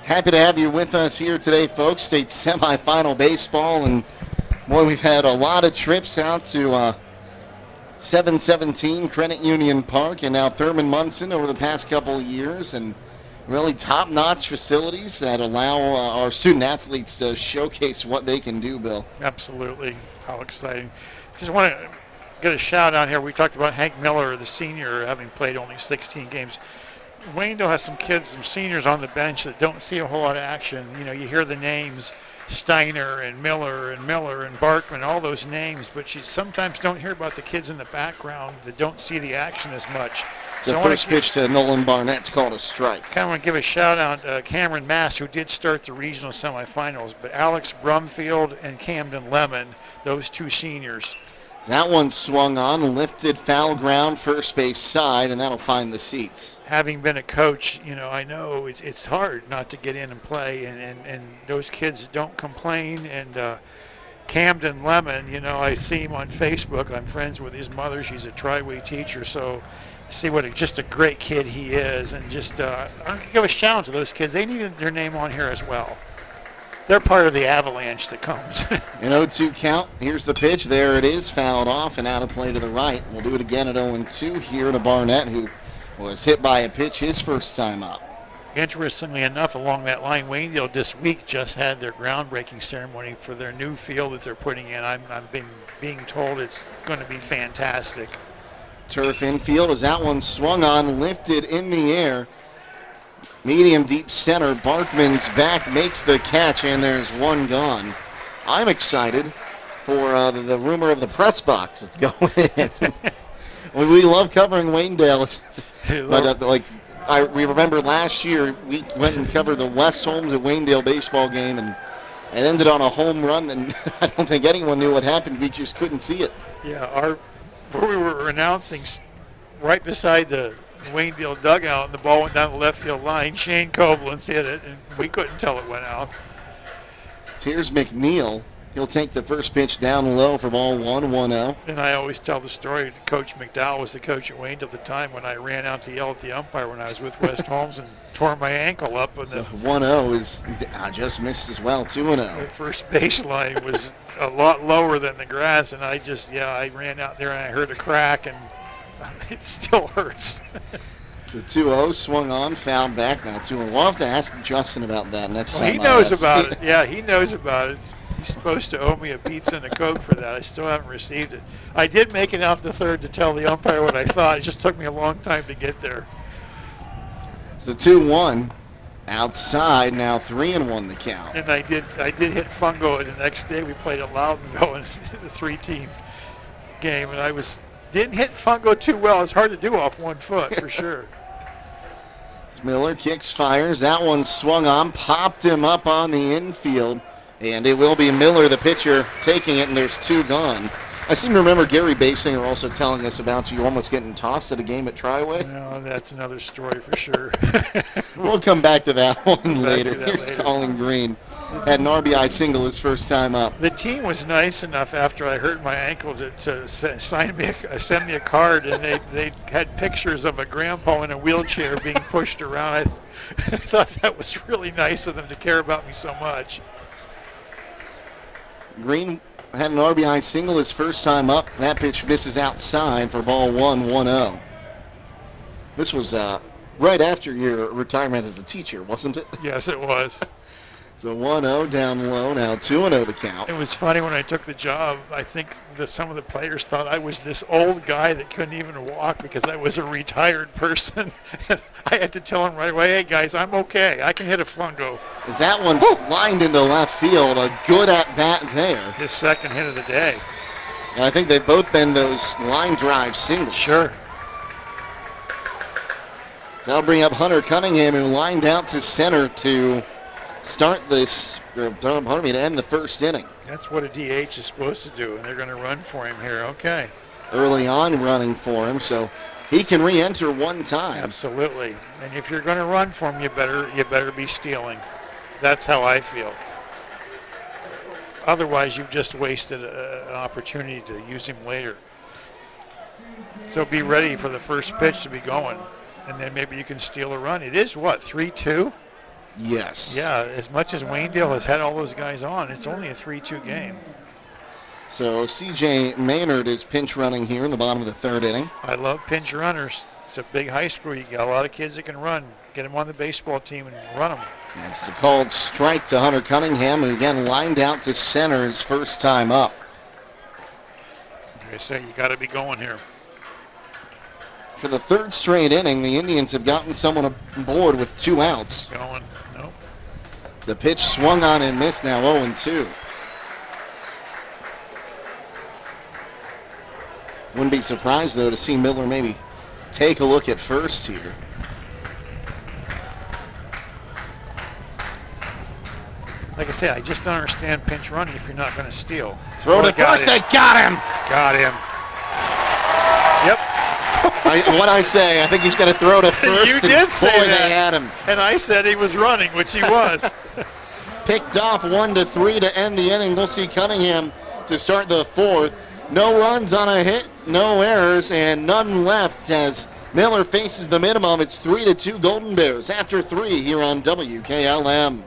Happy to have you with us here today, folks. State semifinal baseball, and boy, we've had a lot of trips out to 717 Credit Union Park and now Thurman Munson over the past couple of years, and Really top-notch facilities that allow our student athletes to showcase what they can do, Bill. Absolutely. How exciting. Just want to get a shout out here. We talked about Hank Miller, the senior, having played only 16 games. Waynedale has some kids, some seniors on the bench that don't see a whole lot of action. You know, you hear the names Steiner and Miller and Barkman, all those names, but you sometimes don't hear about the kids in the background that don't see the action as much. The first pitch to Nolan Barnett's called a strike. Kind of want to give a shout out to Cameron Mass, who did start the regional semifinals, but Alex Brumfield and Camden Lemon, those two seniors. That one swung on, lifted foul ground, first base side, and that'll find the seats. Having been a coach, you know, I know it's hard not to get in and play, and those kids don't complain. And Camden Lemon, you know, I see him on Facebook. I'm friends with his mother. She's a Triway teacher, so see what just a great kid he is. And just I'm going to give a shout out to those kids. They needed their name on here as well. They're part of the avalanche that comes. An 0-2 count. Here's the pitch. There it is. Fouled off and out of play to the right. We'll do it again at 0-2 here to Barnett, who was hit by a pitch his first time up. Interestingly enough, along that line, Waynedale this week just had their groundbreaking ceremony for their new field that they're putting in. I'm being told it's going to be fantastic. Turf infield as that one swung on, lifted in the air. Medium deep center. Barkman's back, makes the catch, and there's one gone. I'm excited for the rumor of the press box that's going in. We love covering Waynedale. But we remember last year we went and covered the West Holmes at Waynedale baseball game, and it ended on a home run, and I don't think anyone knew what happened. We just couldn't see it. Yeah, where we were announcing right beside the Waynedale dugout, and the ball went down the left field line. Shane Koblenz hit it, and we couldn't tell it went out. So here's McNeil. He'll take the first pitch down low for ball 1-1-0. And I always tell the story. Coach McDowell was the coach at Waynedale at the time when I ran out to yell at the umpire when I was with West Holmes and tore my ankle up. And so 1-0 is just missed as well, 2-0. The first baseline was a lot lower than the grass, and I ran out there and I heard a crack, and it still hurts. The 2-0 swung on, fouled back now 2-0. We'll have to ask Justin about that next time. He knows about it. Yeah, he knows about it. He's supposed to owe me a pizza and a Coke for that. I still haven't received it. I did make it out the third to tell the umpire what I thought. It just took me a long time to get there. So 2-1 outside, now 3-1 the count. And I did hit fungo the next day. We played at Loudonville in the 3-team game, and I didn't hit fungo too well. It's hard to do off one foot for sure. Miller kicks, fires. That one swung on, popped him up on the infield, and it will be Miller, the pitcher, taking it, and there's two gone. I seem to remember Gary Basinger also telling us about you almost getting tossed at a game at Triway. No, that's another story for sure. We'll come back to that one later. Here's Colin Green. Had an RBI single his first time up. The team was nice enough after I hurt my ankle to send me a card, and they had pictures of a grandpa in a wheelchair being pushed around. I thought that was really nice of them to care about me so much. Green had an RBI single his first time up. That pitch misses outside for ball 1-1-0. This was right after your retirement as a teacher, wasn't it? Yes, it was. So 1-0 down low, now 2-0 the count. It was funny when I took the job. I think some of the players thought I was this old guy that couldn't even walk because I was a retired person. I had to tell them right away, hey guys, I'm okay. I can hit a fungo. As that one's lined into left field, a good at-bat there. His second hit of the day. And I think they've both been those line drive singles. Sure. That'll bring up Hunter Cunningham, who lined out to center to start to end the first inning. That's what a DH is supposed to do, and they're going to run for him here. Okay. Early on running for him, so he can re-enter one time. Absolutely. And if you're going to run for him, you better be stealing. That's how I feel. Otherwise, you've just wasted an opportunity to use him later. So be ready for the first pitch to be going, and then maybe you can steal a run. It is, what, 3-2? Yes. Yeah, as much as Waynedale has had all those guys on, it's only a 3-2 game. So C.J. Maynard is pinch running here in the bottom of the third inning. I love pinch runners. It's a big high school. You got a lot of kids that can run. Get them on the baseball team and run them. That's a called strike to Hunter Cunningham, who again lined out to center his first time up. Like I say, you got to be going here. For the third straight inning, the Indians have gotten someone aboard with 2 outs. Going, nope. The pitch swung on and missed, now 0-2. Wouldn't be surprised, though, to see Miller maybe take a look at first here. Like I said, I just don't understand pinch running if you're not going to steal. Throw to first, they got him! Got him. Yep. What I say, I think he's going to throw to first. You did say that. They had him. And I said he was running, which he was. Picked off 1-3 to end the inning. We'll see Cunningham to start the fourth. No runs on a hit, no errors, and none left as Miller faces the minimum. It's 3-2 Golden Bears after 3 here on WKLM.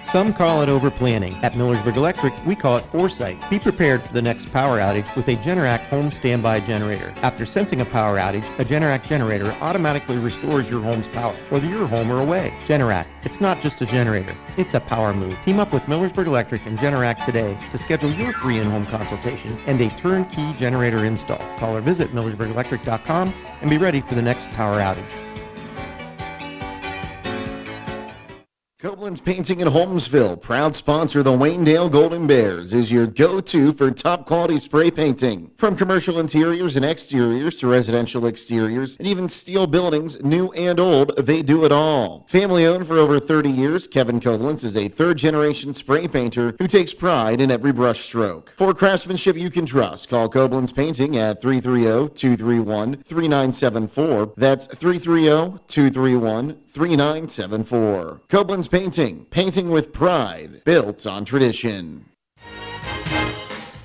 Some call it overplanning. At Millersburg Electric, we call it foresight. Be prepared for the next power outage with a Generac home standby generator. After sensing a power outage, a Generac generator automatically restores your home's power, whether you're home or away. Generac, it's not just a generator, it's a power move. Team up with Millersburg Electric and Generac today to schedule your free in-home consultation and a turnkey generator install. Call or visit millersburgelectric.com and be ready for the next power outage. Koblenz Painting in Holmesville, proud sponsor of the Waynedale Golden Bears, is your go-to for top quality spray painting. From commercial interiors and exteriors to residential exteriors and even steel buildings, new and old, they do it all. Family owned for over 30 years, Kevin Koblenz is a third-generation spray painter who takes pride in every brush stroke. For craftsmanship you can trust, call Koblenz Painting at 330-231-3974. That's 330-231-3974. Koblenz Painting, painting with pride, built on tradition.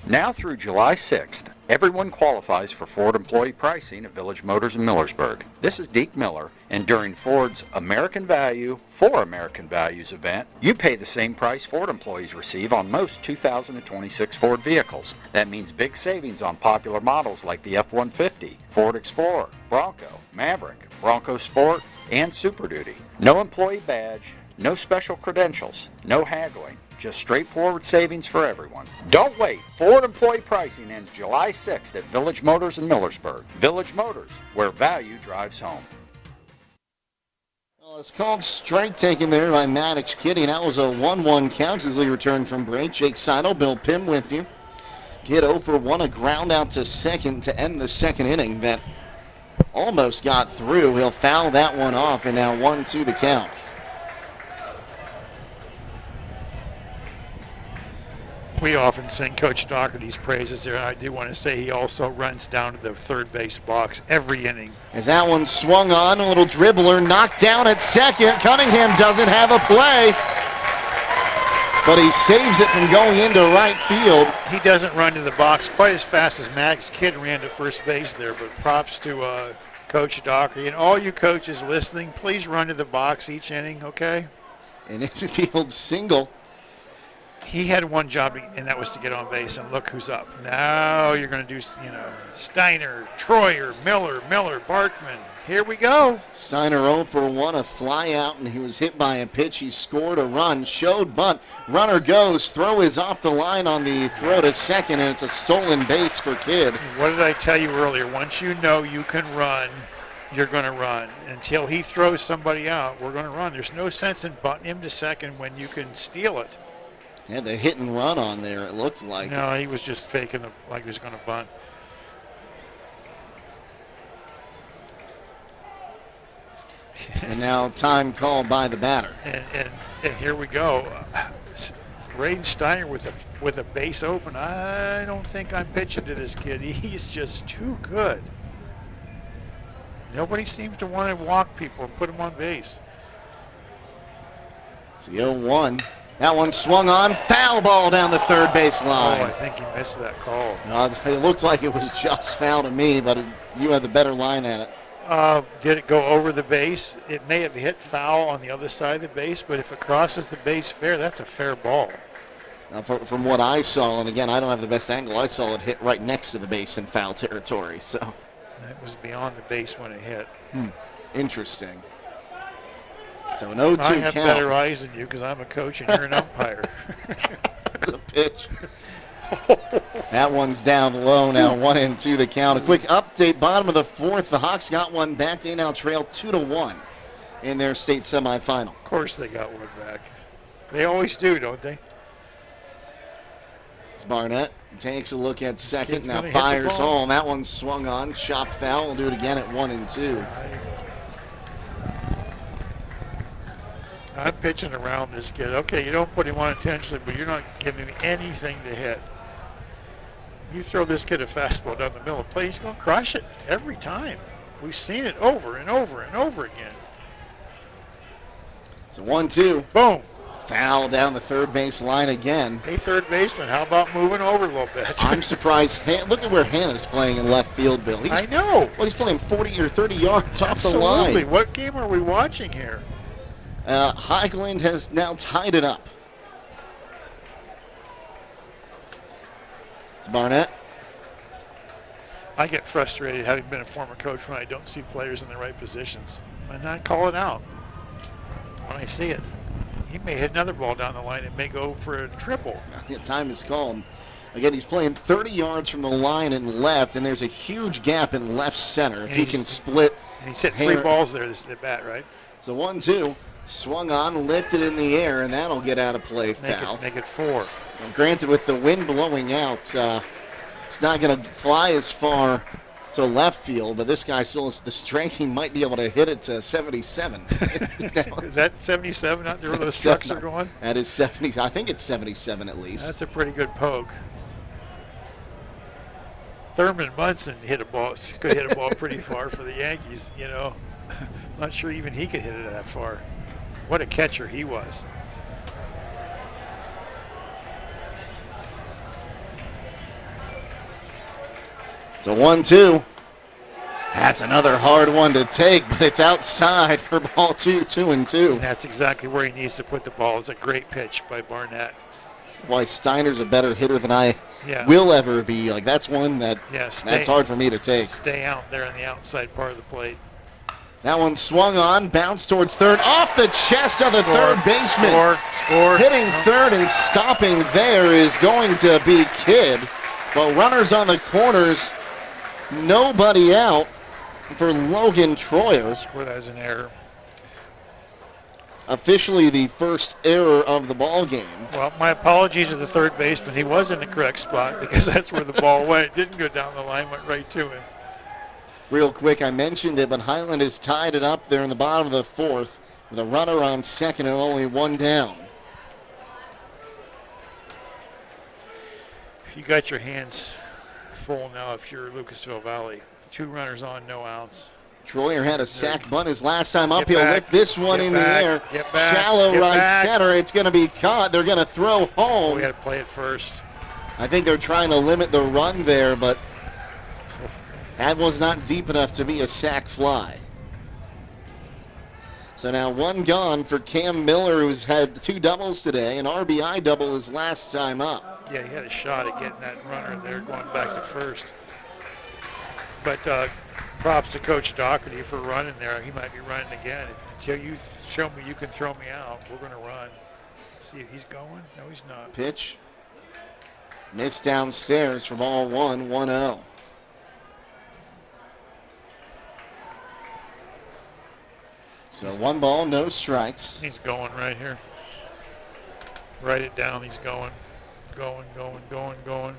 Now through July 6th, everyone qualifies for Ford employee pricing at Village Motors in Millersburg. This is Deke Miller, and during Ford's American Value for American Values event, you pay the same price Ford employees receive on most 2026 Ford vehicles. That means big savings on popular models like the F-150, Ford Explorer, Bronco, Maverick, Bronco Sport, and Super Duty. No employee badge, no special credentials, no haggling, just straightforward savings for everyone. Don't wait. Ford employee pricing ends July 6th at Village Motors in Millersburg. Village Motors, where value drives home. Well, it's called strike taken there by Maddox Kitty. That was a 1-1 count as we return from break. Jake Sidle, Bill Pim with you. Get 0 for 1, a ground out to second to end the second inning that almost got through. He'll foul that one off, and now 1-2 the count. We often sing Coach Doherty's praises there, and I do want to say he also runs down to the third base box every inning. As that one swung on, a little dribbler knocked down at second. Cunningham doesn't have a play, but he saves it from going into right field. He doesn't run to the box quite as fast as Max Kidd ran to first base there, but props to Coach Doherty. And all you coaches listening, please run to the box each inning, okay? An infield single. He had one job, and that was to get on base, and look who's up. Now you're going to do, Steiner, Troyer, Miller, Barkman. Here we go. Steiner 0 for 1, a fly out, and he was hit by a pitch. He scored a run, showed bunt. Runner goes, throw is off the line on the throw to second, and it's a stolen base for Kidd. What did I tell you earlier? Once you know you can run, you're going to run. Until he throws somebody out, we're going to run. There's no sense in bunting him to second when you can steal it. Had the hit and run on there, it looked like. No, he was just faking like he was going to bunt. And now time called by the batter. And here we go. Braden Steiner with a base open. I don't think I'm pitching to this kid. He's just too good. Nobody seems to want to walk people and put them on base. It's the 0-1. That one swung on, foul ball down the third base line. Oh, I think he missed that call. It looked like it was just foul to me, but you had the better line at it. Did it go over the base? It may have hit foul on the other side of the base, but if it crosses the base fair, that's a fair ball. From what I saw, and again, I don't have the best angle, I saw it hit right next to the base in foul territory. So It was beyond the base when it hit. Interesting. So an 0-2 I have count. better eyes than you because I'm a coach and you're an umpire. The pitch. That one's down low now, 1-2 the count. A quick update, bottom of the fourth. The Hawks got one back. They now trail 2-1 in their state semifinal. Of course they got one back. They always do, don't they? It's Barnett takes a look at second, kid's now gonna hit the fires ball. home. That one swung on, chop foul. We'll do it again at 1-2. I'm pitching around this kid. Okay, you don't put him on intentionally, but you're not giving him anything to hit. You throw this kid a fastball down the middle of the plate, he's going to crush it every time. We've seen it over and over and over again. So 1-2. Boom. Foul down the third base line again. Hey, third baseman, how about moving over a little bit? I'm surprised. Look at where Hannah's playing in left field, Bill. I know. Well, he's playing 40 or 30 yards off the Absolutely. line. What game are we watching here? Highland has now tied it up. It's Barnett. I get frustrated having been a former coach when I don't see players in the right positions. And I call it out when I see it. He may hit another ball down the line and may go for a triple. Time is called. Again, he's playing 30 yards from the line and left, and there's a huge gap in left center. If he can split. And he's hit 3 balls there this at bat, right? So 1-2. Swung on, lifted in the air, and that'll get out of play. Foul. Make it 4. Well, granted, with the wind blowing out, it's not going to fly as far to left field, but this guy still has the strength. He might be able to hit it to 77. Is that 77 out there where those trucks are going? That is 70. I think it's 77 at least. That's a pretty good poke. Thurman Munson could hit a ball pretty far for the Yankees, you know. Not sure even he could hit it that far. What a catcher he was. So 1-2. That's another hard one to take, but it's outside for ball 2-2. And that's exactly where he needs to put the ball. It's a great pitch by Barnett. That's why Steiner's a better hitter than I Yeah. will ever be. Like, that's one that that's hard for me to take. Stay out there on the outside part of the plate. That one swung on, bounced towards third, off the chest of the third baseman. Score. Hitting third and stopping there is going to be Kidd. But runners on the corners, nobody out for Logan Troyer. Score that as an error. Officially the first error of the ball game. Well, my apologies to the third baseman. He was in the correct spot because that's where the ball went. It didn't go down the line, went right to him. Real quick, I mentioned it, but Highland has tied it up there in the bottom of the fourth with a runner on second and only one down. You got your hands full now if you're Lucasville Valley. 2 runners on, no outs. Troyer had a sack bunt his last time up. Get He'll back. lift this one Get in back. the air. Get back. Shallow Get right back. center. It's going to be caught. They're going to throw home. We got to play it first. I think they're trying to limit the run there, but that was not deep enough to be a sack fly. So now one gone for Cam Miller, who's had 2 doubles today, an RBI double his last time up. Yeah, he had a shot at getting that runner there going back to first. But props to Coach Doherty for running there. He might be running again. Until you show me you can throw me out, we're going to run. See if he's going. No, he's not. Pitch. Missed downstairs for ball 1, 1-0. So 1 ball, no strikes. He's going right here. Write it down. He's going. Going.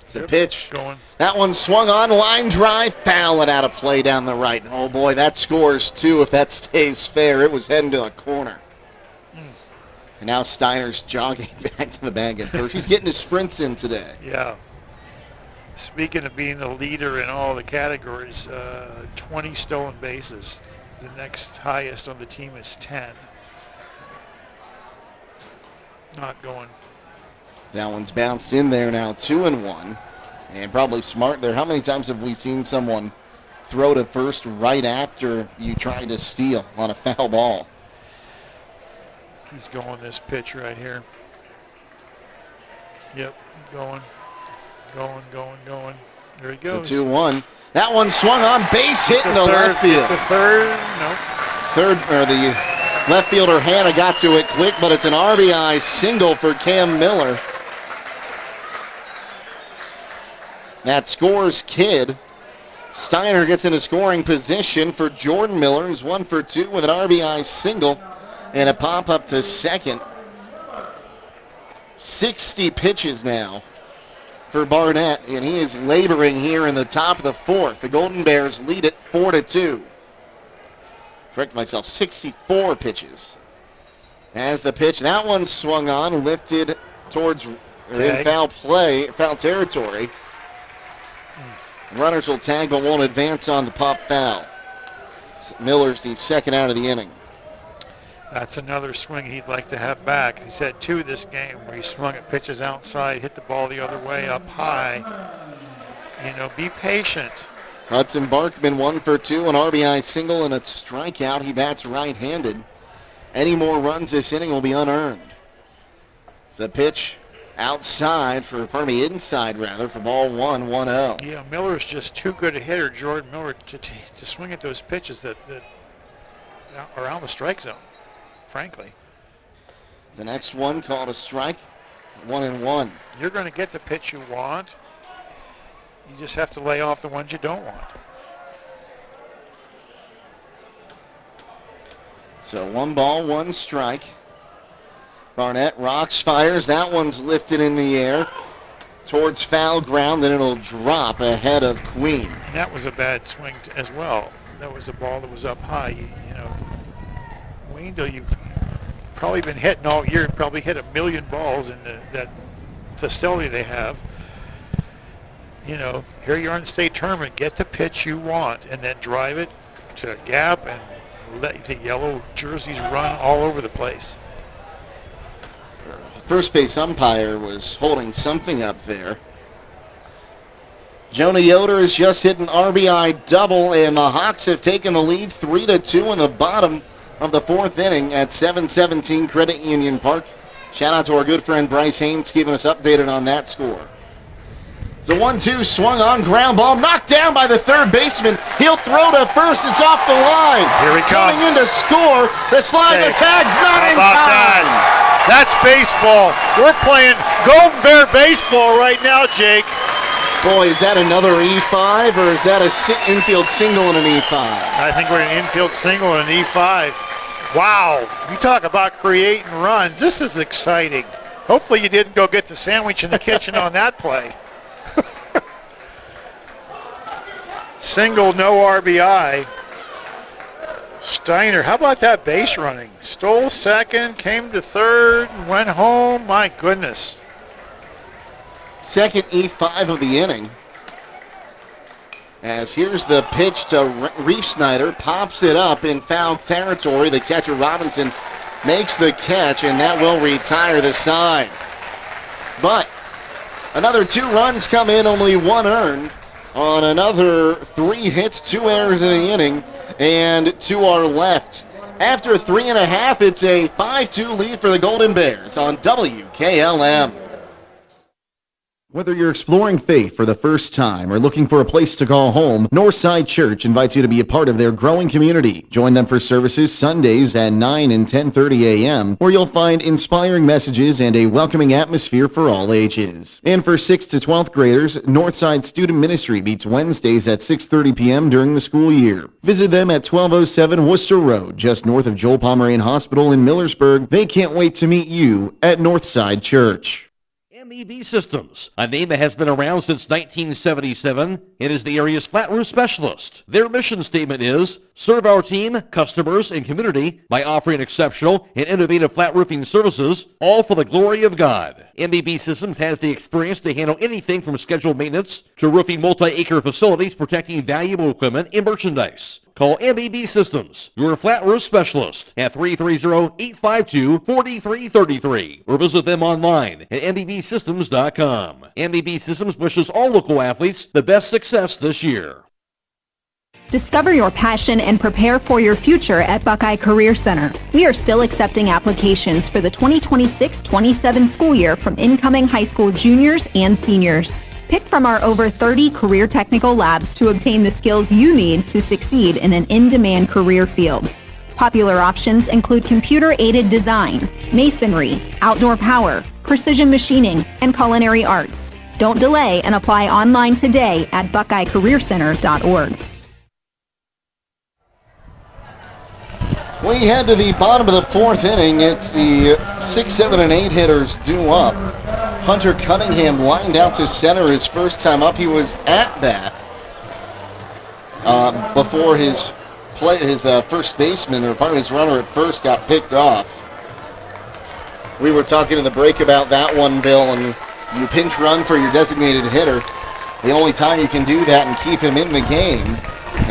It's a pitch. Going. That one swung on, line drive, foul it out of play down the right. Oh boy, that scores 2 if that stays fair. It was heading to a corner. And now Steiner's jogging back to the bag at first. He's getting his sprints in today. Yeah. Speaking of being the leader in all the categories, 20 stolen bases. The next highest on the team is 10. Not going. That one's bounced in there now, 2-1. And probably smart there. How many times have we seen someone throw to first right after you try to steal on a foul ball? He's going this pitch right here. Yep, going. There he goes. So 2-1. That one swung on, base hit in the left field. The third, no. The left fielder Hannah got to it quick, but it's an RBI single for Cam Miller. That scores Kidd. Steiner gets into scoring position for Jordan Miller, who's 1 for 2 with an RBI single and a pop up to second. 60 pitches now for Barnett, and he is laboring here in the top of the fourth. The Golden Bears lead it 4-2. Correct myself, 64 pitches. As the pitch, that one swung on, lifted towards in foul territory. Runners will tag but won't advance on the pop foul. Miller's the second out of the inning. That's another swing he'd like to have back. He's had 2 this game where he swung at pitches outside, hit the ball the other way up high. Be patient. Hudson Barkman 1 for 2, an RBI single and a strikeout. He bats right-handed. Any more runs this inning will be unearned. It's a pitch inside for ball 1-1-0. Yeah, Miller's just too good a hitter, Jordan Miller, to swing at those pitches that are around the strike zone, frankly. The next one called a strike, 1-1. You're going to get the pitch you want. You just have to lay off the ones you don't want. So 1 ball, 1 strike. Barnett rocks, fires. That one's lifted in the air towards foul ground, and it'll drop ahead of Queen. And that was a bad swing as well. That was a ball that was up high. Waynedale, you've probably been hitting all year. You've probably hit 1 million balls in that facility they have. Here you are in the state tournament. Get the pitch you want, and then drive it to a gap and let the yellow jerseys run all over the place. First base umpire was holding something up there. Jonah Yoder has just hit an RBI double, and the Hawks have taken the lead 3-2 in the bottom of the fourth inning at 717 Credit Union Park. Shout out to our good friend Bryce Haynes keeping us updated on that score. The 1-2 swung on, ground ball, knocked down by the third baseman. He'll throw to first. It's off the line. Here he comes. Coming in to score. The slide, the tag's not in time. That's baseball. We're playing Golden Bear baseball right now, Jake. Boy, is that another E5, or is that an infield single and an E5? I think we're an infield single and an E5. Wow. You talk about creating runs. This is exciting. Hopefully you didn't go get the sandwich in the kitchen on that play. Single, no RBI. Steiner, how about that base running? Stole second, came to third, went home. My goodness. Second E5 of the inning. As here's the pitch to Reef Snyder, pops it up in foul territory. The catcher Robinson makes the catch, and that will retire the side. But another 2 runs come in, only 1 earned on another 3 hits, 2 errors in the inning, and 2 are left. After 3.5, it's a 5-2 lead for the Golden Bears on WKLM. Whether you're exploring faith for the first time or looking for a place to call home, Northside Church invites you to be a part of their growing community. Join them for services Sundays at 9 and 10:30 a.m., where you'll find inspiring messages and a welcoming atmosphere for all ages. And for 6th to 12th graders, Northside Student Ministry meets Wednesdays at 6:30 p.m. during the school year. Visit them at 1207 Worcester Road, just north of Joel Pomeranian Hospital in Millersburg. They can't wait to meet you at Northside Church. MEB Systems, a name that has been around since 1977. It is the area's flat roof specialist. Their mission statement is, serve our team, customers, and community by offering exceptional and innovative flat roofing services, all for the glory of God. MEB Systems has the experience to handle anything from scheduled maintenance to roofing multi-acre facilities protecting valuable equipment and merchandise. Call MEB Systems, your flat roof specialist, at 330-852-4333 or visit them online at mbsystems.com. MEB Systems wishes all local athletes the best success this year. Discover your passion and prepare for your future at Buckeye Career Center. We are still accepting applications for the 2026-27 school year from incoming high school juniors and seniors. Pick from our over 30 career technical labs to obtain the skills you need to succeed in an in-demand career field. Popular options include computer-aided design, masonry, outdoor power, precision machining, and culinary arts. Don't delay and apply online today at buckeyecareercenter.org. We head to the bottom of the fourth inning. It's the 6, 7, and 8 hitters due up. Hunter Cunningham lined out to center his first time up. He was at bat before his first baseman, or part of his runner at first, got picked off. We were talking in the break about that one, Bill, and you pinch run for your designated hitter. The only time you can do that and keep him in the game,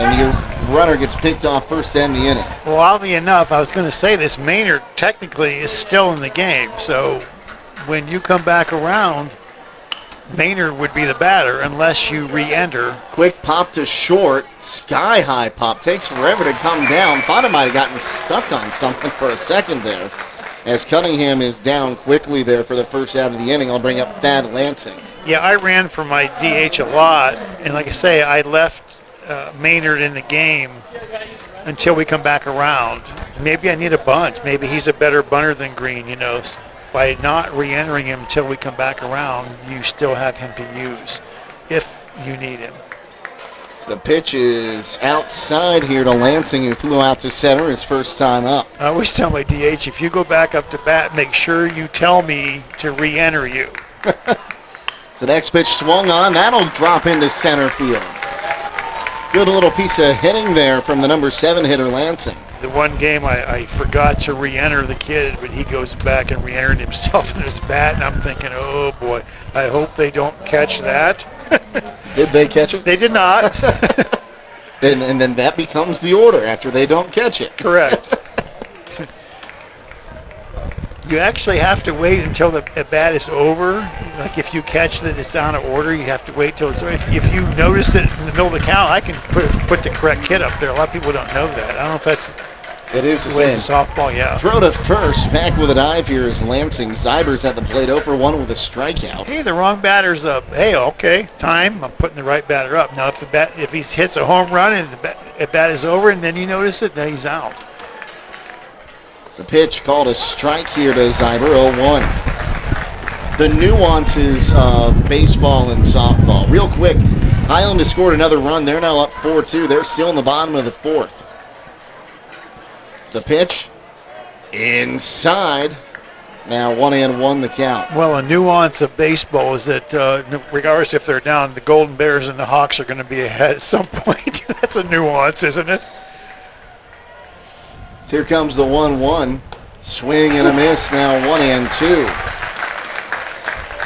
and your runner gets picked off first to end the inning. Well, oddly enough, I was going to say this, Maynard technically is still in the game, so when you come back around, Maynard would be the batter unless you re-enter. Quick pop to short, sky-high pop, takes forever to come down. Thought it might have gotten stuck on something for a second there. As Cunningham is down quickly there for the first out of the inning, I'll bring up Thad Lansing. Yeah, I ran for my DH a lot, and like I say, I left Maynard in the game until we come back around. Maybe I need a bunt. Maybe he's a better bunter than Green, you know. By not re-entering him until we come back around, you still have him to use if you need him. The pitch is outside here to Lansing, who flew out to center his first time up. I always tell my DH, if you go back up to bat, make sure you tell me to re-enter you. The next pitch swung on. That'll drop into center field. Good little piece of hitting there from the number 7 hitter, Lansing. The one game I forgot to re-enter the kid, but he goes back and re-entered himself in his bat, and I'm thinking, oh boy, I hope they don't catch that. Did they catch it? They did not. and then that becomes the order after they don't catch it. Correct. You actually have to wait until the at-bat is over. Like if you catch that it's out of order, you have to wait till it's over. If you notice it in the middle of the count, I can put the correct kid up there. A lot of people don't know that. I don't know if that's it is the way same. Softball, yeah. Throw to first. Back with a dive here is Lansing. Zyber's at the plate 0-for-1 with a strikeout. Hey, the wrong batter's up. Hey, okay, time. I'm putting the right batter up. Now, if he hits a home run and the at-bat is over and then you notice it, then he's out. The pitch called a strike here to Zyber, 0-1. The nuances of baseball and softball. Real quick, Highland has scored another run. They're now up 4-2. They're still in the bottom of the fourth. The pitch inside. Now 1-1 the count. Well, a nuance of baseball is that regardless if they're down, the Golden Bears and the Hawks are going to be ahead at some point. That's a nuance, isn't it? Here comes the 1-1. Swing and a miss, now 1-2.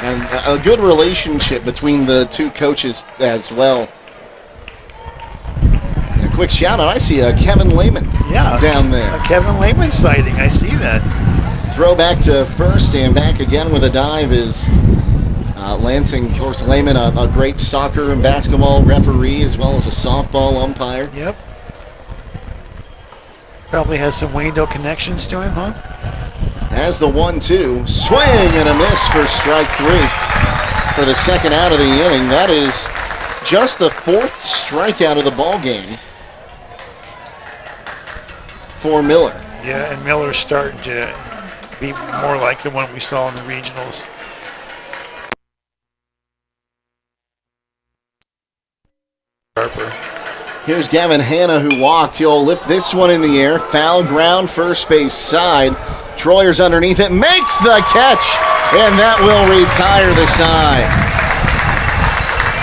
And a good relationship between the two coaches as well. And a quick shout out, I see a Kevin Lehman down there. A Kevin Lehman sighting, I see that. Throw back to first and back again with a dive is Lansing. Of course, Lehman, a great soccer and basketball referee as well as a softball umpire. Yep. Probably has some Waynedale connections to him, huh? As the 1-2, swing and a miss for strike 3 for the second out of the inning. That is just the 4th strikeout of the ball game for Miller. Yeah, and Miller's starting to be more like the one we saw in the regionals. Harper. Here's Gavin Hanna who walked. He'll lift this one in the air. Foul ground, first base side. Troyer's underneath it, makes the catch, and that will retire the side.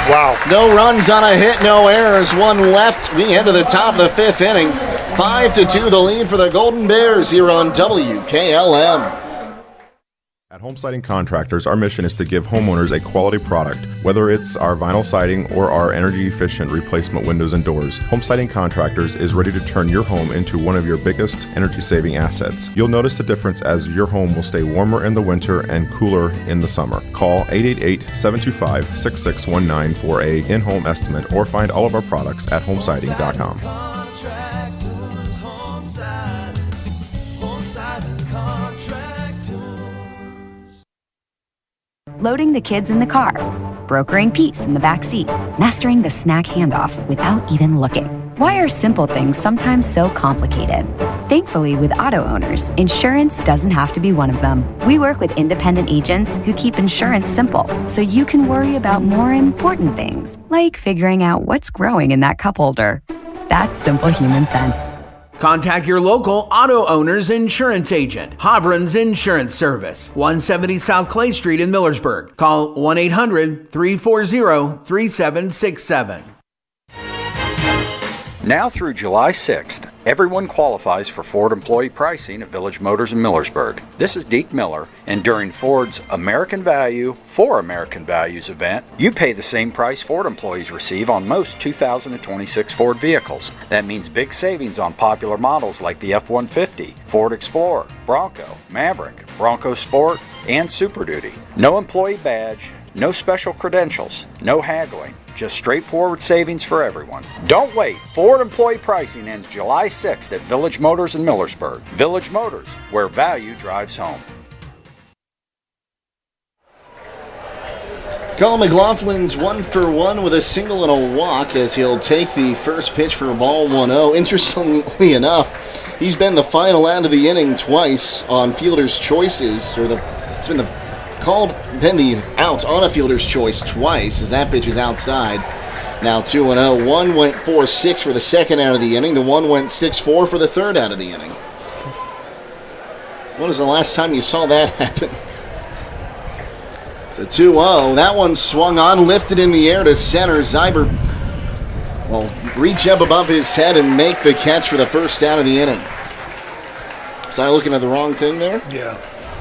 Wow. No runs on a hit, no errors, one left. We head to the top of the 5th inning. 5-2 the lead for the Golden Bears here on WKLM. At Home Siding Contractors, our mission is to give homeowners a quality product, whether it's our vinyl siding or our energy-efficient replacement windows and doors. Home Siding Contractors is ready to turn your home into one of your biggest energy-saving assets. You'll notice the difference as your home will stay warmer in the winter and cooler in the summer. Call 888-725-6619 for a in-home estimate or find all of our products at homesiding.com. Loading the kids in the car, brokering peace in the back seat, mastering the snack handoff without even looking. Why are simple things sometimes so complicated? Thankfully, with auto owners, insurance doesn't have to be one of them. We work with independent agents who keep insurance simple, so you can worry about more important things, like figuring out what's growing in that cup holder. That's simple human sense. Contact your local auto owner's insurance agent. Hobron's Insurance Service, 170 South Clay Street in Millersburg. Call 1-800-340-3767. Now through July 6th, everyone qualifies for Ford employee pricing at Village Motors in Millersburg. This is Deke Miller, and during Ford's American Value for American Values event, you pay the same price Ford employees receive on most 2026 Ford vehicles. That means big savings on popular models like the F-150, Ford Explorer, Bronco, Maverick, Bronco Sport, and Super Duty. No employee badge, no special credentials, no haggling. Just straightforward savings for everyone. Don't wait. Ford employee pricing ends July 6th at Village Motors in Millersburg. Village Motors, where value drives home. Colin McLaughlin's 1 for 1 with a single and a walk as he'll take the first pitch for a ball 1-0. Interestingly enough, he's been the final out of the inning twice on fielder's choices, it's been the out on a fielder's choice twice as that pitch is outside. Now 2-0. One went 4-6 for the second out of the inning. The one went 6-4 for the third out of the inning. When was the last time you saw that happen? It's a 2-0. That one swung on, lifted in the air to center. Zyber will reach up above his head and make the catch for the first out of the inning. Was I looking at the wrong thing there? Yeah.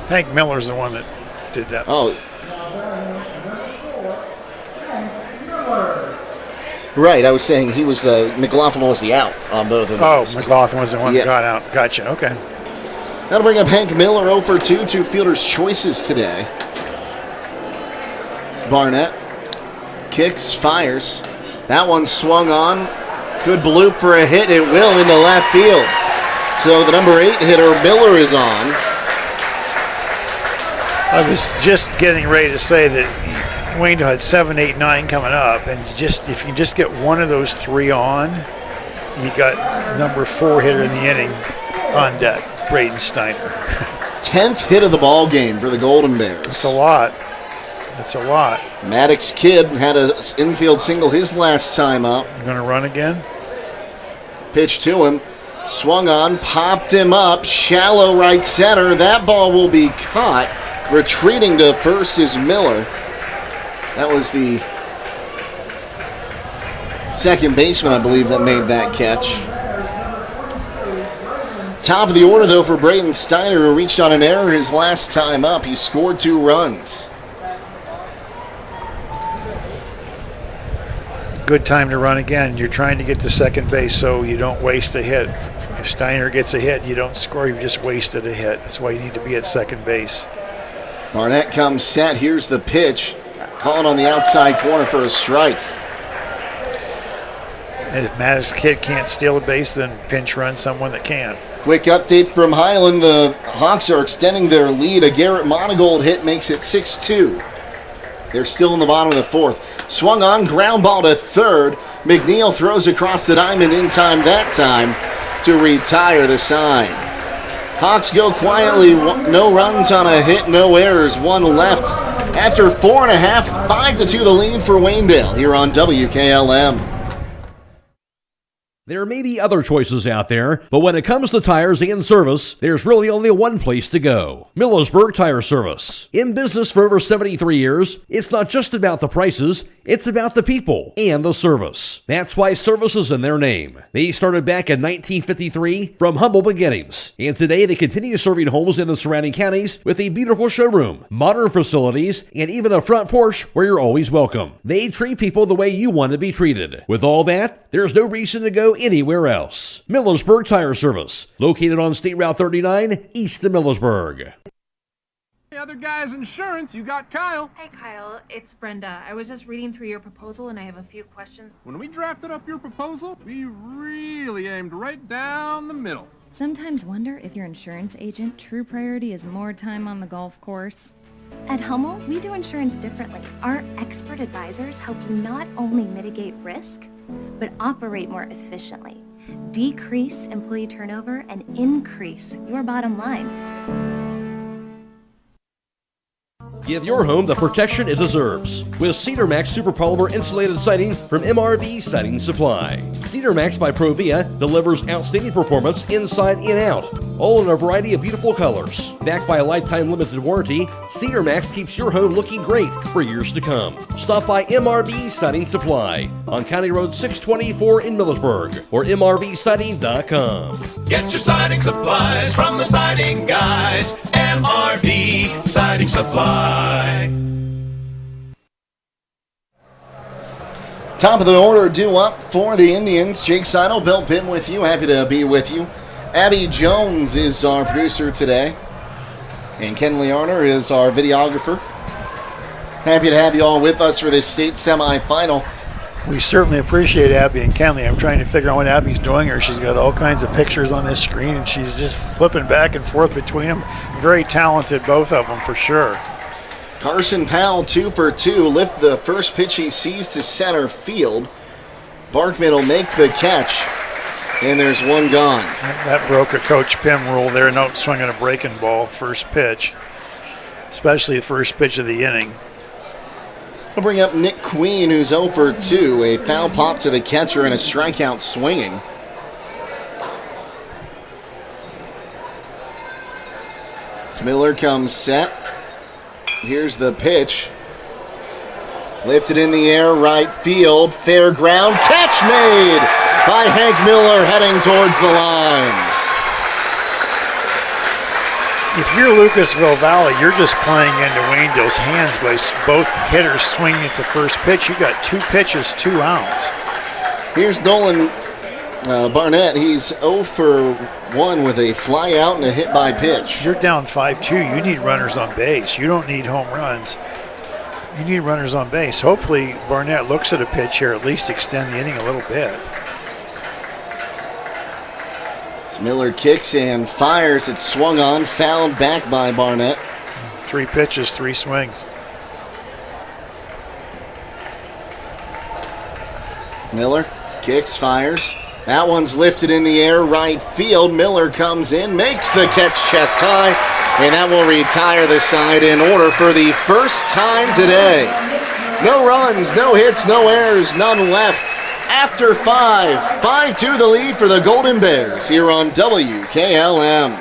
Hank Miller's the one that did that. Oh. Right, I was saying he was McLaughlin was the out on both of them. Oh, McLaughlin was the one that got out. Gotcha, okay. That'll bring up Hank Miller 0 for 2, two fielders' choices today. It's Barnett. Kicks, fires. That one swung on. Could bloop for a hit. It will into left field. So the number 8 hitter, Miller, is on. I was just getting ready to say that Waynedale had 7, 8, 9 coming up, and if you just get one of those 3 on, you got number 4 hitter in the inning on deck, Braden Steiner. 10th hit of the ball game for the Golden Bears. It's a lot. It's a lot. Maddox Kidd had an infield single his last time up. Going to run again? Pitch to him. Swung on, popped him up, shallow right center. That ball will be caught. Retreating to first is Miller. That was the second baseman, I believe, that made that catch. Top of the order, though, for Braden Steiner, who reached on an error his last time up. He scored 2 runs. Good time to run again. You're trying to get to second base so you don't waste a hit. If Steiner gets a hit, you don't score, you've just wasted a hit. That's why you need to be at second base. Barnett comes set. Here's the pitch. Calling on the outside corner for a strike. And if Maddox Kidd can't steal a base, then pinch run someone that can. Quick update from Highland. The Hawks are extending their lead. A Garrett Monagold hit makes it 6-2. They're still in the bottom of the 4th. Swung on, ground ball to third. McNeil throws across the diamond in time that time to retire the sign. Hawks go quietly, no runs on a hit, no errors, 1 left. After 4.5, 5-2 the lead for Waynedale here on WKLM. There may be other choices out there, but when it comes to tires and service, there's really only one place to go. Millersburg Tire Service. In business for over 73 years, it's not just about the prices, it's about the people and the service. That's why service is in their name. They started back in 1953 from humble beginnings, and today they continue serving homes in the surrounding counties with a beautiful showroom, modern facilities, and even a front porch where you're always welcome. They treat people the way you want to be treated. With all that, there's no reason to go anywhere else. Millersburg Tire Service, located on State Route 39, east of Millersburg. The other guy's insurance, you got Kyle. Hey Kyle, it's Brenda. I was just reading through your proposal and I have a few questions. When we drafted up your proposal, we really aimed right down the middle. Sometimes wonder if your insurance agent true priority is more time on the golf course. At Hummel, we do insurance differently. Our expert advisors help you not only mitigate risk, but operate more efficiently, decrease employee turnover, and increase your bottom line. Give your home the protection it deserves with Cedar Max Super Polymer Insulated Siding from MRV Siding Supply. Cedar Max by Provia delivers outstanding performance inside and out, all in a variety of beautiful colors. Backed by a lifetime limited warranty, Cedar Max keeps your home looking great for years to come. Stop by MRV Siding Supply on County Road 624 in Millersburg or mrvsiding.com. Get your siding supplies from the siding guys. MRV Siding Supply. Top of the order due up for the Indians. Jake Sidle, Bill Pitton with you. Happy to be with you. Abby Jones is our producer today. And Kenley Arner is our videographer. Happy to have you all with us for this state semifinal. We certainly appreciate Abby and Kenley. I'm trying to figure out what Abby's doing here. She's got all kinds of pictures on this screen, and she's just flipping back and forth between them. Very talented, both of them, for sure. Carson Powell, 2 for 2. Lift the first pitch he sees to center field. Barkman will make the catch, and there's one gone. That broke a Coach Pym rule there, no swinging a breaking ball first pitch, especially the first pitch of the inning. We'll bring up Nick Queen, who's 0 for 2. A foul pop to the catcher and a strikeout swinging. Miller comes set. Here's the pitch. Lifted in the air, right field, fair ground. Catch made by Hank Miller heading towards the line. If you're Lucasville Valley, you're just playing into Waynedale's hands by both hitters swinging at the first pitch. You got 2 pitches, 2 outs. Here's Nolan Barnett. He's 0 for 1 with a fly out and a hit by pitch. You're down 5-2. You need runners on base. You don't need home runs. You need runners on base. Hopefully Barnett looks at a pitch here, at least extend the inning a little bit. Miller kicks and fires. It's swung on, fouled back by Barnett. 3 pitches, 3 swings. Miller kicks, fires. That one's lifted in the air, right field. Miller comes in, makes the catch chest high, and that will retire the side in order for the first time today. No runs, no hits, no errors, none left. After 5-2 the lead for the Golden Bears here on WKLM.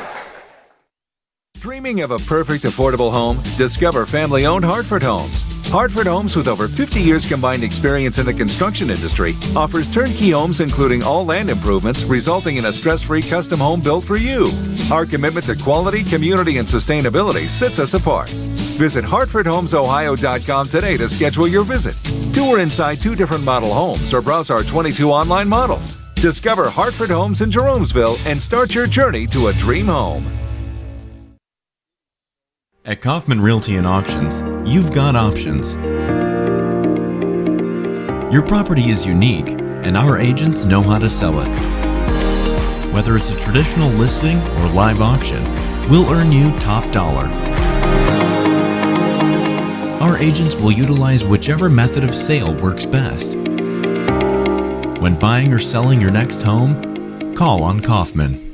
Dreaming of a perfect affordable home? Discover family-owned Hartford Homes. Hartford Homes, with over 50 years combined experience in the construction industry, offers turnkey homes including all land improvements, resulting in a stress-free custom home built for you. Our commitment to quality, community, and sustainability sets us apart. Visit HartfordHomesOhio.com today to schedule your visit. Tour inside 2 different model homes or browse our 22 online models. Discover Hartford Homes in Jeromesville and start your journey to a dream home. At Kaufman Realty and Auctions, you've got options. Your property is unique, and our agents know how to sell it. Whether it's a traditional listing or live auction, we'll earn you top dollar. Our agents will utilize whichever method of sale works best. When buying or selling your next home, call on Kaufman.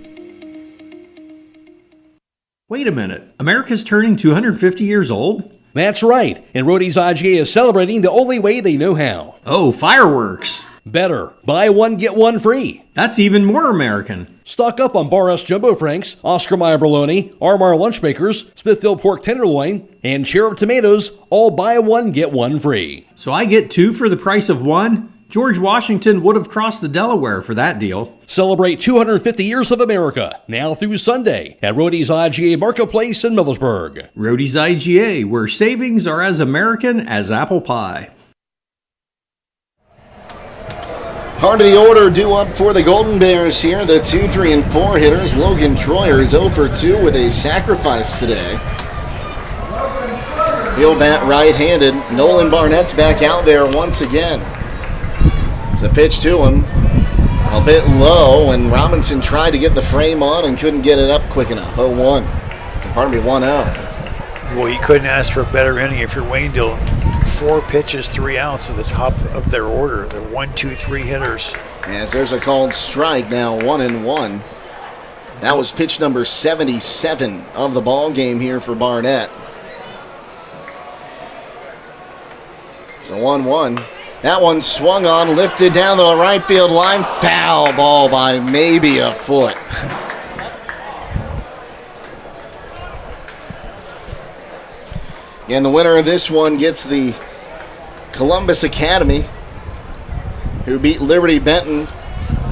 Wait a minute, America's turning 250 years old? That's right, and Rody's IGA is celebrating the only way they know how. Oh, fireworks! Better. Buy one, get one free. That's even more American. Stock up on Bar S Jumbo Franks, Oscar Mayer Bologna, Armour Lunch Makers, Smithfield Pork Tenderloin, and Cherub Tomatoes, all buy one, get one free. So I get 2 for the price of 1? George Washington would have crossed the Delaware for that deal. Celebrate 250 years of America, now through Sunday, at Rody's IGA Marketplace in Millersburg. Rody's IGA, where savings are as American as apple pie. Heart of the order due up for the Golden Bears here. The 2, 3, and 4 hitters. Logan Troyer is 0 for 2 with a sacrifice today. He'll bat right-handed. Nolan Barnett's back out there once again. It's a pitch to him. A bit low, and Robinson tried to get the frame on and couldn't get it up quick enough. 0-1. Pardon me, 1 out. Well, you couldn't ask for a better inning if you're Waynedale. 4 pitches, 3 outs at the top of their order. They're 1, 2, 3 hitters. As there's a called strike now, 1-1. That was pitch number 77 of the ball game here for Barnett. So 1-1. That one swung on, lifted down the right field line. Foul ball by maybe a foot. And the winner of this one gets the Columbus Academy, who beat Liberty Benton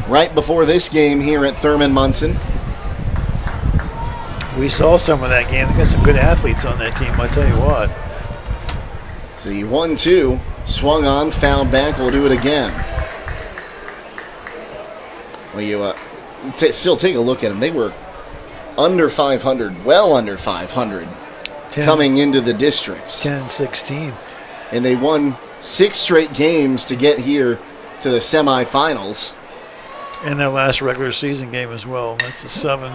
right before this game here at Thurman Munson. We saw some of that game. They got some good athletes on that team, I'll tell you what. See, 1-2, swung on, fouled back. We'll do it again. Well, you still take a look at them. They were under 500, well under 500. 10, coming into the districts. 10-16. And they won 6 straight games to get here to the semifinals. And their last regular season game as well. That's a 7.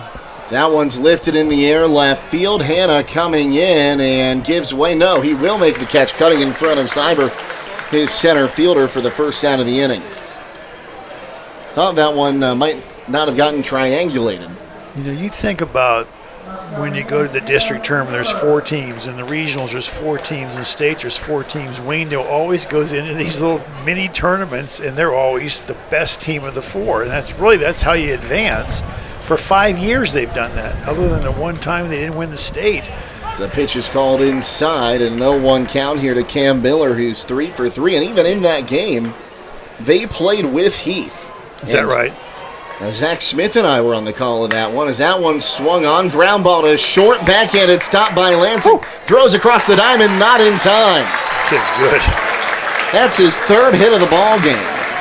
That one's lifted in the air left field. Hanna coming in and gives way. No, he will make the catch, cutting in front of Cyber, his center fielder, for the first out of the inning. Thought that one might not have gotten triangulated. You know, you think about when you go to the district tournament, there's 4 teams. In the regionals, there's 4 teams. In the state, there's 4 teams. Waynedale always goes into these little mini tournaments, and they're always the best team of the 4. And that's how you advance. For 5 years, they've done that. Other than the one time they didn't win the state. So the pitch is called inside, and 0-1 count here to Cam Miller, who's 3 for 3. And even in that game, they played with Heath. Is that right? Zach Smith and I were on the call of that one. As that one swung on, ground ball to short, backhanded stop by Lansing. Throws across the diamond, not in time. Kid's good. That's his 3rd hit of the ball game,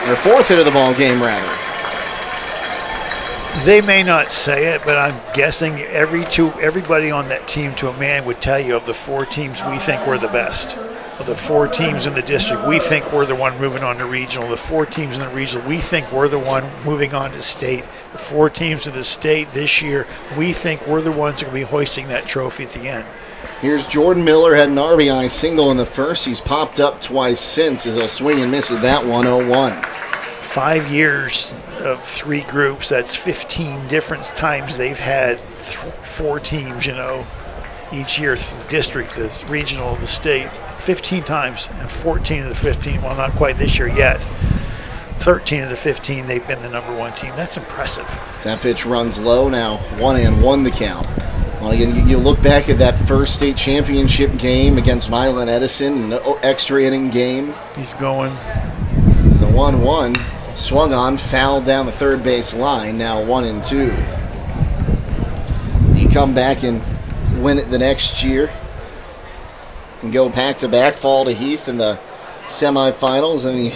or 4th hit of the ball game, rather. They may not say it, but I'm guessing everybody on that team to a man would tell you, of the 4 teams, we think we're the best. Of the 4 teams in the district, we think we're the one moving on to regional. The 4 teams in the regional, we think we're the one moving on to state. The 4 teams in the state this year, we think we're the ones that will be hoisting that trophy at the end. Here's Jordan Miller, had an RBI single in the first. He's popped up twice since, as he'll swing and miss at that one, 0-1. 5 years of 3 groups, that's 15 different times they've had 4 teams, each year, the district, the regional, the state. 15 times, and 14 of the 15, well, not quite this year yet. 13 of the 15, they've been the #1 team. That's impressive. That pitch runs low now, 1-1 the count. Well, again, you look back at that first state championship game against Milan Edison, an extra inning game. He's going. So 1-1, swung on, fouled down the third base line, now 1-2. You come back and win it the next year. And go back-to-back, fall to Heath in the semifinals, and you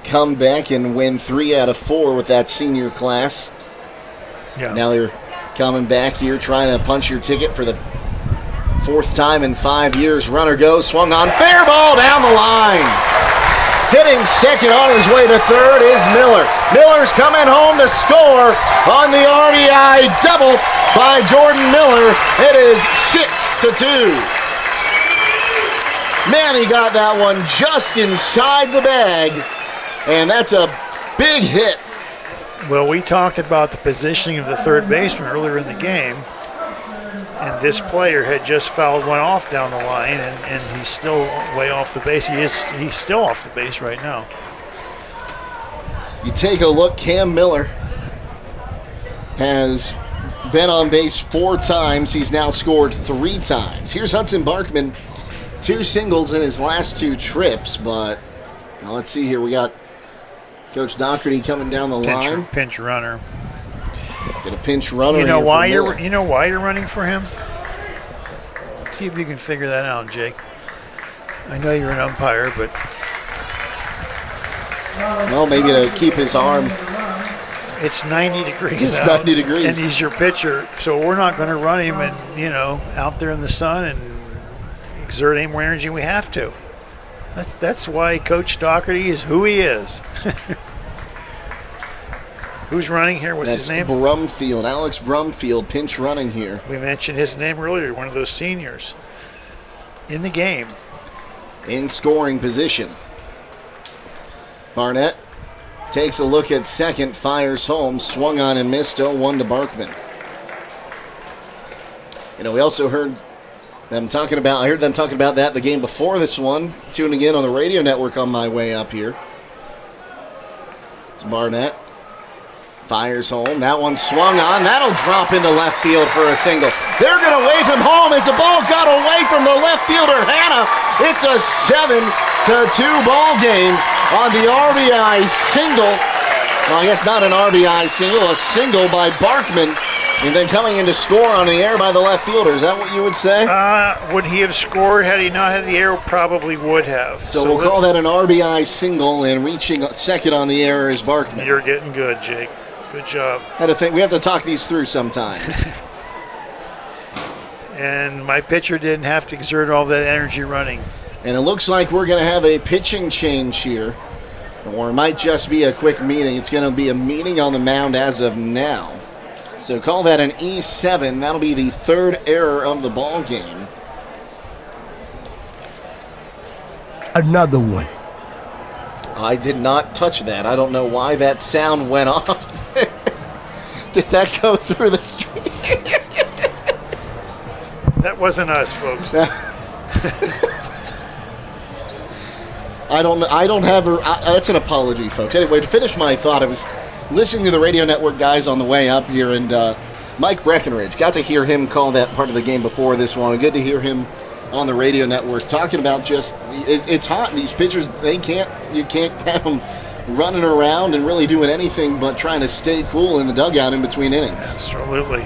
come back and win 3 out of 4 with that senior class. Yeah. Now you're coming back here trying to punch your ticket for the 4th time in 5 years. Runner goes, swung on, fair ball down the line. Hitting second on his way to 3rd is Miller. Miller's coming home to score on the RBI double by Jordan Miller. It is 6-2. Man, he got that one just inside the bag, and that's a big hit. Well, we talked about the positioning of the 3rd baseman earlier in the game, and this player had just fouled one off down the line, and he's still way off the base. He's still off the base right now. You take a look, Cam Miller has been on base 4 times. He's now scored 3 times. Here's Hudson Barkman, 2 singles in his last 2 trips, but now let's see here. We got Coach Doherty coming down the line. Pinch runner. Get a pinch runner. You know here why for Miller. you know why you're running for him? See if you can figure that out, Jake. I know you're an umpire, but well, maybe to keep his arm. It's 90 degrees It's out, 90 degrees. and he's your pitcher, so we're not going to run him and out there in the sun and exert any more energy we have to. That's why Coach Doherty is who he is. Who's running here? What's his name? Brumfield, Alex Brumfield, pinch running here. We mentioned his name earlier, one of those seniors in the game. In scoring position. Barnett takes a look at second, fires home, swung on and missed, 0-1 to Barkman. We also heard them talking about, I heard them talking about that the game before this one, tuning in on the radio network on my way up here. It's Barnett. Fires home. That one swung on. That'll drop into left field for a single. They're going to wave him home as the ball got away from the left fielder, Hannah. It's a 7-2 ball game on the RBI single. Well, I guess not an RBI single, a single by Barkman. And then coming in to score on the air by the left fielder. Is that what you would say? Would he have scored had he not had the air? Probably would have. So we'll call that an RBI single, and reaching second on the air is Barkman. You're getting good, Jake. Good job. We have to talk these through sometimes. And my pitcher didn't have to exert all that energy running. And it looks like we're going to have a pitching change here. Or it might just be a quick meeting. It's going to be a meeting on the mound as of now. So call that an E7. That'll be the 3rd error of the ball game. Another one. I did not touch that. I don't know why that sound went off. Did that go through the street? That wasn't us, folks. I don't have her. That's an apology, folks. Anyway, to finish my thought, I was listening to the radio network guys on the way up here, and Mike Breckenridge, got to hear him call that part of the game before this one. Good to hear him on the radio network talking about just it's hot. These pitchers, you can't have them running around and really doing anything but trying to stay cool in the dugout in between innings. Absolutely.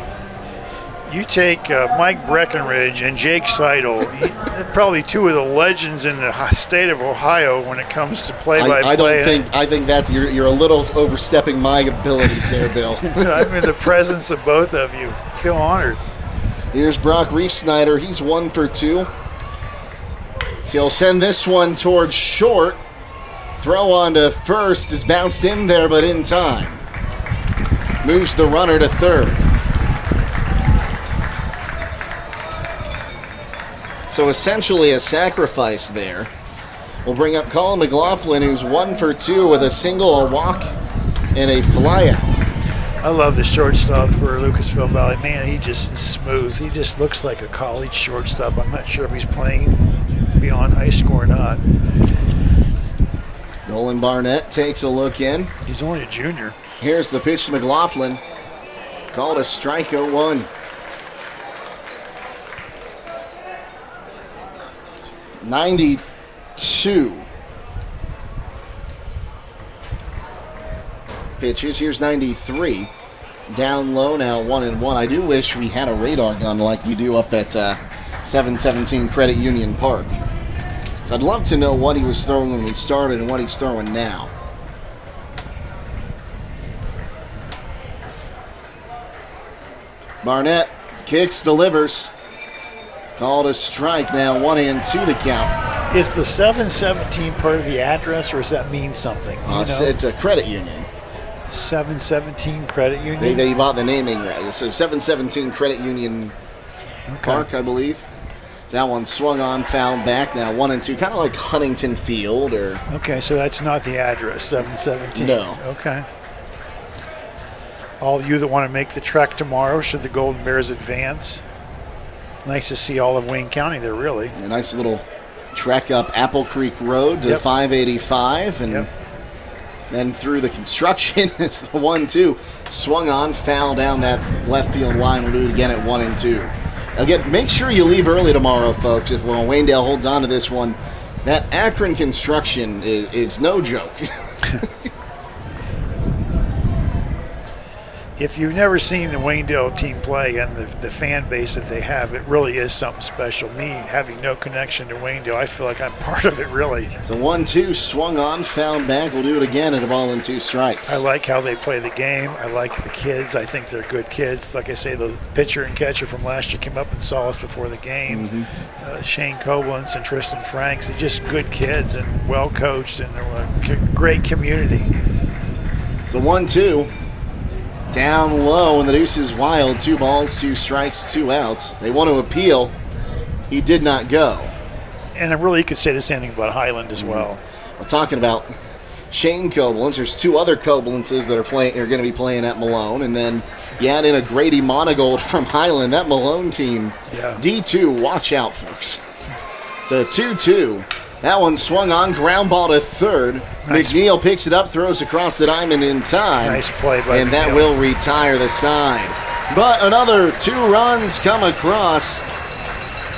You take Mike Breckenridge and Jake Sidle, probably 2 of the legends in the state of Ohio when it comes to play-by-play. I think that you're a little overstepping my abilities there, Bill. I'm in the presence of both of you. I feel honored. Here's Brock Reef-Snyder. He's 1 for 2. So he'll send this one towards short. Throw on to first is bounced in there, but in time. Moves the runner to third. So essentially a sacrifice there. We'll bring up Colin McLaughlin, who's 1 for 2 with a single, a walk, and a flyout. I love the shortstop for Lucasville Valley. Man, he just is smooth. He just looks like a college shortstop. I'm not sure if he's playing beyond high school or not. Nolan Barnett takes a look in. He's only a junior. Here's the pitch to McLaughlin. Called a strike, 0-1. .92 pitches. Here's 93. Down low now, 1-1. I do wish we had a radar gun like we do up at 717 Credit Union Park. So I'd love to know what he was throwing when we started and what he's throwing now. Barnett kicks, delivers. Called a strike now, 1-2 the count. Is the 717 part of the address, or does that mean something? It's a credit union. 717 Credit Union? They bought the naming right. So 717 Credit Union Park, I believe. So that one swung on, fouled back, now 1-2. Kind of like Huntington Field. Okay, so that's not the address, 717. No. Okay. All of you that want to make the trek tomorrow, should the Golden Bears advance. Nice to see all of Wayne County there, really. A nice little trek up Apple Creek Road to 585. And Then through the construction, it's the 1-2. Swung on, foul down that left field line. We'll do it again at 1-2. Again, make sure you leave early tomorrow, folks, if Waynedale holds on to this one. That Akron construction is no joke. If you've never seen the Waynedale team play and the fan base that they have, it really is something special. Me, having no connection to Waynedale, I feel like I'm part of it, really. So 1-2, swung on, fouled back. We'll do it again at a ball and 2 strikes. I like how they play the game. I like the kids. I think they're good kids. Like I say, the pitcher and catcher from last year came up and saw us before the game. Shane Koblenz and Tristan Franks, they're just good kids and well coached, and they're a great community. So 1-2. Down low, and the deuce is wild. 2 balls, 2 strikes, 2 outs. They want to appeal. He did not go. And really, you could say the same thing about Highland as well. We're talking about Shane Koblenz. There's 2 other Koblenzes that are going to be playing at Malone, and then you add in a Grady Monagold from Highland. That Malone team, D2, watch out, folks. So 2-2. That one swung on, ground ball to third. Nice. McNeil picks it up, throws across the diamond in time. Nice play by And McNeil. that will retire the side. But another 2 runs come across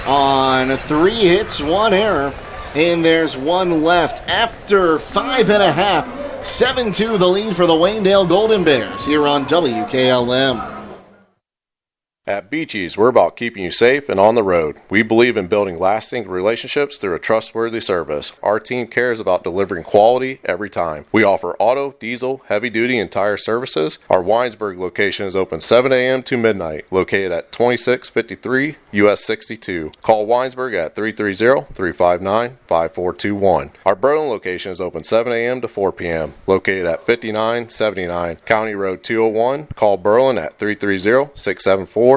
on 3 hits, 1 error. And there's 1 left after 5.5. 7-2 the lead for the Waynedale Golden Bears here on WKLM. At Beaches, we're about keeping you safe and on the road. We believe in building lasting relationships through a trustworthy service. Our team cares about delivering quality every time. We offer auto, diesel, heavy duty, and tire services. Our Winesburg location is open 7 a.m. to midnight, located at 2653 US 62. Call Winesburg at 330-359-5421. Our Berlin location is open 7 a.m. to 4 p.m., located at 5979 County Road 201. Call Berlin at 330-674-6970.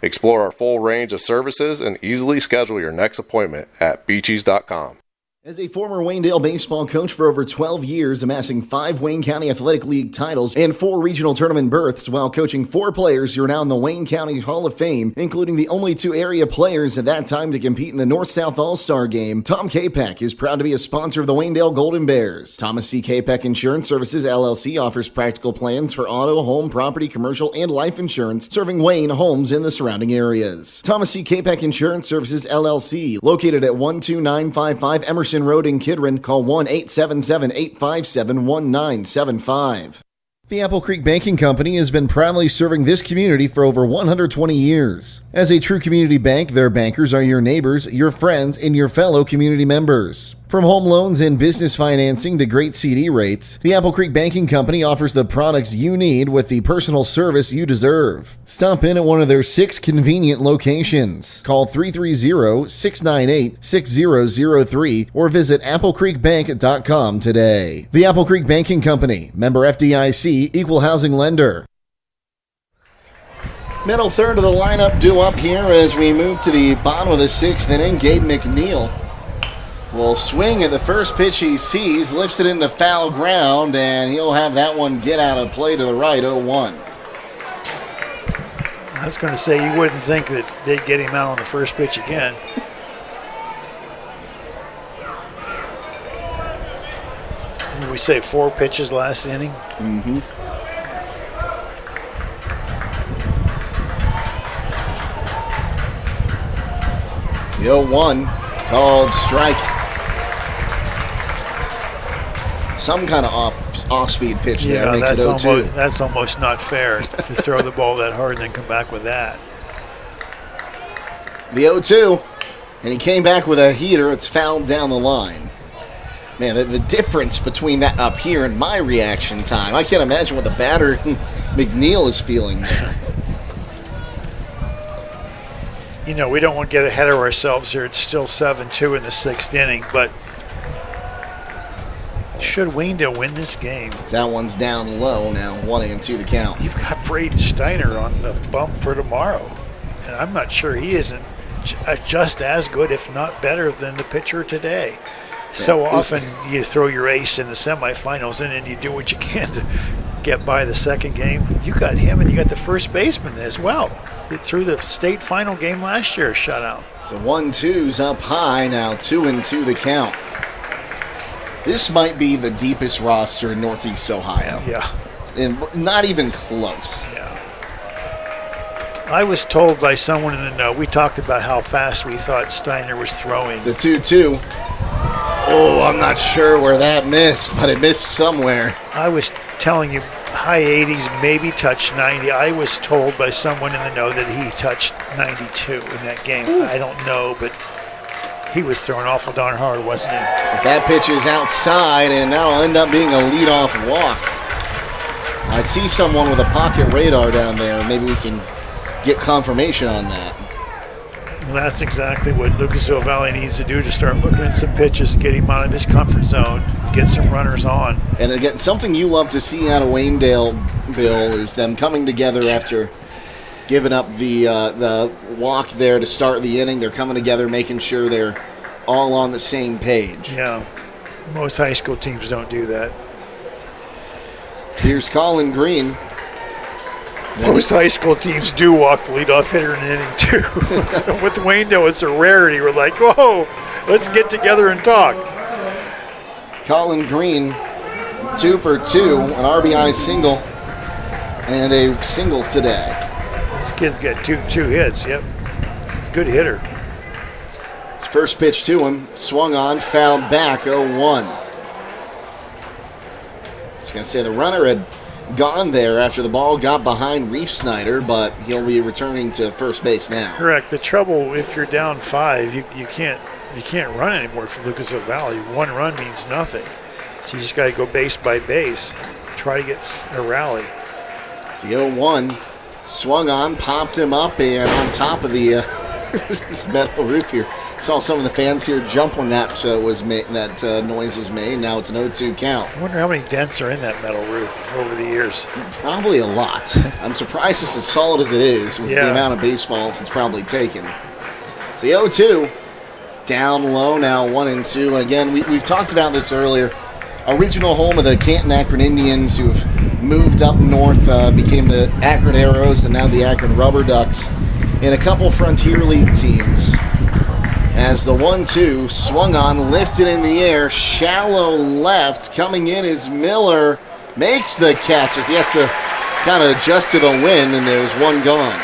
Explore our full range of services and easily schedule your next appointment at beaches.com. As a former Waynedale baseball coach for over 12 years, amassing 5 Wayne County Athletic League titles and 4 regional tournament berths while coaching 4 players who are now in the Wayne County Hall of Fame, including the only 2 area players at that time to compete in the North-South All-Star Game, Tom Capek is proud to be a sponsor of the Waynedale Golden Bears. Thomas C. Capek Insurance Services, LLC offers practical plans for auto, home, property, commercial, and life insurance, serving Wayne, homes, and the surrounding areas. Thomas C. Capek Insurance Services, LLC, located at 12955 Emerson Road in Kidron. Call 1-877-857-1975. The Apple Creek Banking Company has been proudly serving this community for over 120 years. As a true community bank, their bankers are your neighbors, your friends, and your fellow community members. From home loans and business financing to great CD rates, the Apple Creek Banking Company offers the products you need with the personal service you deserve. Stop in at one of their 6 convenient locations. Call 330-698-6003 or visit applecreekbank.com today. The Apple Creek Banking Company, member FDIC, equal housing lender. Middle third of the lineup due up here as we move to the bottom of the 6th inning. Gabe McNeil will swing at the first pitch he sees, lifts it into foul ground, and he'll have that one get out of play to the right, 0-1. I was going to say, you wouldn't think that they'd get him out on the first pitch again. Did we say 4 pitches last inning? Mm-hmm. The 0-1 called strike. Some kind of off-speed pitch there makes it 0-2. That's almost not fair to throw the ball that hard and then come back with that. The 0-2, and he came back with a heater. It's fouled down the line. Man, the difference between that up here and my reaction time, I can't imagine what the batter McNeil is feeling there. You know, we don't want to get ahead of ourselves here. It's still 7-2 in the 6th inning, but should Waynedale win this game? That one's down low now, 1-2 the count. You've got Braden Steiner on the bump for tomorrow, and I'm not sure he isn't just as good, if not better, than the pitcher today. So often you throw your ace in the semifinals in and you do what you can to get by the second game. You got him and you got the first baseman as well. Through the state final game last year, shutout. So 1-2's up high now, 2-2 the count. This might be the deepest roster in Northeast Ohio. Yeah. And not even close. Yeah. I was told by someone in the know, we talked about how fast we thought Steiner was throwing. It's a 2-2. Oh, I'm not sure where that missed, but it missed somewhere. I was telling you, high 80s, maybe touched 90. I was told by someone in the know that he touched 92 in that game. Ooh. I don't know, but he was throwing awful darn hard, wasn't he? As that pitch is outside, and that'll end up being a leadoff walk. I see someone with a pocket radar down there. Maybe we can get confirmation on that. Well, that's exactly what Lucasville Valley needs to do, to start looking at some pitches, get him out of his comfort zone, get some runners on. And again, something you love to see out of Waynedale, Bill, is them coming together after giving up the walk there to start the inning. They're coming together, making sure they're all on the same page. Yeah, most high school teams don't do that. Here's Colin Green. Most high school teams do walk the leadoff hitter in an inning, too. With Waynedale, it's a rarity. We're like, whoa, let's get together and talk. Colin Green, 2 for 2, an RBI single, and a single today. This kid's got two hits, yep. Good hitter. His first pitch to him, swung on, fouled back, 0-1. Just going to say the runner had gone there after the ball got behind Reef Snyder, but he'll be returning to first base now. Correct. The trouble, if you're down 5, you can't run anymore for Lucasville Valley. 1 run means nothing. So you just got to go base by base, try to get a rally. It's the 0-1, swung on, popped him up, and on top of the metal roof here. Saw some of the fans here jump when that noise was made. Now it's an 0-2 count. I wonder how many dents are in that metal roof over the years. Probably a lot. I'm surprised it's as solid as it is with the amount of baseballs it's probably taken. It's the 0-2. Down low now, 1-2. And again, we've talked about this earlier. Original home of the Canton Akron Indians, who have moved up north, became the Akron Arrows and now the Akron Rubber Ducks, and a couple Frontier League teams. As the 1-2 swung on, lifted in the air, shallow left. Coming in is Miller, makes the catch as he has to kind of adjust to the wind, and there's one gone.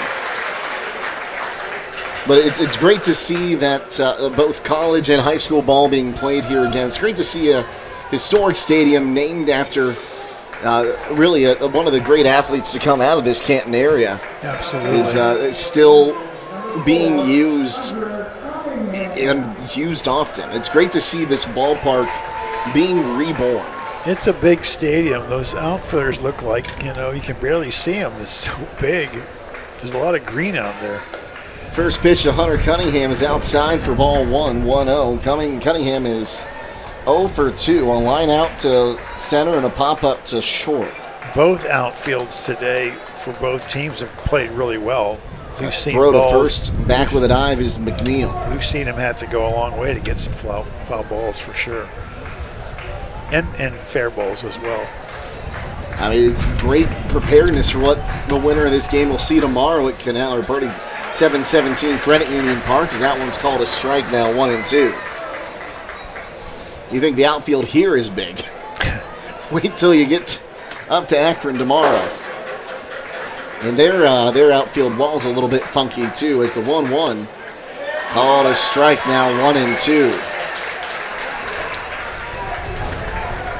But it's great to see that both college and high school ball being played here again. It's great to see a historic stadium named after really one of the great athletes to come out of this Canton area. Absolutely. Is still being used and used often. It's great to see this ballpark being reborn. It's a big stadium. Those outfielders look like, you can barely see them. It's so big. There's a lot of green out there. First pitch to Hunter Cunningham is outside for ball 1-0. Cunningham is 0 for 2. A line out to center and a pop-up to short. Both outfields today for both teams have played really well. We've seen throw balls. To first, back with a dive is McNeil. We've seen him have to go a long way to get some foul balls for sure. And fair balls as well. I mean, it's great preparedness for what the winner of this game will see tomorrow at Canal or Birdie 717 Credit Union Park, as that one's called a strike now, 1-2. You think the outfield here is big? Wait till you get up to Akron tomorrow. And their outfield wall's a little bit funky too, as the 1-1 called a strike now, 1-2.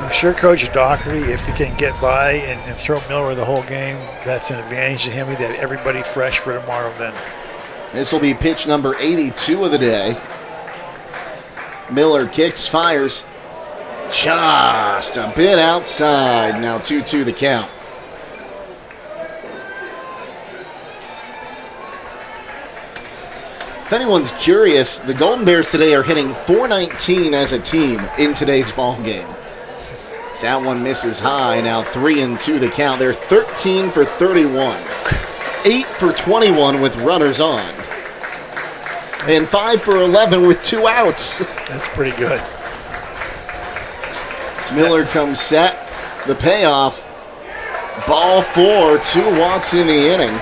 I'm sure Coach Doherty, if he can get by and throw Miller the whole game, that's an advantage to him. He'd have everybody fresh for tomorrow then. This will be pitch number 82 of the day. Miller kicks, fires, just a bit outside. Now 2-2 the count. If anyone's curious, the Golden Bears today are hitting .419 as a team in today's ball game. That one misses high. Now 3-2 the count. They're 13 for 31. 8 for 21 with runners on. And 5 for 11 with 2 outs. That's pretty good. Miller comes set. The payoff. Ball 4. 2 walks in the inning.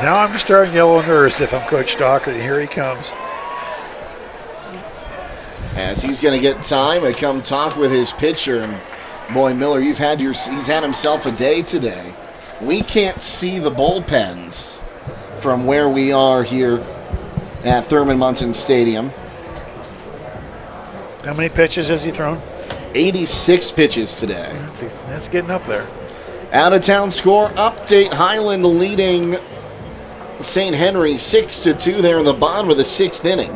Now I'm starting to get a little nervous if I'm Coach Doherty. Here he comes. as he's going to get time to come talk with his pitcher. And boy, Miller, he's had himself a day today. We can't see the bullpens from where we are here at Thurman Munson Stadium. How many pitches has he thrown? 86 pitches today. That's getting up there. Out-of-town score update. Highland leading St. Henry 6-2 there in the bottom of the 6th inning.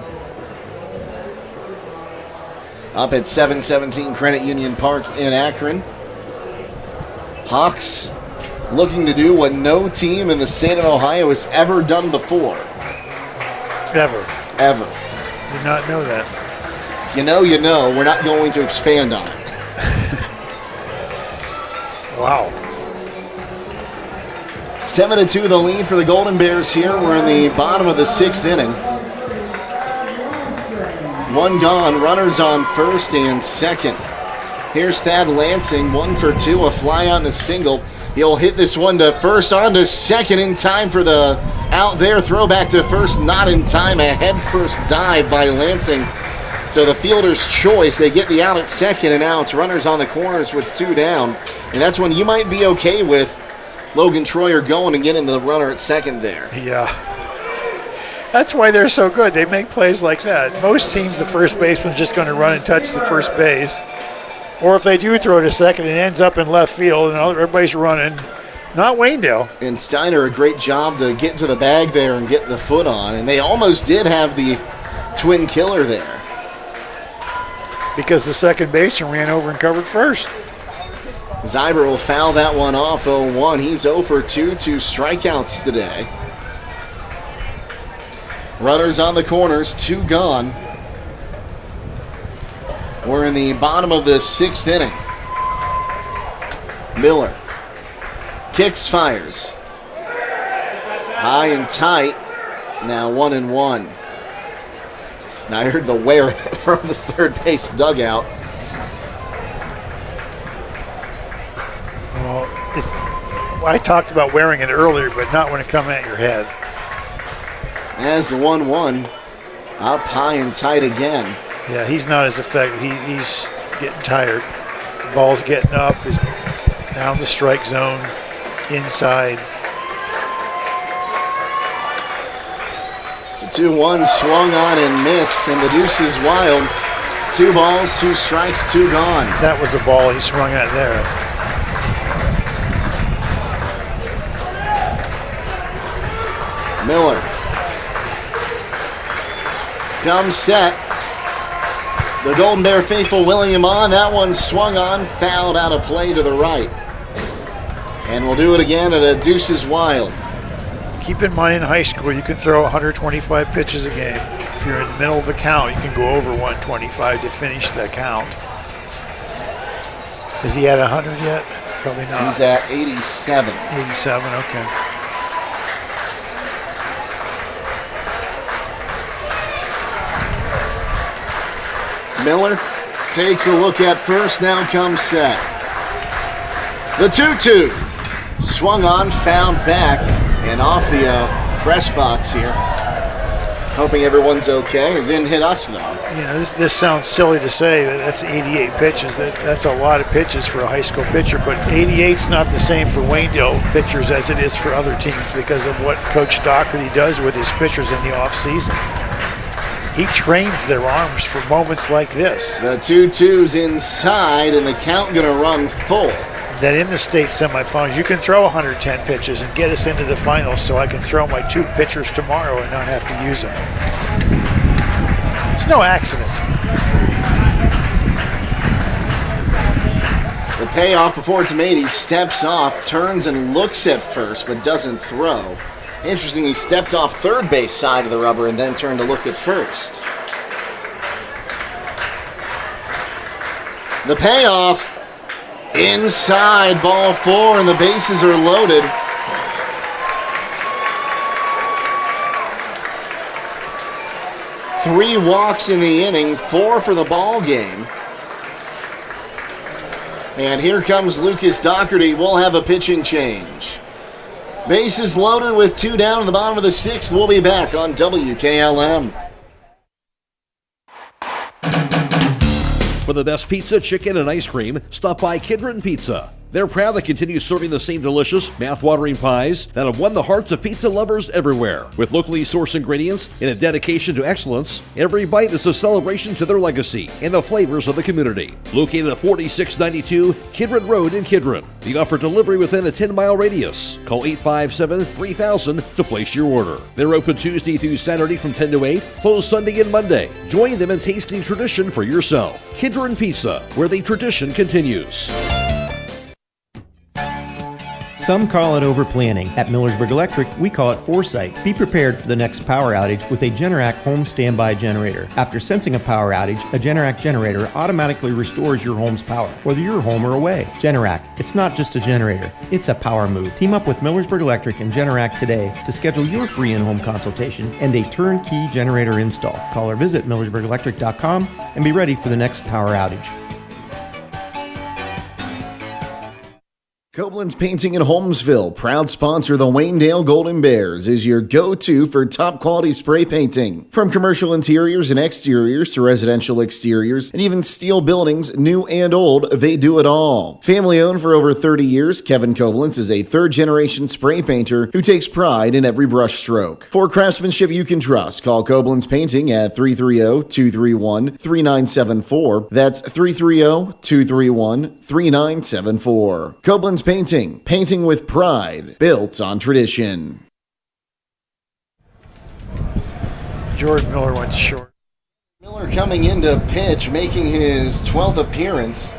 Up at 717 Credit Union Park in Akron. Hawks looking to do what no team in the state of Ohio has ever done before. Ever. Did not know that. If you know, you know. We're not going to expand on it. Wow. 7-2 the lead for the Golden Bears here. We're in the bottom of the 6th inning. One gone, runners on first and second. Here's Thad Lansing, 1 for 2, a fly out and a single. He'll hit this one to first, on to second in time for the out there. Throw back to first, not in time. A head first dive by Lansing. So the fielder's choice, they get the out at second, and now it's runners on the corners with 2 down. And that's when you might be okay with Logan Troyer going and getting the runner at second there. Yeah. That's why they're so good. They make plays like that. Most teams, the first baseman's just going to run and touch the first base. Or if they do throw to second, it ends up in left field and everybody's running. Not Waynedale. And Steiner, a great job to get to the bag there and get the foot on. And they almost did have the twin killer there. Because the second baseman ran over and covered first. Zyber will foul that one off 0-1. He's 0 for 2 strikeouts today. Runners on the corners, 2 gone. We're in the bottom of the 6th inning. Miller kicks, fires. High and tight. Now 1-1. And I heard the wear from the third base dugout. Well, I talked about wearing it earlier, but not when it comes at your head. As the 1-1 up high and tight again. Yeah, he's not as effective. He's getting tired. The ball's getting up. He's down the strike zone, inside. The 2-1 swung on and missed, and the deuce is wild. 2 balls, 2 strikes, 2 gone. That was the ball he swung at there. Miller comes set. The Golden Bear faithful willing him on. That one swung on, fouled out of play to the right. And we'll do it again at a deuces wild. Keep in mind in high school you can throw 125 pitches a game. If you're in the middle of a count, you can go over 125 to finish the count. Is he at 100 yet? Probably not. He's at 87. 87, okay. Miller takes a look at first, now comes set. The 2-2 swung on, fouled back, and off the press box here. Hoping everyone's okay. It didn't hit us, though. You know, this sounds silly to say, but that's 88 pitches. That's a lot of pitches for a high school pitcher, but 88's not the same for Waynedale pitchers as it is for other teams because of what Coach Doherty does with his pitchers in the offseason. He trains their arms for moments like this. The 2-2's inside, and the count going to run full. That in the state semifinals, you can throw 110 pitches and get us into the finals so I can throw my 2 pitchers tomorrow and not have to use them. It's no accident. The payoff before it's made, he steps off, turns and looks at first, but doesn't throw. Interesting, he stepped off third base side of the rubber and then turned to look at first. The payoff inside, ball 4, and the bases are loaded. Three walks in the inning, 4 for the ball game. And here comes Lucas Doherty. We'll have a pitching change. Bases loaded with 2 down at the bottom of the 6th. We'll be back on WKLM. For the best pizza, chicken, and ice cream, stop by Kidron Pizza. They're proud to continue serving the same delicious, mouth-watering pies that have won the hearts of pizza lovers everywhere. With locally sourced ingredients and a dedication to excellence, every bite is a celebration to their legacy and the flavors of the community. Located at 4692 Kidron Road in Kidron. They offer delivery within a 10-mile radius. Call 857-3000 to place your order. They're open Tuesday through Saturday from 10 to 8, closed Sunday and Monday. Join them in tasting tradition for yourself. Kidron Pizza, where the tradition continues. Some call it overplanning. At Millersburg Electric, we call it foresight. Be prepared for the next power outage with a Generac home standby generator. After sensing a power outage, a Generac generator automatically restores your home's power, whether you're home or away. Generac, it's not just a generator, it's a power move. Team up with Millersburg Electric and Generac today to schedule your free in-home consultation and a turnkey generator install. Call or visit millersburgelectric.com and be ready for the next power outage. Koblenz Painting in Holmesville, proud sponsor the Waynedale Golden Bears, is your go-to for top quality spray painting. From commercial interiors and exteriors to residential exteriors and even steel buildings, new and old, they do it all. Family owned for over 30 years, Kevin Koblenz is a third-generation spray painter who takes pride in every brush stroke. For craftsmanship you can trust, call Koblenz Painting at 330-231-3974. That's 330-231-3974. Koblenz Painting, painting with pride, built on tradition. Jordan Miller went short. Miller coming into pitch, making his 12th appearance.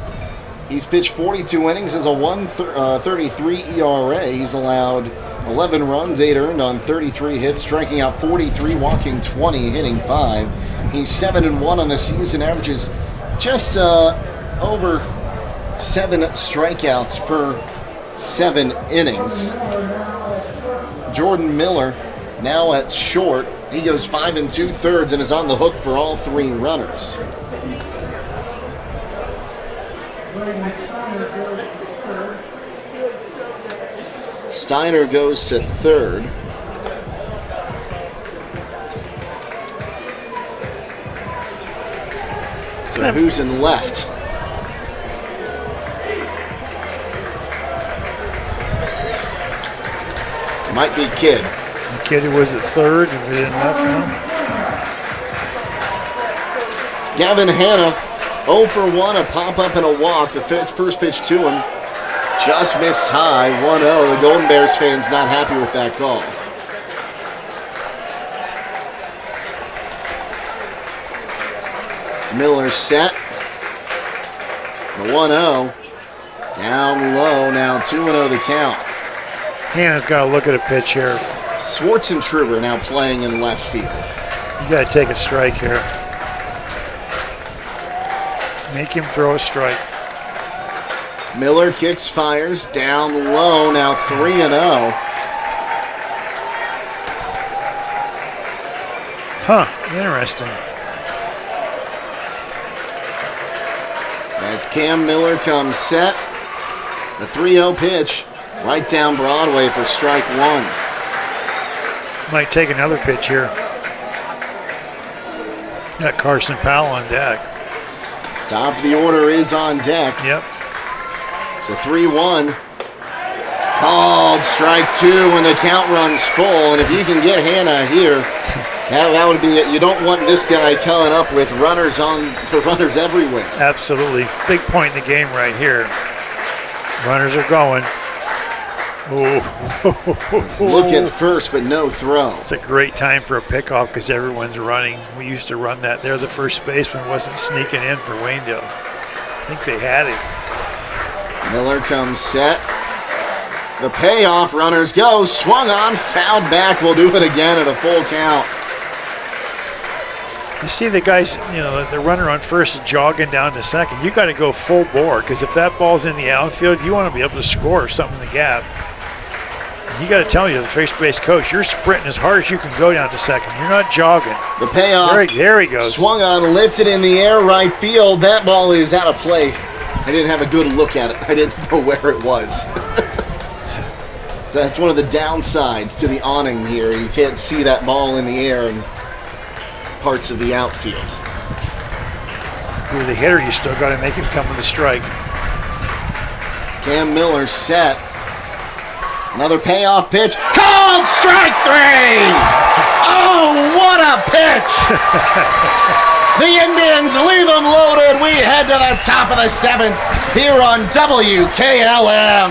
He's pitched 42 innings as a 1.33 ERA. He's allowed 11 runs, 8 earned on 33 hits, striking out 43, walking 20, hitting 5. He's 7-1 on the season, averages just over 7 strikeouts per 7 innings. Jordan Miller now at short. He goes 5 2/3 and is on the hook for all 3 runners. Steiner goes to third. So who's in left? Might be Kidd. The kid who was at third and was in left now. Gavin Hanna, 0 for 1, a pop-up and a walk. The first pitch to him just missed high, 1-0. The Golden Bears fans not happy with that call. Miller set. The 1-0. Down low, now 2-0 the count. Hannah's got to look at a pitch here. Schwartzentruber now playing in left field. You got to take a strike here. Make him throw a strike. Miller kicks, fires, down low, now 3-0. Huh, interesting. As Cam Miller comes set, the 3-0 pitch. Right down Broadway for strike 1. Might take another pitch here. Got Carson Powell on deck. Top of the order is on deck. Yep. So 3-1. Called strike 2 when the count runs full. And if you can get Hannah here, that would be it. You don't want this guy coming up with runners everywhere. Absolutely. Big point in the game right here. Runners are going. Look at first, but no throw. It's a great time for a pickoff because everyone's running. We used to run that there. The first baseman wasn't sneaking in for Waynedale. I think they had it. Miller comes set. The payoff, runners go. Swung on, fouled back. We'll do it again at a full count. You see the guys, the runner on first is jogging down to second. You got to go full bore because if that ball's in the outfield, you want to be able to score something in the gap. You got to tell the first base coach, you're sprinting as hard as you can go down to second. You're not jogging. The payoff. There he goes. Swung on, lifted in the air, right field. That ball is out of play. I didn't have a good look at it. I didn't know where it was. So that's one of the downsides to the awning here. You can't see that ball in the air in parts of the outfield. If you're the hitter, you still got to make him come with a strike. Cam Miller set. Another payoff pitch. Called strike 3! Oh, what a pitch! The Indians leave them loaded. We head to the top of the 7th here on WKLM.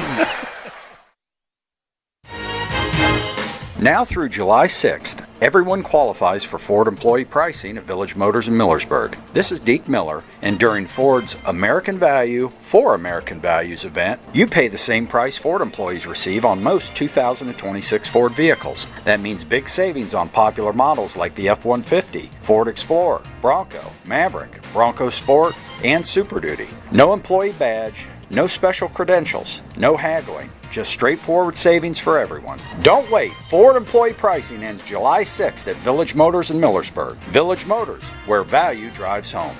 Now through July 6th, everyone qualifies for Ford employee pricing at Village Motors in Millersburg. This is Deke Miller, and during Ford's American Value for American Values event, you pay the same price Ford employees receive on most 2026 Ford vehicles. That means big savings on popular models like the F-150, Ford Explorer, Bronco, Maverick, Bronco Sport, and Super Duty. No employee badge, no special credentials, no haggling. Just straightforward savings for everyone. Don't wait. Ford employee pricing ends July 6th at Village Motors in Millersburg. Village Motors, where value drives home.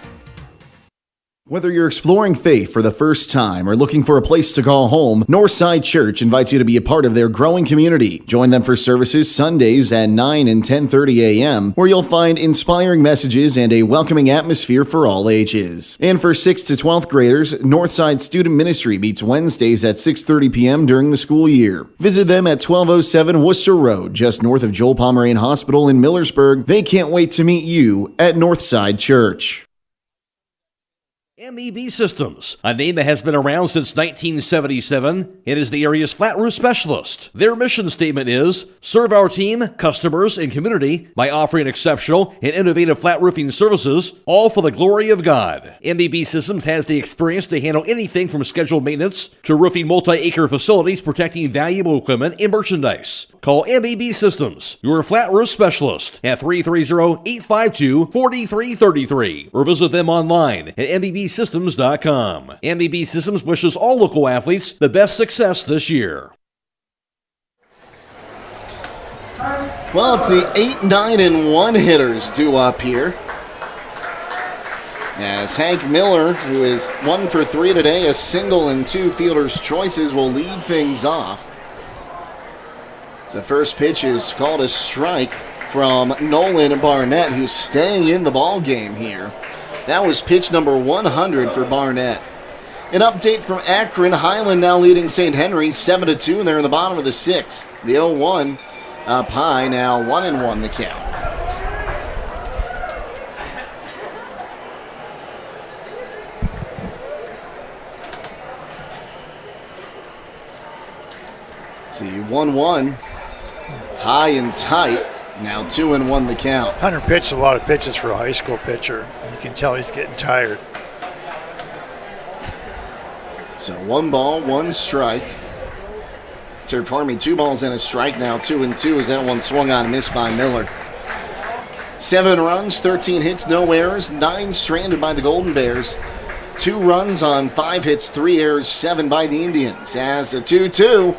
Whether you're exploring faith for the first time or looking for a place to call home, Northside Church invites you to be a part of their growing community. Join them for services Sundays at 9 and 10:30 a.m., where you'll find inspiring messages and a welcoming atmosphere for all ages. And for 6th to 12th graders, Northside Student Ministry meets Wednesdays at 6:30 p.m. during the school year. Visit them at 1207 Worcester Road, just north of Joel Pomeranian Hospital in Millersburg. They can't wait to meet you at Northside Church. MEB Systems, a name that has been around since 1977. It is the area's flat roof specialist. Their mission statement is, serve our team, customers, and community by offering exceptional and innovative flat roofing services, all for the glory of God. MEB Systems has the experience to handle anything from scheduled maintenance to roofing multi-acre facilities protecting valuable equipment and merchandise. Call MEB Systems, your flat roof specialist, at 330-852-4333 or visit them online at MEBsystems.com. MEB Systems wishes all local athletes the best success this year. Well, it's the 8, 9, and 1 hitters due up here. As Hank Miller, who is 1 for 3 today, a single and 2 fielder's choices, will lead things off. The first pitch is called a strike from Nolan Barnett, who's staying in the ball game here. That was pitch number 100 for Barnett. An update from Akron. Highland now leading St. Henry 7-2, and they're in the bottom of the 6th. The 0-1 up high, now 1-1 the count. See, 1-1. High and tight. Now 2-1 the count. Hunter pitched a lot of pitches for a high school pitcher. You can tell he's getting tired. So 1 ball, 1 strike. Two balls and a strike now. 2-2 as that one swung on and missed by Miller. 7 runs, 13 hits, no errors, 9 stranded by the Golden Bears. 2 runs on 5 hits, 3 errors, 7 by the Indians. As a 2-2.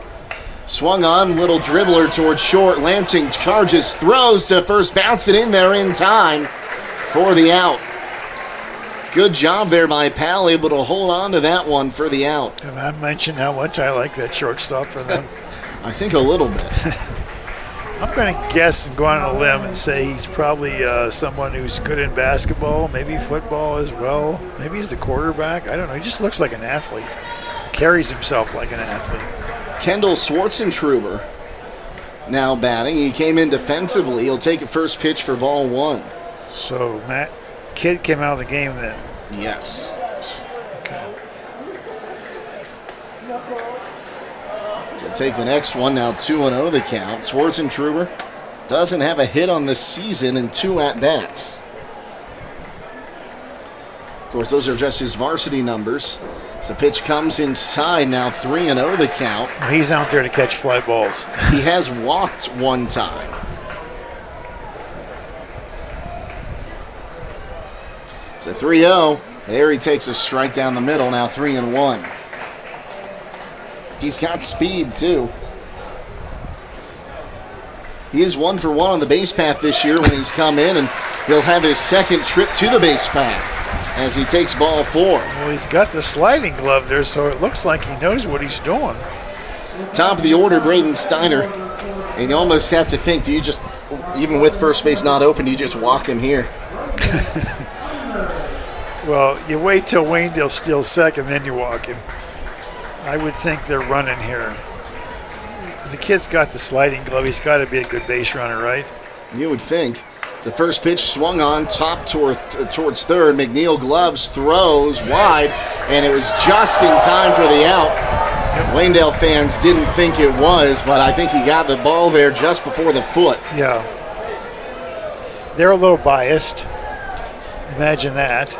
Swung on, little dribbler towards short. Lansing charges, throws to first, bounced it in there in time for the out. Good job there by Powell, able to hold on to that one for the out. Have I mentioned how much I like that shortstop for them? I think a little bit. I'm going to guess and go on a limb and say he's probably someone who's good in basketball, maybe football as well. Maybe he's the quarterback. I don't know. He just looks like an athlete. Carries himself like an athlete. Kendall Schwartzentruber now batting. He came in defensively. He'll take a first pitch for ball 1. So Matt Kidd came out of the game then? Yes. Okay. So take the next one, now 2-0 the count. Schwartzentruber doesn't have a hit on the season in 2 at-bats. Of course, those are just his varsity numbers. So the pitch comes inside, now 3-0 the count. He's out there to catch fly balls. He has walked 1 time. So 3-0. There he takes a strike down the middle, now 3-1. He's got speed too. He is 1 for 1 on the base path this year when he's come in, and he'll have his second trip to the base path as he takes ball 4. Well, he's got the sliding glove there, so it looks like he knows what he's doing. Top of the order, Braden Steiner. And you almost have to think, do you just, even with first base not open, do you just walk him here? Well, you wait till Waynedale steals second, then you walk him. I would think they're running here. The kid's got the sliding glove. He's got to be a good base runner, right? You would think. The first pitch swung on, top towards third. McNeil gloves, throws wide, and it was just in time for the out. Waynedale fans didn't think it was, but I think he got the ball there just before the foot. Yeah. They're a little biased. Imagine that.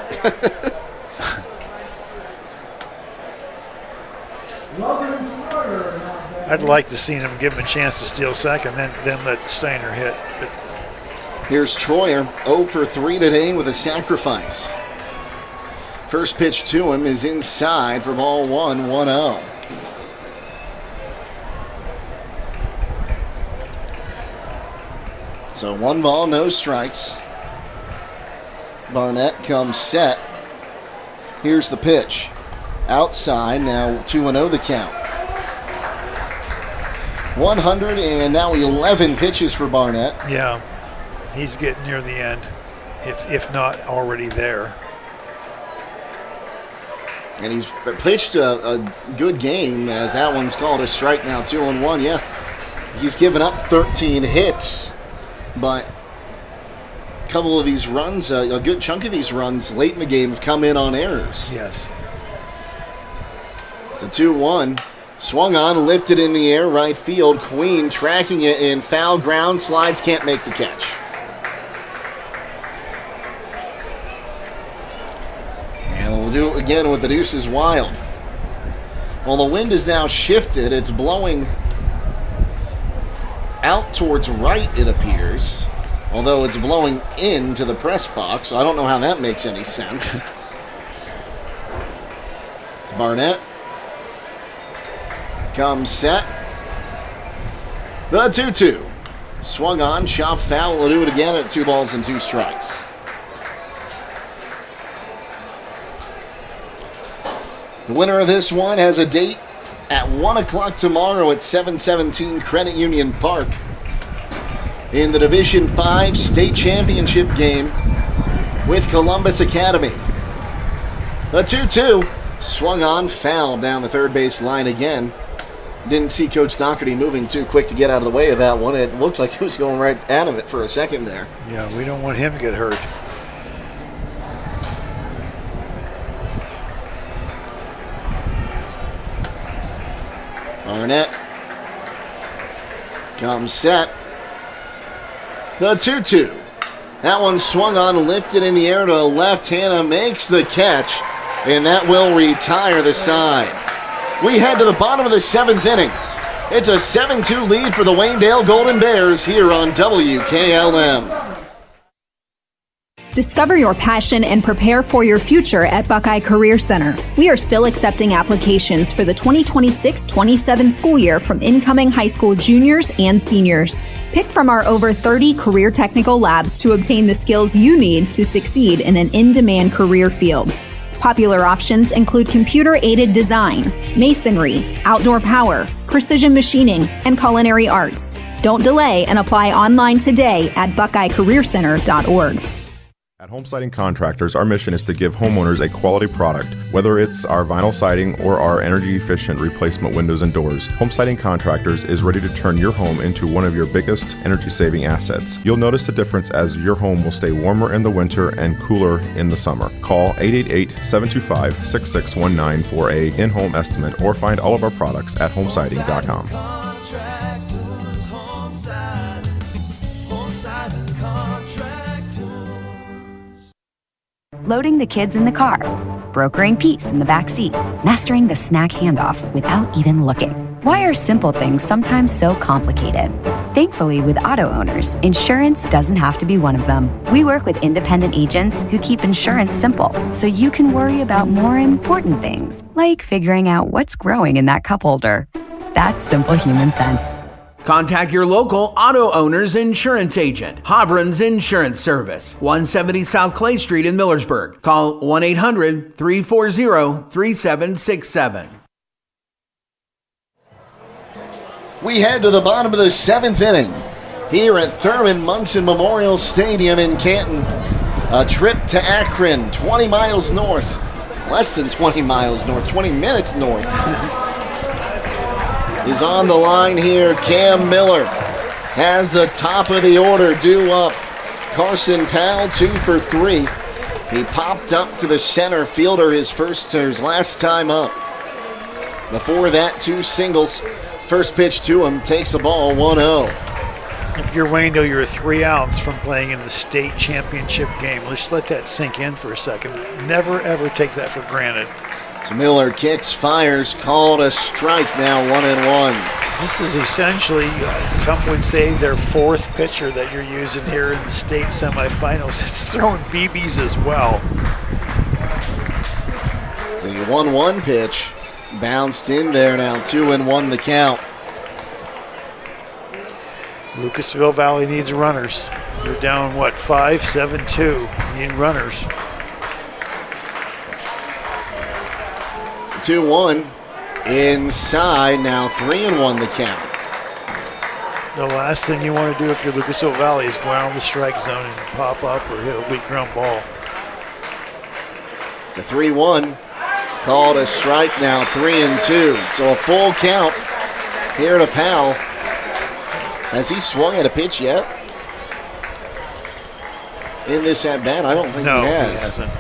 I'd like to see him give him a chance to steal second, then let Steiner hit. But here's Troyer, 0 for 3 today with a sacrifice. First pitch to him is inside for ball 1-0. So 1 ball, no strikes. Barnett comes set. Here's the pitch. Outside, now 2-0 the count. 111 pitches for Barnett. yeah, he's getting near the end, if not already there. And he's pitched a good game, as that one's called a strike now, 2-1. Yeah, he's given up 13 hits, but a couple of these runs, a good chunk of these runs late in the game have come in on errors. Yes. It's a 2-1. Swung on, lifted in the air, right field. Queen tracking it in foul ground. Slides, can't make the catch. And we'll do it again with the deuces wild. Well, the wind is now shifted. It's blowing out towards right, it appears. Although it's blowing into the press box. So I don't know how that makes any sense. It's Barnett. Comes set. The 2-2. Swung on, chopped foul. We'll do it again at 2 balls and 2 strikes. The winner of this one has a date at 1 o'clock tomorrow at 717 Credit Union Park in the Division 5 state championship game with Columbus Academy. The 2-2. Swung on, foul down the third base line again. Didn't see Coach Doherty moving too quick to get out of the way of that one. It looked like he was going right out of it for a second there. Yeah, we don't want him to get hurt. Arnett comes set. The 2-2. That one swung on, lifted in the air to the left. Hannah makes the catch, and that will retire the side. We head to the bottom of the 7th inning. It's a 7-2 lead for the Waynedale Golden Bears here on WKLM. Discover your passion and prepare for your future at Buckeye Career Center. We are still accepting applications for the 2026-27 school year from incoming high school juniors and seniors. Pick from our over 30 career technical labs to obtain the skills you need to succeed in an in-demand career field. Popular options include computer-aided design, masonry, outdoor power, precision machining, and culinary arts. Don't delay and apply online today at buckeyecareercenter.org. At Home Siding Contractors, our mission is to give homeowners a quality product, whether it's our vinyl siding or our energy-efficient replacement windows and doors. Home Siding Contractors is ready to turn your home into one of your biggest energy-saving assets. You'll notice the difference as your home will stay warmer in the winter and cooler in the summer. Call 888-725-6619 for a in-home estimate or find all of our products at homesiding.com. Loading the kids in the car, brokering peace in the back seat, mastering the snack handoff without even looking. Why are simple things sometimes so complicated? Thankfully, with auto owners, insurance doesn't have to be one of them. We work with independent agents who keep insurance simple, so you can worry about more important things, like figuring out what's growing in that cup holder. That's simple human sense. Contact your local auto owner's insurance agent, Hobron's Insurance Service, 170 South Clay Street in Millersburg. Call 1-800-340-3767. We head to the bottom of the 7th inning here at Thurman Munson Memorial Stadium in Canton. A trip to Akron, 20 miles north. Less than 20 miles north, 20 minutes north. Is on the line here. Cam Miller has the top of the order due up. Carson Powell, 2 for 3. He popped up to the center fielder his last time up. Before that, 2 singles. First pitch to him, takes the ball, 1-0. If you're Waynedale, you're 3 outs from playing in the state championship game. Let's let that sink in for a second. Never, ever take that for granted. So Miller kicks, fires, called a strike, now 1-1. This is essentially, some would say, their 4th pitcher that you're using here in the state semifinals. It's throwing BBs as well. The 1-1 pitch bounced in there now, 2-1 the count. Lucasville Valley needs runners. They're down, 5, 7-2. Need runners. 2-1 inside, now 3-1 the count. The last thing you want to do if you're Lucasville Valley is go out on the strike zone and pop up or hit a weak ground ball. It's a 3-1. Called a strike, now 3-2. So a full count here to Powell. Has he swung at a pitch yet? In this at-bat? I don't think he has. No, he hasn't.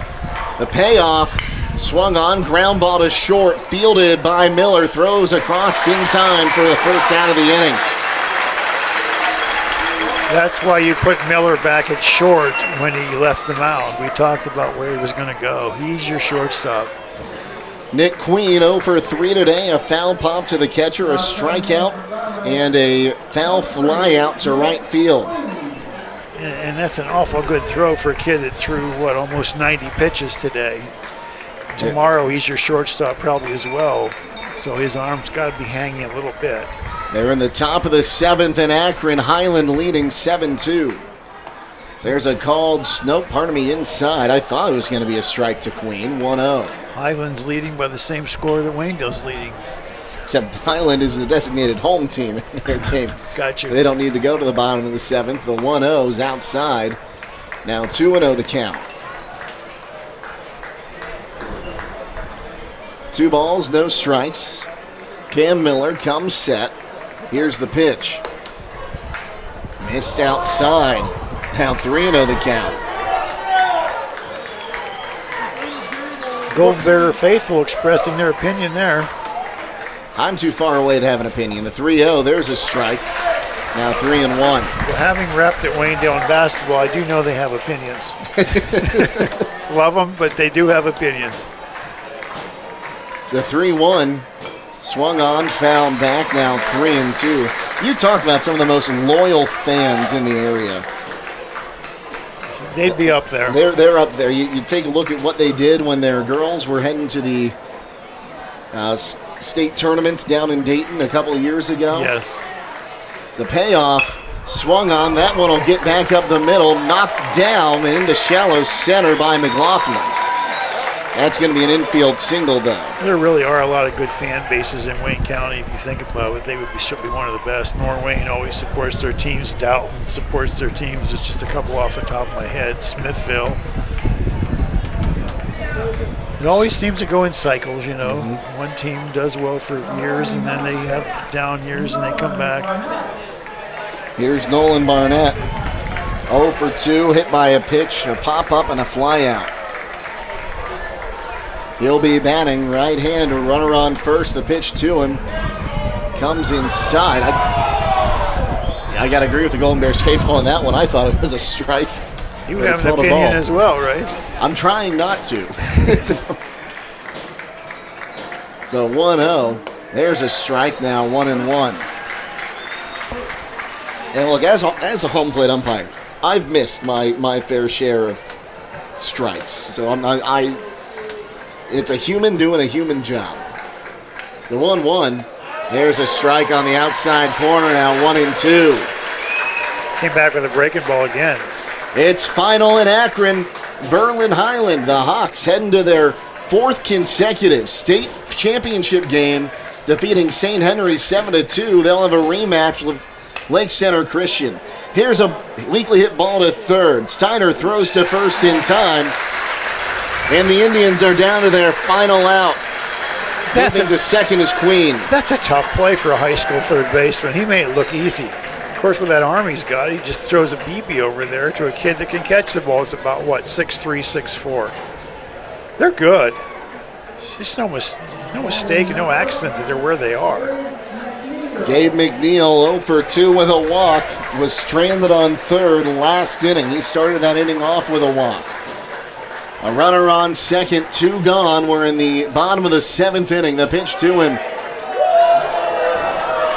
The payoff, swung on, ground ball to short, fielded by Miller, throws across in time for the first out of the inning. That's why you put Miller back at short when he left the mound. We talked about where he was going to go. He's your shortstop. Nick Queen 0 for 3 today. A foul pop to the catcher, a strikeout, and a foul fly out to right field. And that's an awful good throw for a kid that threw, almost 90 pitches today. Tomorrow he's your shortstop probably as well, so his arm's got to be hanging a little bit. They're in the top of the 7th, and Akron Highland leading 7-2. There's a called, inside. I thought it was going to be a strike to Queen, 1-0. Highland's leading by the same score that Waynedale's leading. Except Highland is the designated home team in their game. Got you. So they don't need to go to the bottom of the 7th. The 1-0 is outside. Now 2-0 the count. 2 balls, no strikes. Cam Miller comes set. Here's the pitch. Missed outside. Now 3-0 the count. Golden Bear faithful expressing their opinion there. I'm too far away to have an opinion. The 3-0, there's a strike. Now 3-1. Well, having refed at Waynedale in basketball, I do know they have opinions. Love them, but they do have opinions. It's a 3-1. Swung on, fouled back, now 3-2. You talk about some of the most loyal fans in the area. They'd be up there. They're up there. You take a look at what they did when their girls were heading to the state tournaments down in Dayton a couple of years ago. Yes. It's a payoff. Swung on. That one will get back up the middle. Knocked down into shallow center by McLaughlin. That's going to be an infield single, though. There really are a lot of good fan bases in Wayne County. If you think about it, they should be one of the best. Norwayne always supports their teams. Dalton supports their teams. It's just a couple off the top of my head. Smithville. It always seems to go in cycles, Mm-hmm. One team does well for years, and then they have down years, and they come back. Here's Nolan Barnett. 0 for 2, hit by a pitch, a pop-up, and a fly-out. He'll be batting right-handed, runner on first. The pitch to him comes inside. I got to agree with the Golden Bears faithful on that one. I thought it was a strike. You have an opinion as well, right? I'm trying not to. So 1-0. There's a strike now, 1-1. And look, as a home plate umpire, I've missed my fair share of strikes. So it's a human doing a human job. The 1-1. There's a strike on the outside corner now, 1-2. Came back with a breaking ball again. It's final in Akron, Berlin Highland. The Hawks heading to their 4th consecutive state championship game, defeating St. Henry 7-2. They'll have a rematch with Lake Center Christian. Here's a weakly hit ball to third. Steiner throws to first in time. And the Indians are down to their final out. Moving to second is Queen. That's a tough play for a high school third baseman. He made it look easy. Of course, with that arm he's got, he just throws a BB over there to a kid that can catch the ball. It's about, 6'3", 6'4". They're good. It's just no mistake and no accident that they're where they are. Gabe McNeil 0 for 2 with a walk. Was stranded on third last inning. He started that inning off with a walk. A runner on second, 2 gone. We're in the bottom of the 7th inning. The pitch to him.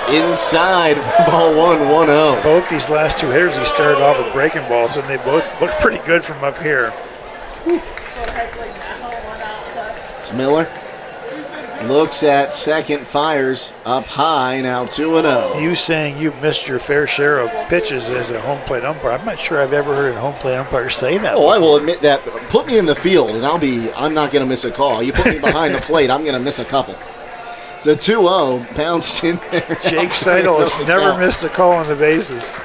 Inside, ball 1-1-0. Both these last 2 hitters, he started off with breaking balls, and they both looked pretty good from up here. It's Miller. Looks at second, fires up high, now 2-0. You saying you've missed your fair share of pitches as a home plate umpire. I'm not sure I've ever heard a home plate umpire say that. Oh, I will admit that. Put me in the field, and I'm not going to miss a call. You put me behind the plate, I'm going to miss a couple. So 2-0, bounced in there. Jake Sidle has never missed a call on the bases.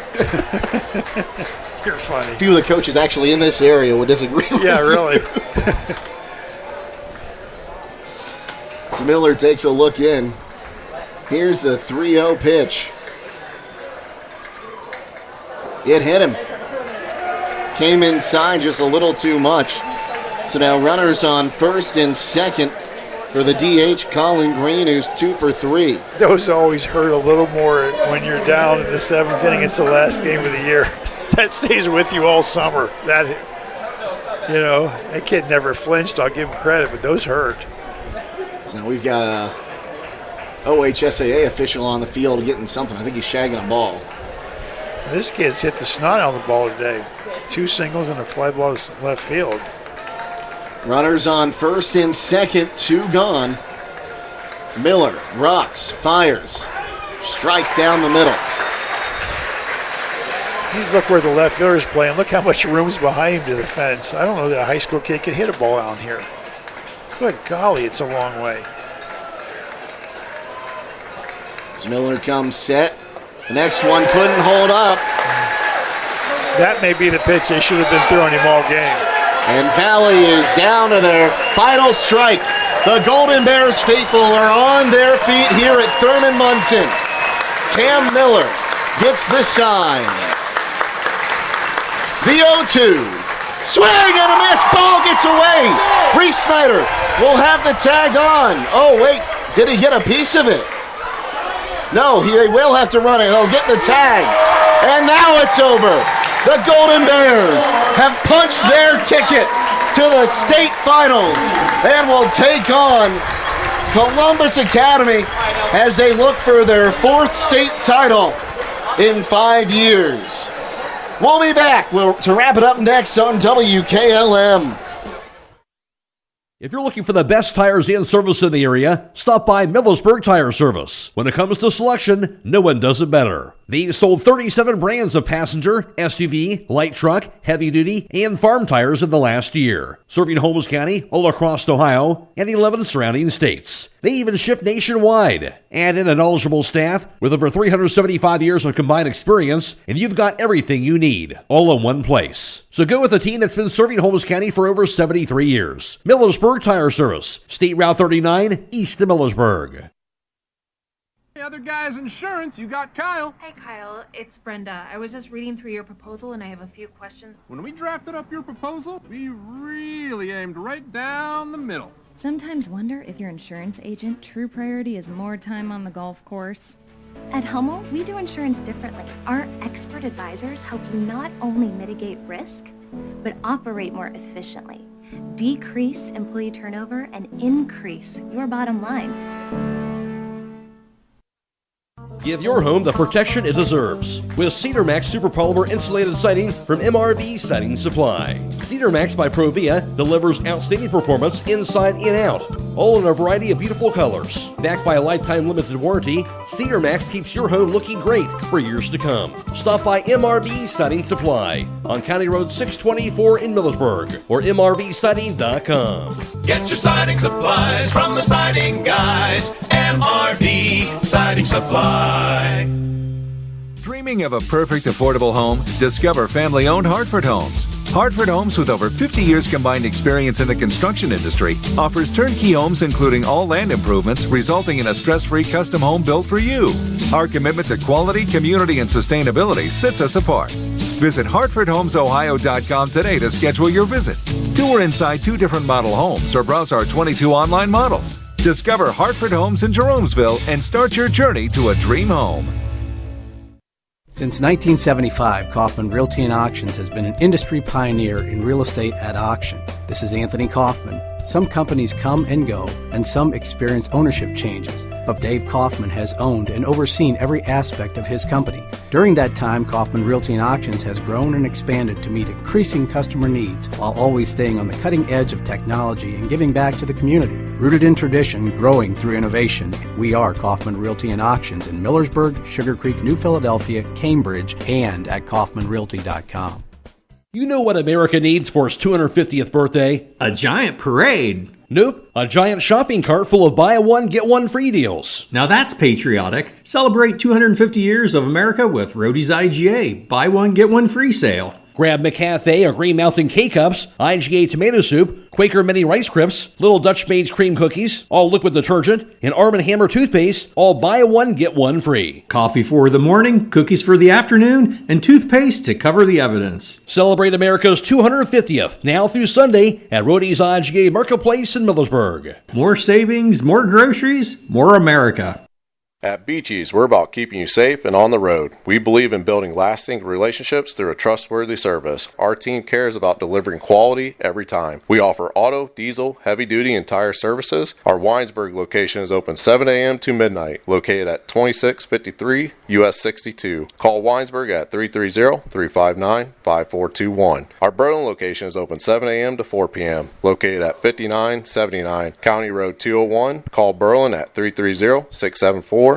You're funny. A few of the coaches actually in this area would disagree with you. Yeah, really. Miller takes a look in. Here's the 3-0 pitch. It hit him. Came inside just a little too much. So now runners on first and second for the DH, Colin Green, who's 2 for 3. Those always hurt a little more when you're down in the 7th inning. It's the last game of the year. That stays with you all summer. That kid never flinched. I'll give him credit, but those hurt. So now we've got a OHSAA official on the field getting something. I think he's shagging a ball. This kid's hit the snot on the ball today. 2 singles and a fly ball to left field. Runners on first and second, 2 gone. Miller rocks, fires. Strike down the middle. Please look where the left fielder's playing. Look how much room's behind him to the fence. I don't know that a high school kid could hit a ball out here. Good golly, it's a long way. As Miller comes set, the next one couldn't hold up. That may be the pitch they should have been throwing him all game. And Valley is down to their final strike. The Golden Bears faithful are on their feet here at Thurman Munson. Cam Miller gets the signs. The 0-2. Swing and a miss. Ball gets away. Reese Snyder will have the tag on. Oh, wait. Did he get a piece of it? No, they will have to run it. He'll get the tag. And now it's over. The Golden Bears have punched their ticket to the state finals and will take on Columbus Academy as they look for their 4th state title in 5 years. We'll be back to wrap it up next on WKLM. If you're looking for the best tires and service in the area, stop by Millersburg Tire Service. When it comes to selection, no one does it better. They've sold 37 brands of passenger, SUV, light truck, heavy duty, and farm tires in the last year, serving Holmes County, all across Ohio, and 11 surrounding states. They even ship nationwide. Add in a knowledgeable staff with over 375 years of combined experience, and you've got everything you need, all in one place. So go with a team that's been serving Holmes County for over 73 years. Millersburg Tire Service, State Route 39, east of Millersburg. The other guy's insurance, you got Kyle. Hey Kyle, it's Brenda. I was just reading through your proposal and I have a few questions. When we drafted up your proposal, we really aimed right down the middle. Sometimes wonder if your insurance agent true priority is more time on the golf course. At Hummel, we do insurance differently. Our expert advisors help you not only mitigate risk, but operate more efficiently, decrease employee turnover, and increase your bottom line. Give your home the protection it deserves with Cedar Max Super Polymer Insulated Siding from MRV Siding Supply. Cedar Max by Provia delivers outstanding performance inside and out, all in a variety of beautiful colors. Backed by a lifetime limited warranty, Cedar Max keeps your home looking great for years to come. Stop by MRV Siding Supply on County Road 624 in Millersburg or mrvsiding.com. Get your siding supplies from the siding guys. MRV Siding Supply. Dreaming Dreaming of a perfect affordable home? Discover family-owned Hartford Homes. Hartford Homes, with over 50 years combined experience in the construction industry, offers turnkey homes including all land improvements, resulting in a stress-free custom home built for you. Our commitment to quality, community, and sustainability sets us apart. Visit HartfordHomesOhio.com today to schedule your visit. Tour inside 2 different model homes or browse our 22 online models. Discover Hartford Homes in Jeromesville and start your journey to a dream home. Since 1975, Kaufman Realty and Auctions has been an industry pioneer in real estate at auction. This is Anthony Kaufman. Some companies come and go, and some experience ownership changes, but Dave Kaufman has owned and overseen every aspect of his company. During that time, Kaufman Realty and Auctions has grown and expanded to meet increasing customer needs while always staying on the cutting edge of technology and giving back to the community. Rooted in tradition, growing through innovation, we are Kaufman Realty and Auctions in Millersburg, Sugar Creek, New Philadelphia, Cambridge, and at kaufmanrealty.com. You know what America needs for its 250th birthday? A giant parade. Nope, a giant shopping cart full of buy one, get one free deals. Now that's patriotic. Celebrate 250 years of America with Roadie's IGA. Buy one, get one free sale. Grab McCafe or Green Mountain K-Cups, IGA tomato soup, Quaker Mini Rice Crisps, Little Dutch Maid's cream cookies, all liquid detergent, and Arm & Hammer toothpaste, all buy one, get one free. Coffee for the morning, cookies for the afternoon, and toothpaste to cover the evidence. Celebrate America's 250th, now through Sunday, at Roadie's IGA Marketplace in Millersburg. More savings, more groceries, more America. At Beaches, we're about keeping you safe and on the road. We believe in building lasting relationships through a trustworthy service. Our team cares about delivering quality every time. We offer auto, diesel, heavy duty, and tire services. Our Winesburg location is open 7 a.m. to midnight, located at 2653 US 62. Call Winesburg at 330-359-5421. Our Berlin location is open 7 a.m. to 4 p.m., located at 5979 County Road 201. Call Berlin at 330-674-6970.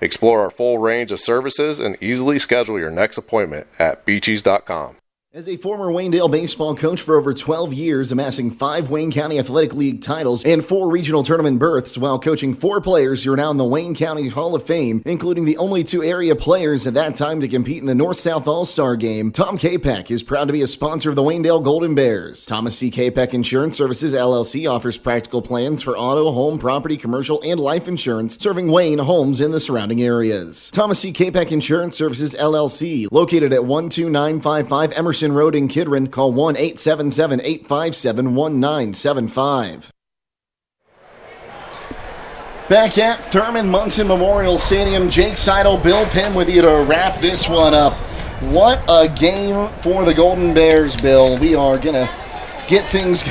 Explore our full range of services and easily schedule your next appointment at beaches.com. As a former Waynedale baseball coach for over 12 years, amassing 5 Wayne County Athletic League titles and 4 regional tournament berths while coaching 4 players who are now in the Wayne County Hall of Fame, including the only 2 area players at that time to compete in the North-South All-Star Game, Tom Capek is proud to be a sponsor of the Waynedale Golden Bears. Thomas C. Capek Insurance Services, LLC offers practical plans for auto, home, property, commercial, and life insurance, serving Wayne, homes, and the surrounding areas. Thomas C. Capek Insurance Services, LLC, located at 12955 Emerson Road in Kidron. Call 1-877-857-1975. Back at Thurman Munson Memorial Stadium, Jake Sidle, Bill Penn with you to wrap this one up. What a game for the Golden Bears, Bill. We are going to get things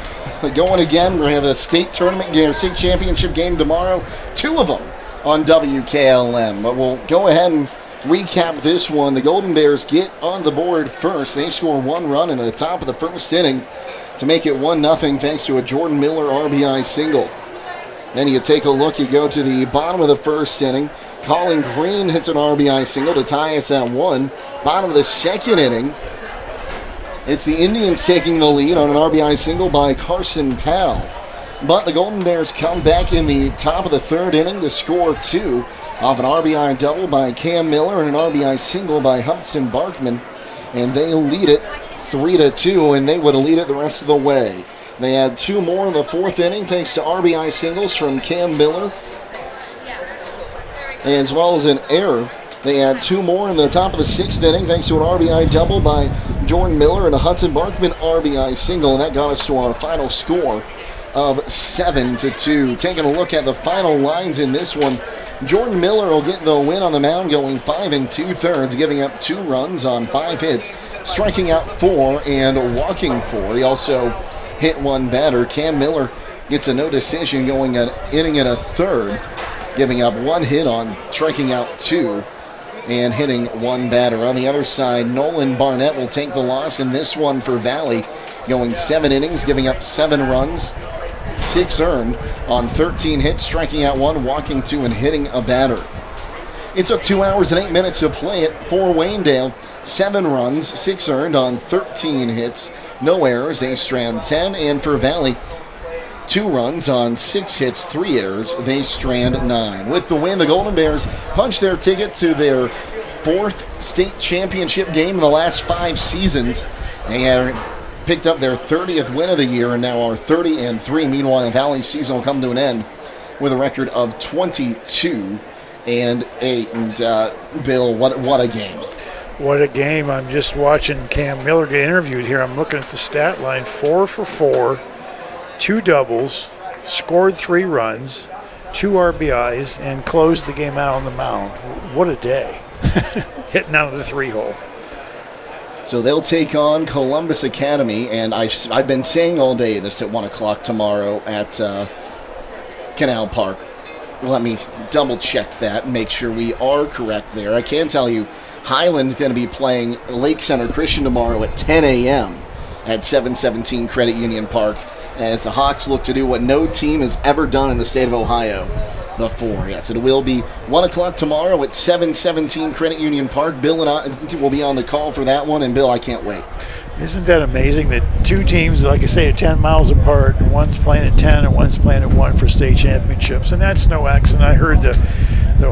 going again. We're going to have a state tournament game, state championship game tomorrow. 2 of them on WKLM. But we'll go ahead and recap this one. The Golden Bears get on the board first. They score 1 run in the top of the first inning to make it 1-0 thanks to a Jordan Miller RBI single. Then you take a look, you go to the bottom of the first inning. Colin Green hits an RBI single to tie us at 1. Bottom of the second inning, it's the Indians taking the lead on an RBI single by Carson Powell. But the Golden Bears come back in the top of the third inning to score 2 off an RBI double by Cam Miller and an RBI single by Hudson Barkman. And they lead it 3-2, and they would lead it the rest of the way. They had 2 more in the fourth inning thanks to RBI singles from Cam Miller, as well as an error. They had 2 more in the top of the sixth inning thanks to an RBI double by Jordan Miller and a Hudson Barkman RBI single, and that got us to our final score of 7-2. Taking a look at the final lines in this one, Jordan Miller will get the win on the mound, going 5 2/3, giving up 2 runs on 5 hits, striking out 4 and walking 4. He also hit 1 batter. Cam Miller gets a no decision, going an inning and a third, giving up 1 hit on striking out 2 and hitting 1 batter. On the other side, Nolan Barnett will take the loss in this one for Valley, going 7 innings, giving up 7 runs, 6 earned on 13 hits, striking out 1, walking 2, and hitting a batter. It took 2 hours and 8 minutes to play it for Waynedale. 7 runs, 6 earned on 13 hits, no errors, they strand 10, and for Valley, 2 runs on 6 hits, 3 errors, they strand 9. With the win, the Golden Bears punch their ticket to their 4th state championship game in the last 5 seasons. They have picked up their 30th win of the year and now are 30-3. Meanwhile, Valley's season will come to an end with a record of 22-8. And Bill, what a game. What a game. I'm just watching Cam Miller get interviewed here. I'm looking at the stat line, 4 for 4, 2 doubles, scored 3 runs, 2 RBIs, and closed the game out on the mound. What a day. Hitting out of the 3-hole. So they'll take on Columbus Academy, and I've been saying all day this at 1 o'clock tomorrow at Canal Park. Let me double check that and make sure we are correct there. I can tell you Highland's going to be playing Lake Center Christian tomorrow at 10 a.m. at 717 Credit Union Park, as the Hawks look to do what no team has ever done in the state of Ohio before. Yes, it will be 1 o'clock tomorrow at 717 Credit Union Park. Bill and I will be on the call for that one, and Bill, I can't wait. Isn't that amazing that 2 teams, like I say, are 10 miles apart, and one's playing at 10 and one's playing at 1 for state championships? And that's no accident. I heard the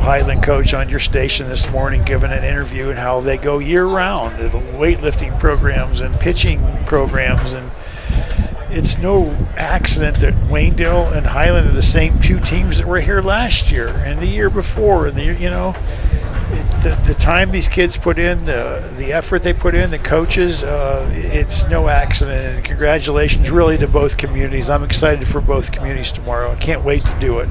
Highland coach on your station this morning giving an interview and how they go year-round, the weightlifting programs and pitching programs, and it's no accident that Waynedale and Highland are the same 2 teams that were here last year and the year before, and it's the time these kids put in, the effort they put in, the coaches, it's no accident. And congratulations really to both communities. I'm excited for both communities tomorrow. I can't wait to do it.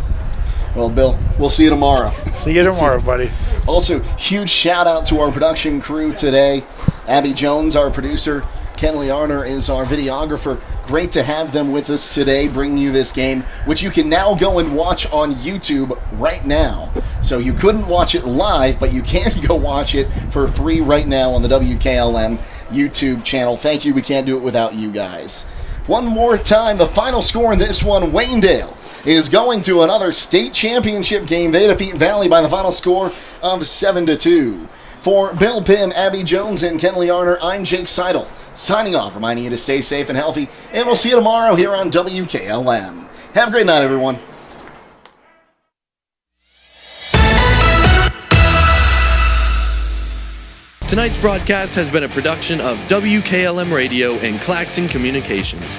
Well, Bill, we'll see you tomorrow. See you tomorrow, buddy. Also, huge shout out to our production crew today. Abby Jones, our producer. Kenley Arner is our videographer. Great to have them with us today, bringing you this game, which you can now go and watch on YouTube right now. So you couldn't watch it live, but you can go watch it for free right now on the WKLM YouTube channel. Thank you. We can't do it without you guys. One more time, the final score in this one, Waynedale is going to another state championship game. They defeat Valley by the final score of 7-2. For Bill Pim, Abby Jones, and Kenley Arner, I'm Jake Sidle, signing off, reminding you to stay safe and healthy, and we'll see you tomorrow here on WKLM. Have a great night, everyone. Tonight's broadcast has been a production of WKLM Radio and Claxon Communications.